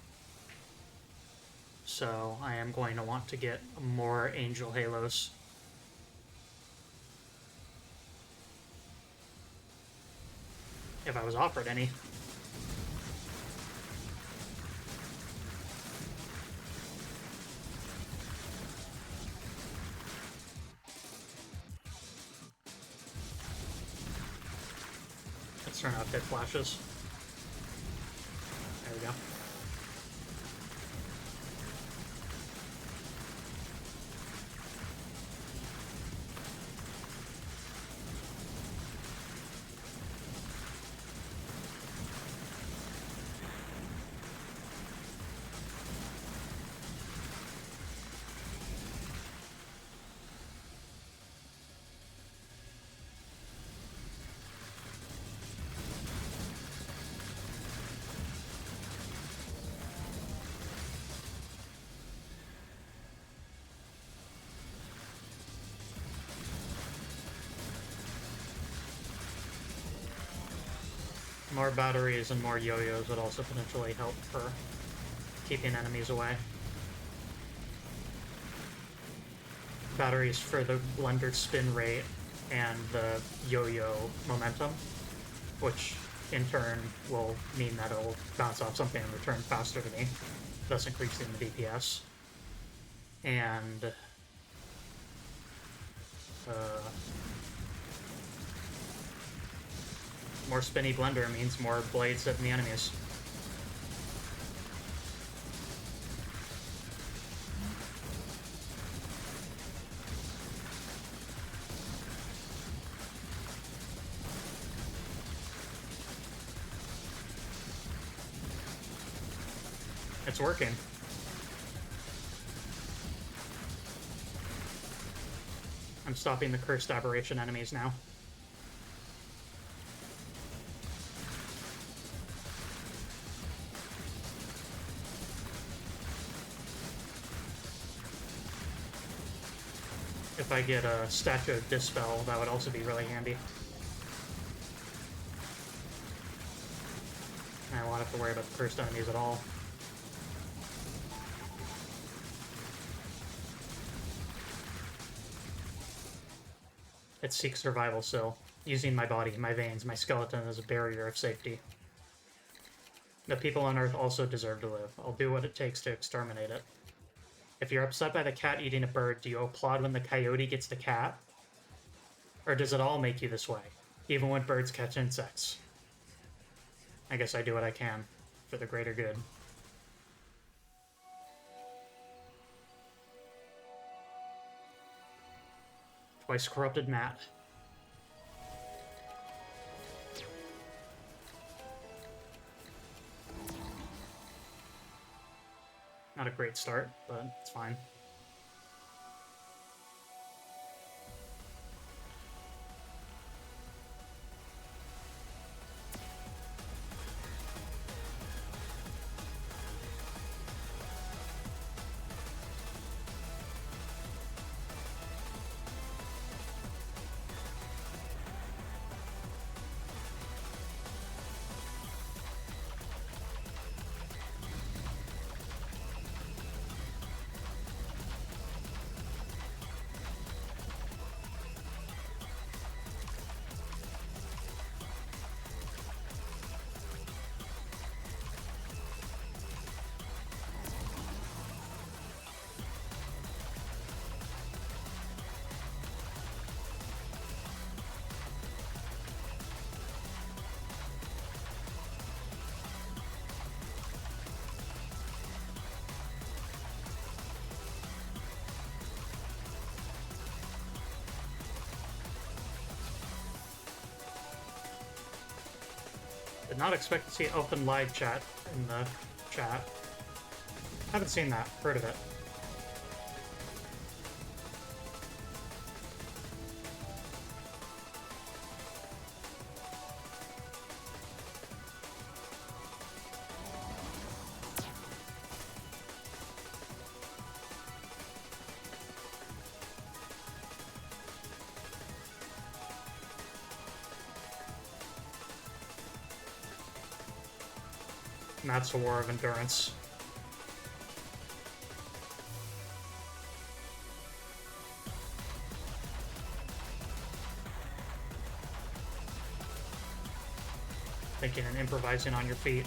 So I am going to want to get more Angel Halos. If I was offered any. Let's turn off hit flashes. There we go. More batteries and more yo-yos would also potentially help for keeping enemies away. Batteries for the blender spin rate and the yo-yo momentum, which in turn will mean that it'll bounce off something and return faster to me, thus increasing the DPS. And more spinny blender means more blades hitting the enemies. It's working. I'm stopping the cursed aberration enemies now. If I get a Statue of Dispel, that would also be really handy. I won't have to worry about the cursed enemies at all. It seeks survival still, using my body, my veins, my skeleton as a barrier of safety. The people on Earth also deserve to live. I'll do what it takes to exterminate it. If you're upset by the cat eating a bird, do you applaud when the coyote gets the cat? Or does it all make you this way, even when birds catch insects? I guess I do what I can for the greater good. Twice corrupted Matt. Not a great start, but it's fine. Did not expect to see open live chat in the chat. Haven't seen that. Heard of it. And that's a war of endurance. Thinking and improvising on your feet.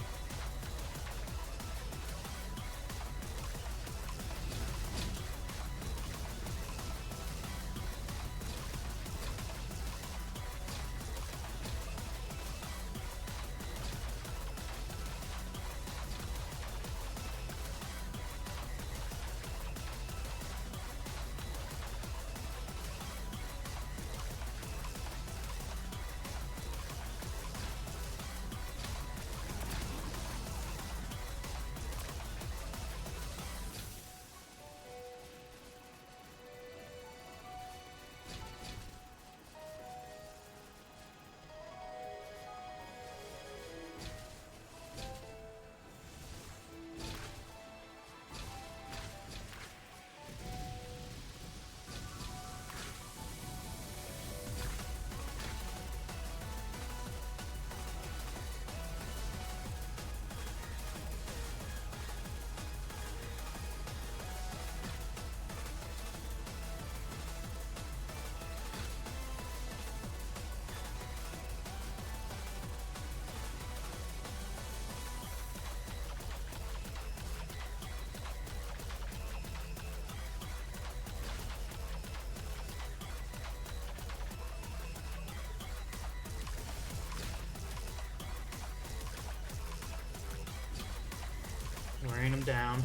Wearing him down.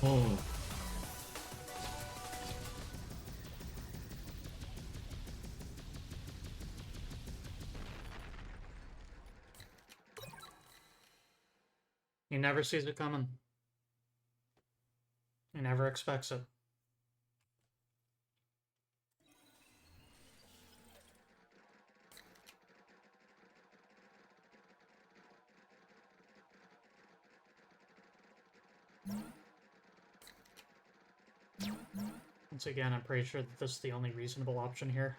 Oh. He never sees it coming. He never expects it. Once again, I'm pretty sure that this is the only reasonable option here.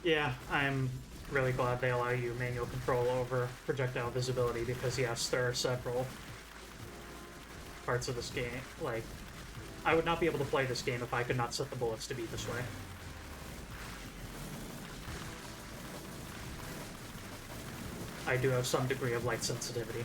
Yeah, I'm really glad they allow you manual control over projectile visibility because, yes, there are several parts of this game. Like, I would not be able to play this game if I could not set the bullets to be this way. I do have some degree of light sensitivity.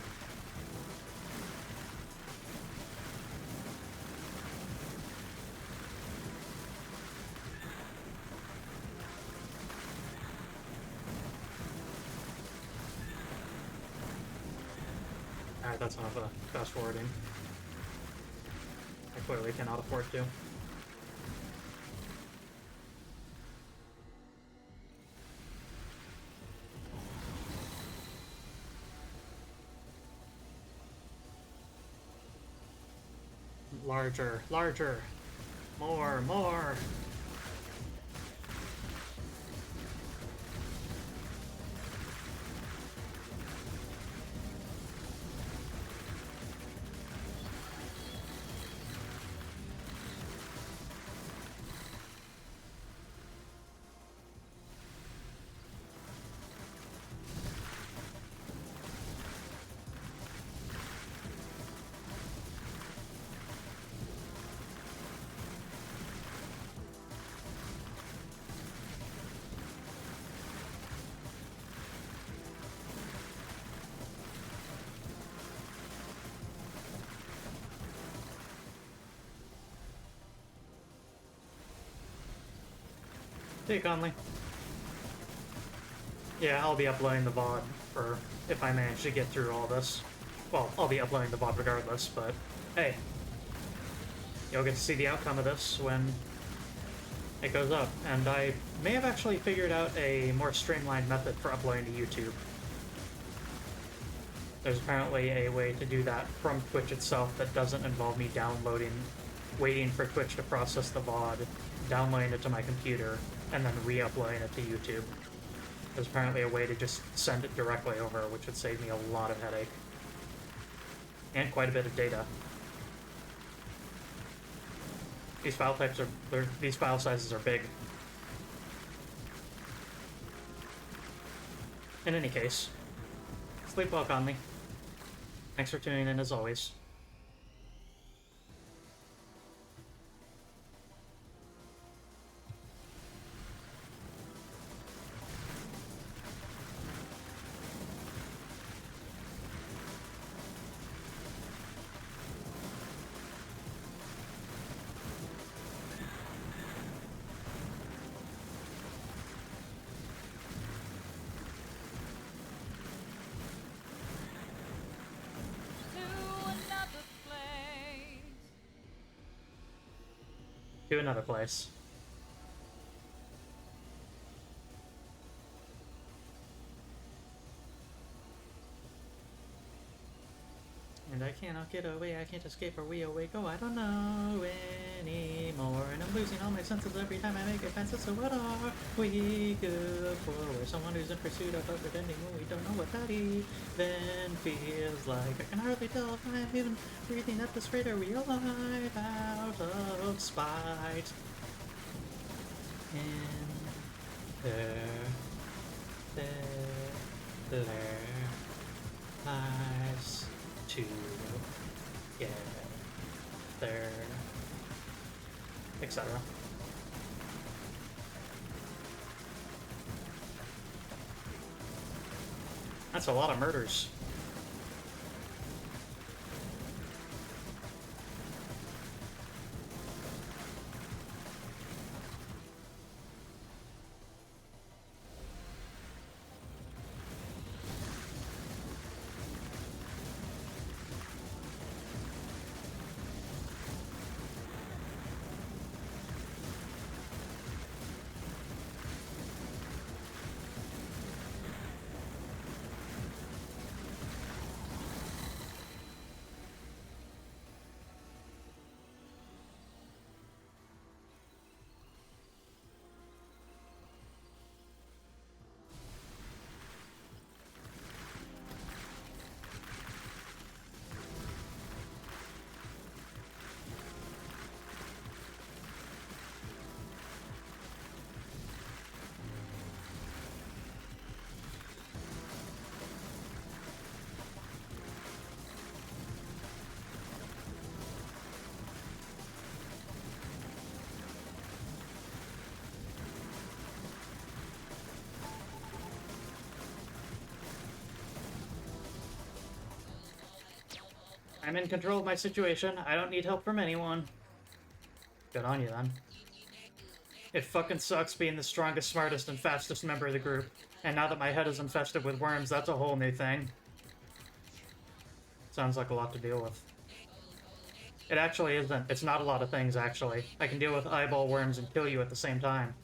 Alright, that's enough of fast forwarding. I clearly cannot afford to. Larger, larger. More, more. Hey, Conley. Yeah, I'll be uploading the VOD for if I manage to get through all this. Well, I'll be uploading the VOD regardless, but hey, you'll get to see the outcome of this when it goes up. And I may have actually figured out a more streamlined method for uploading to YouTube. There's apparently a way to do that from Twitch itself that doesn't involve me downloading, waiting for Twitch to process the VOD, downloading it to my computer, and then re-uploading it to YouTube. There's apparently a way to just send it directly over, which would save me a lot of headache. And quite a bit of data. These file types are, these file sizes are big. In any case, sleep well, Conley. Thanks for tuning in as always. To another place. And I cannot get away, I can't escape, are we awake? Oh, I don't know anymore. And I'm losing all my senses every time I make advances. So what are we good for? We're someone who's in pursuit of pretending when we don't know what that even feels like. I can hardly tell if I'm even breathing at this rate. Are we alive out of spite? And there lies to get there, etc. That's a lot of murders. I'm in control of my situation. I don't need help from anyone. Good on you, then. It fucking sucks being the strongest, smartest, and fastest member of the group. And now that my head is infested with worms, that's a whole new thing. Sounds like a lot to deal with. It actually isn't. It's not a lot of things, actually. I can deal with eyeball worms and kill you at the same time.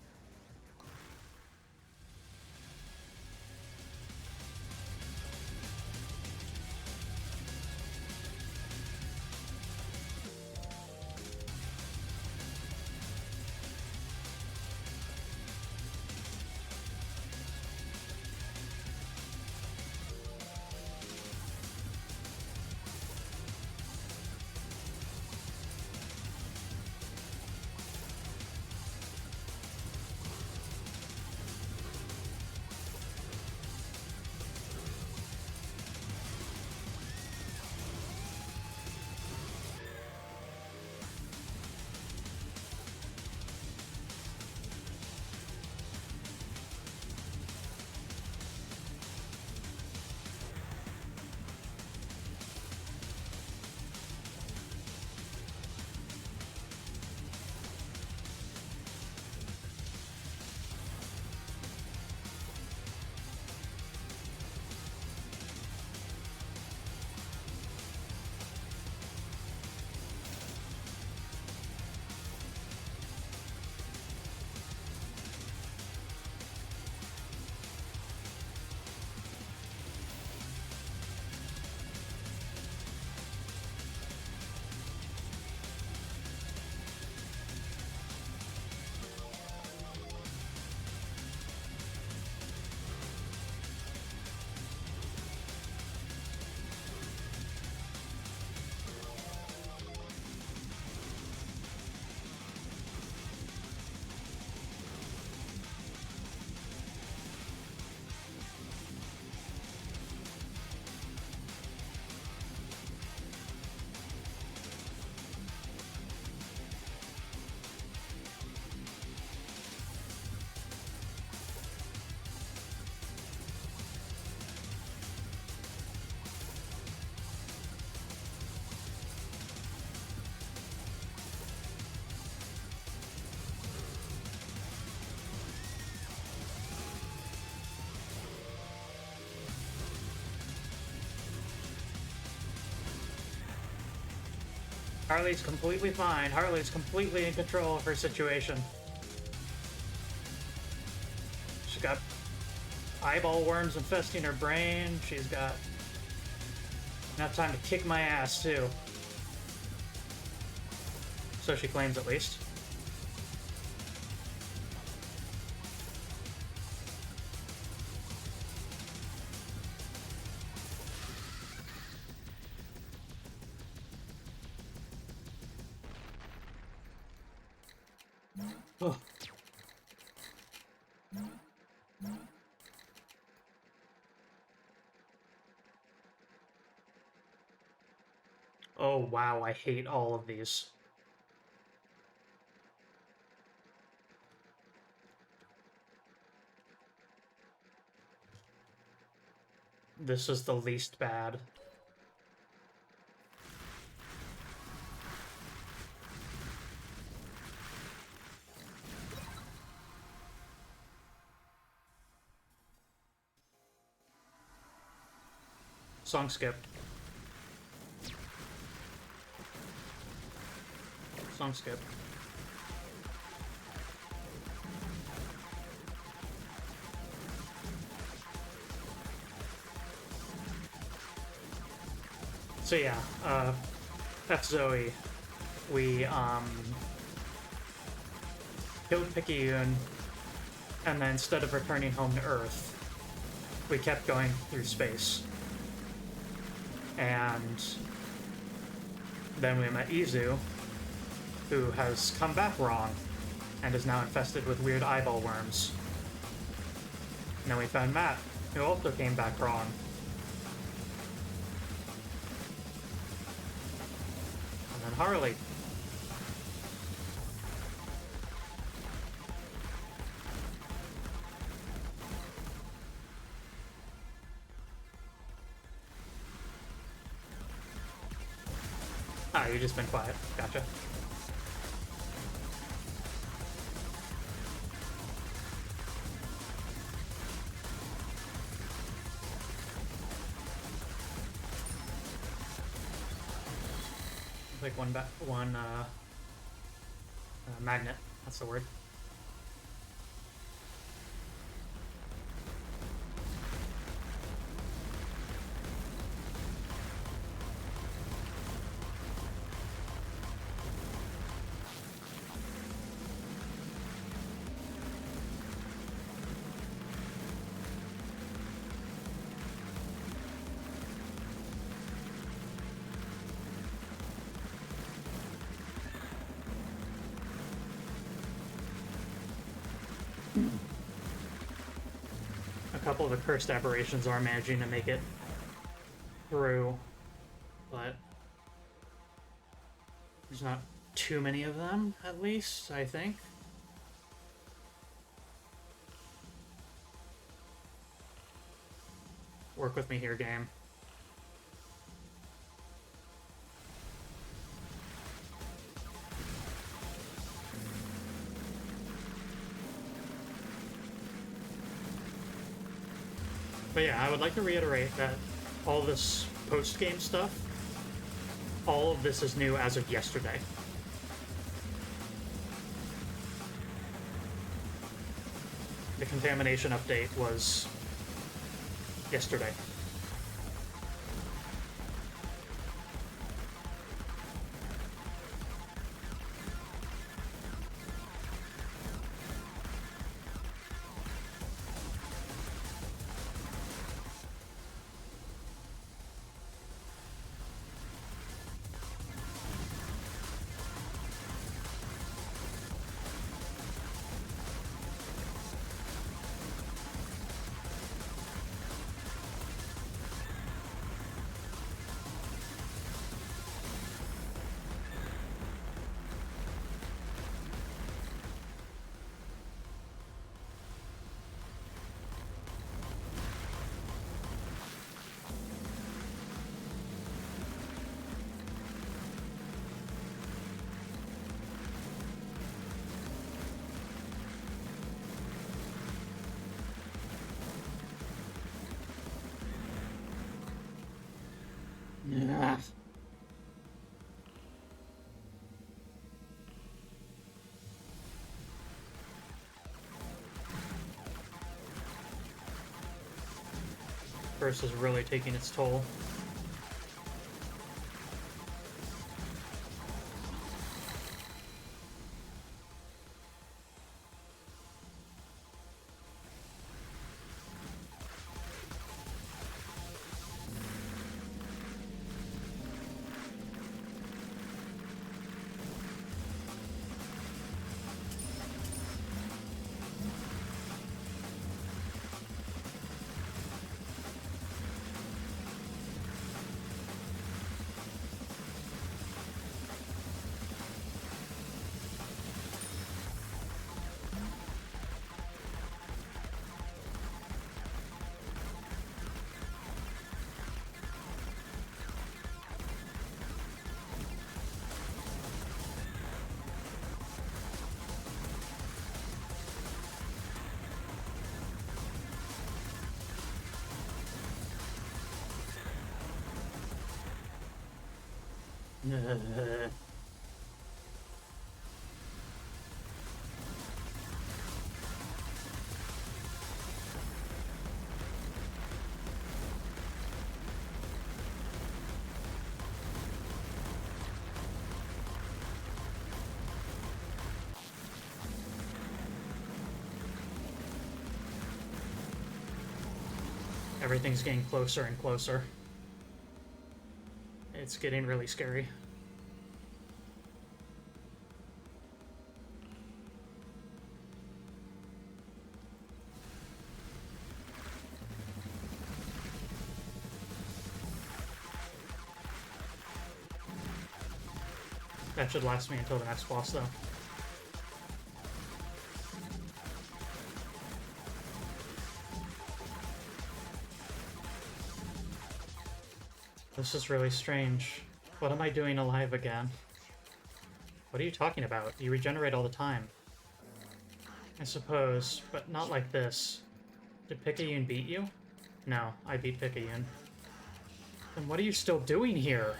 Harley's completely fine. Harley's completely in control of her situation. She's got eyeball worms infesting her brain. She's got enough time to kick my ass, too. So she claims, at least. Oh. Oh, wow, I hate all of these. This is the least bad. Song skip. Song skip. So yeah, F Zoe, we killed PICAYUNE, and then instead of returning home to Earth, we kept going through space. And then we met Izu, who has come back wrong, and is now infested with weird eyeball worms. And then we found Matt, who also came back wrong. And then Harley. you've just been quiet. Gotcha. Like one magnet. That's the word. A couple of the cursed aberrations are managing to make it through, but there's not too many of them, at least, I think. Work with me here, game. But yeah, I would like to reiterate that all this post-game stuff, all of this is new as of yesterday. The contamination update was yesterday. Yeah. First is really taking its toll. Everything's getting closer and closer. It's getting really scary. That should last me until the next boss, though. This is really strange. What am I doing alive again? What are you talking about? You regenerate all the time. I suppose, but not like this. Did Picayune beat you? No, I beat Picayune. Then what are you still doing here?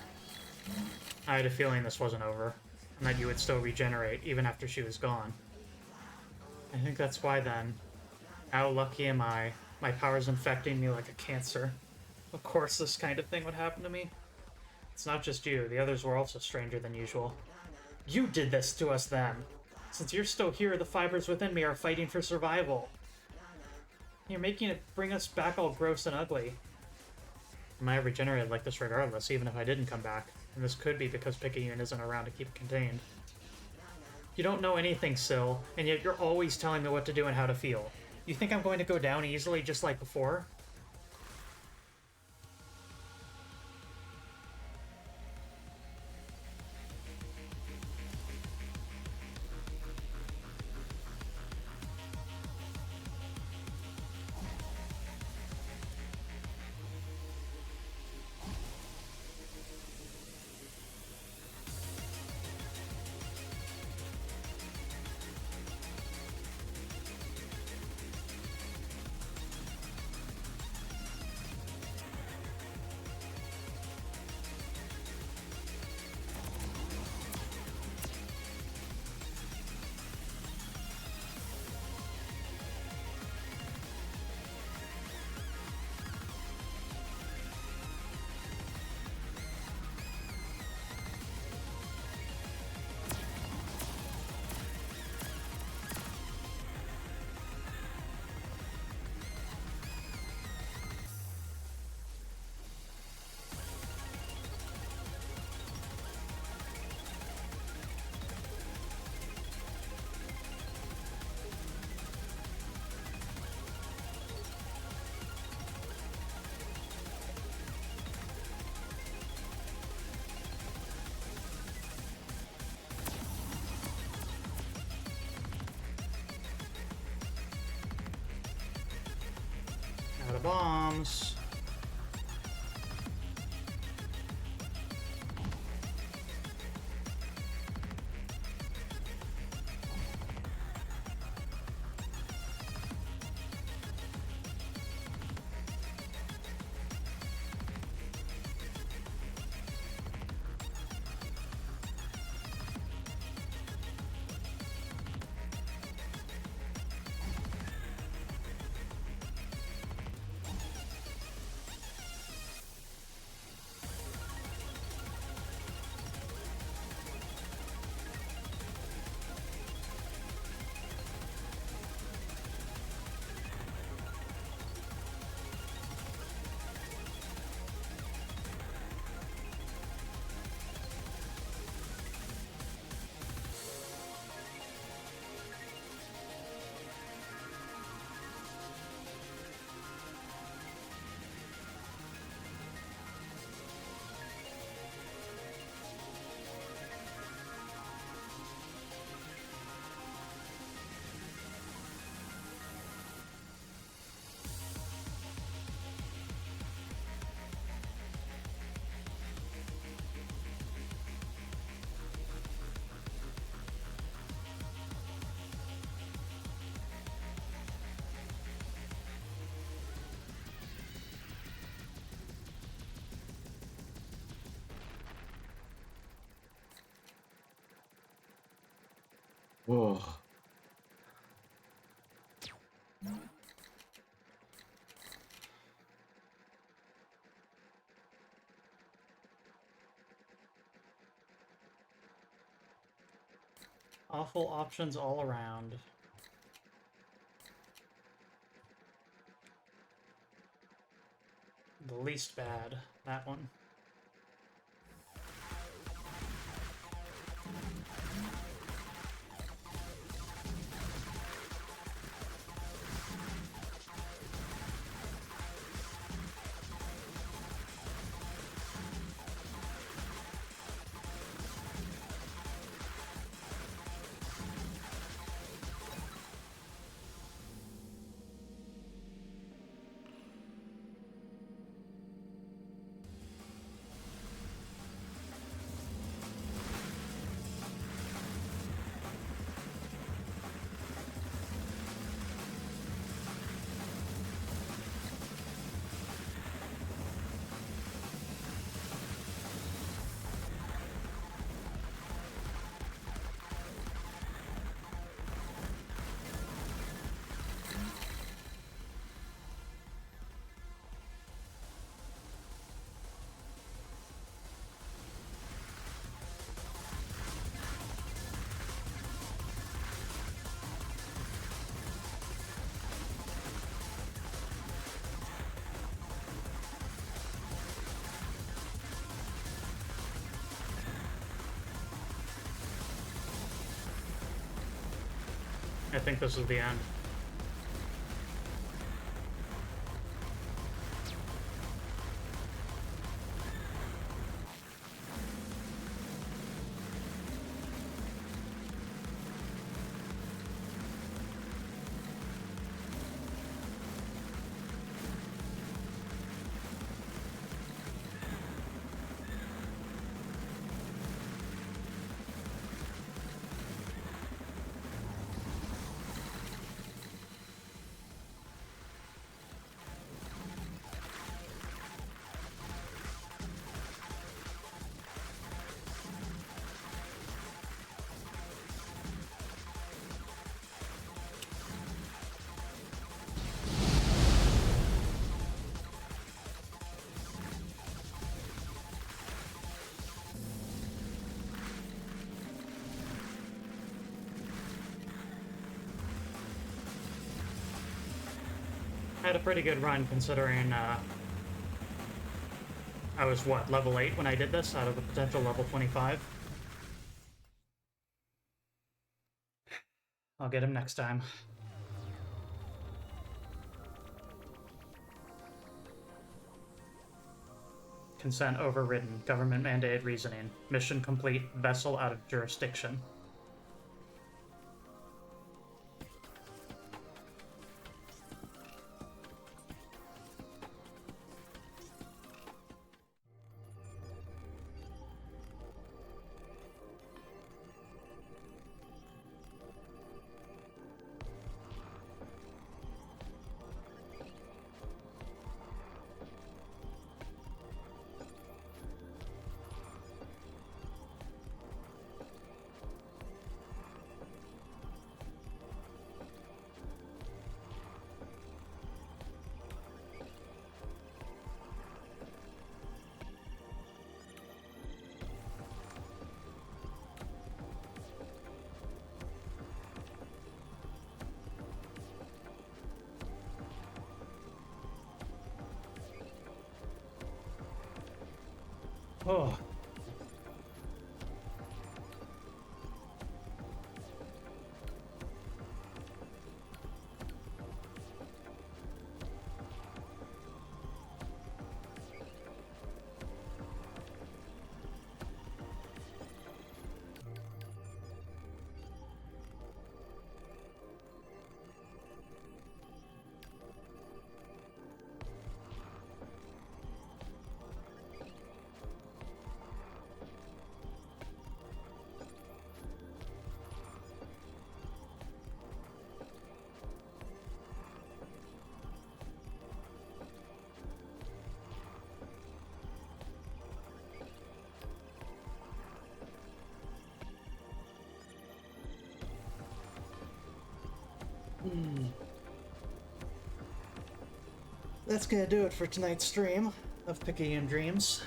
I had a feeling this wasn't over, and that you would still regenerate even after she was gone. I think that's why then. How lucky am I? My power's infecting me like a cancer. Of course this kind of thing would happen to me. It's not just you, the others were also stranger than usual. You did this to us then! Since you're still here, the fibers within me are fighting for survival. You're making it bring us back all gross and ugly. I might have regenerated like this regardless, even if I didn't come back. And this could be because Picayune isn't around to keep it contained. You don't know anything, Syl, and yet you're always telling me what to do and how to feel. You think I'm going to go down easily just like before? Out of bombs. Whoa. Awful options all around. The least bad, that one. I think this is the end. Had a pretty good run considering I was, what, level 8 when I did this out of the potential level 25? I'll get him next time. Consent overridden. Government mandated reasoning. Mission complete. Vessel out of jurisdiction. Oh. That's gonna do it for tonight's stream of Picayune Dreams.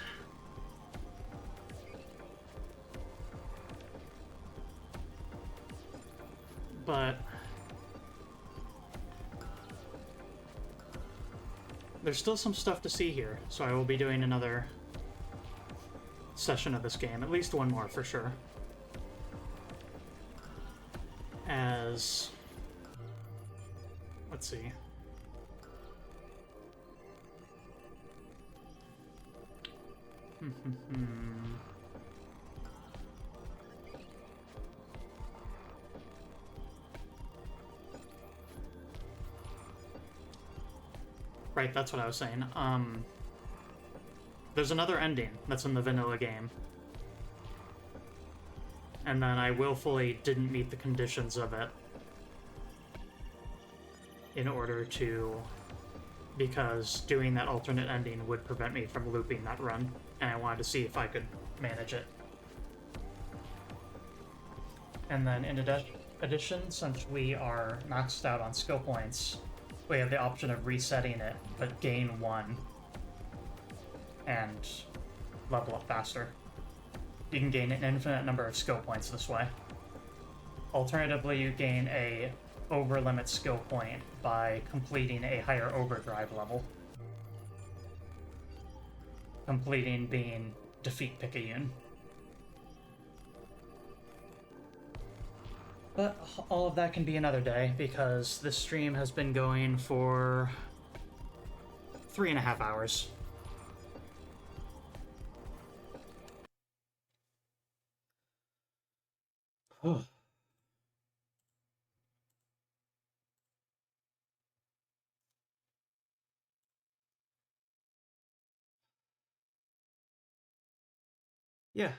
But there's still some stuff to see here, so I will be doing another session of this game, at least one more for sure. As... let's see. Right, that's what I was saying. There's another ending that's in the vanilla game. And then I willfully didn't meet the conditions of it in order to... because doing that alternate ending would prevent me from looping that run, and I wanted to see if I could manage it. And then in addition, since we are maxed out on skill points, we have the option of resetting it, but gain 1 and level up faster. You can gain an infinite number of skill points this way. Alternatively, you gain a over-limit skill point by completing a higher overdrive level. Completing being defeat Picayune. But all of that can be another day because this stream has been going for 3.5 hours. Yeah,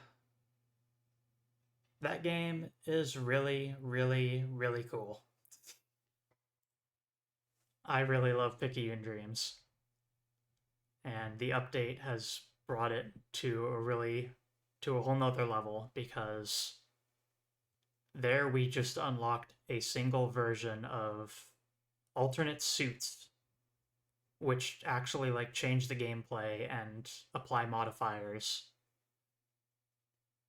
that game is really, really, really cool. I really love Picayune Dreams, and the update has brought it to a whole nother level because there we just unlocked a single version of alternate suits which actually like change the gameplay and apply modifiers,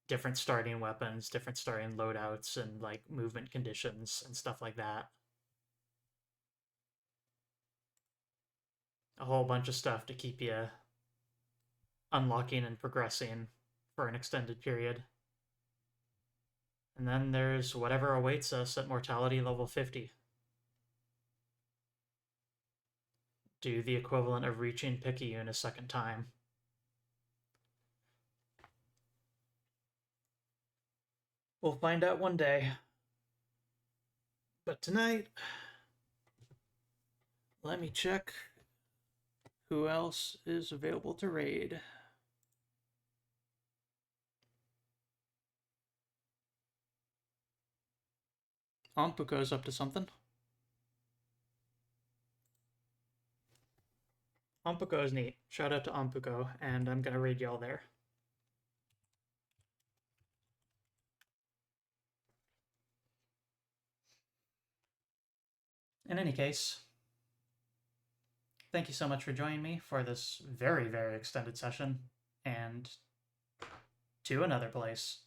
different starting weapons, different starting loadouts, and like movement conditions and stuff like that. A whole bunch of stuff to keep you unlocking and progressing for an extended period. And then there's whatever awaits us at mortality level 50. Do the equivalent of reaching Picayune a second time. We'll find out one day. But tonight, let me check who else is available to raid. Ompuko's up to something. Ompuko is neat. Shout out to Ompuko, and I'm gonna raid y'all there. In any case, thank you so much for joining me for this very, very extended session, and to another place.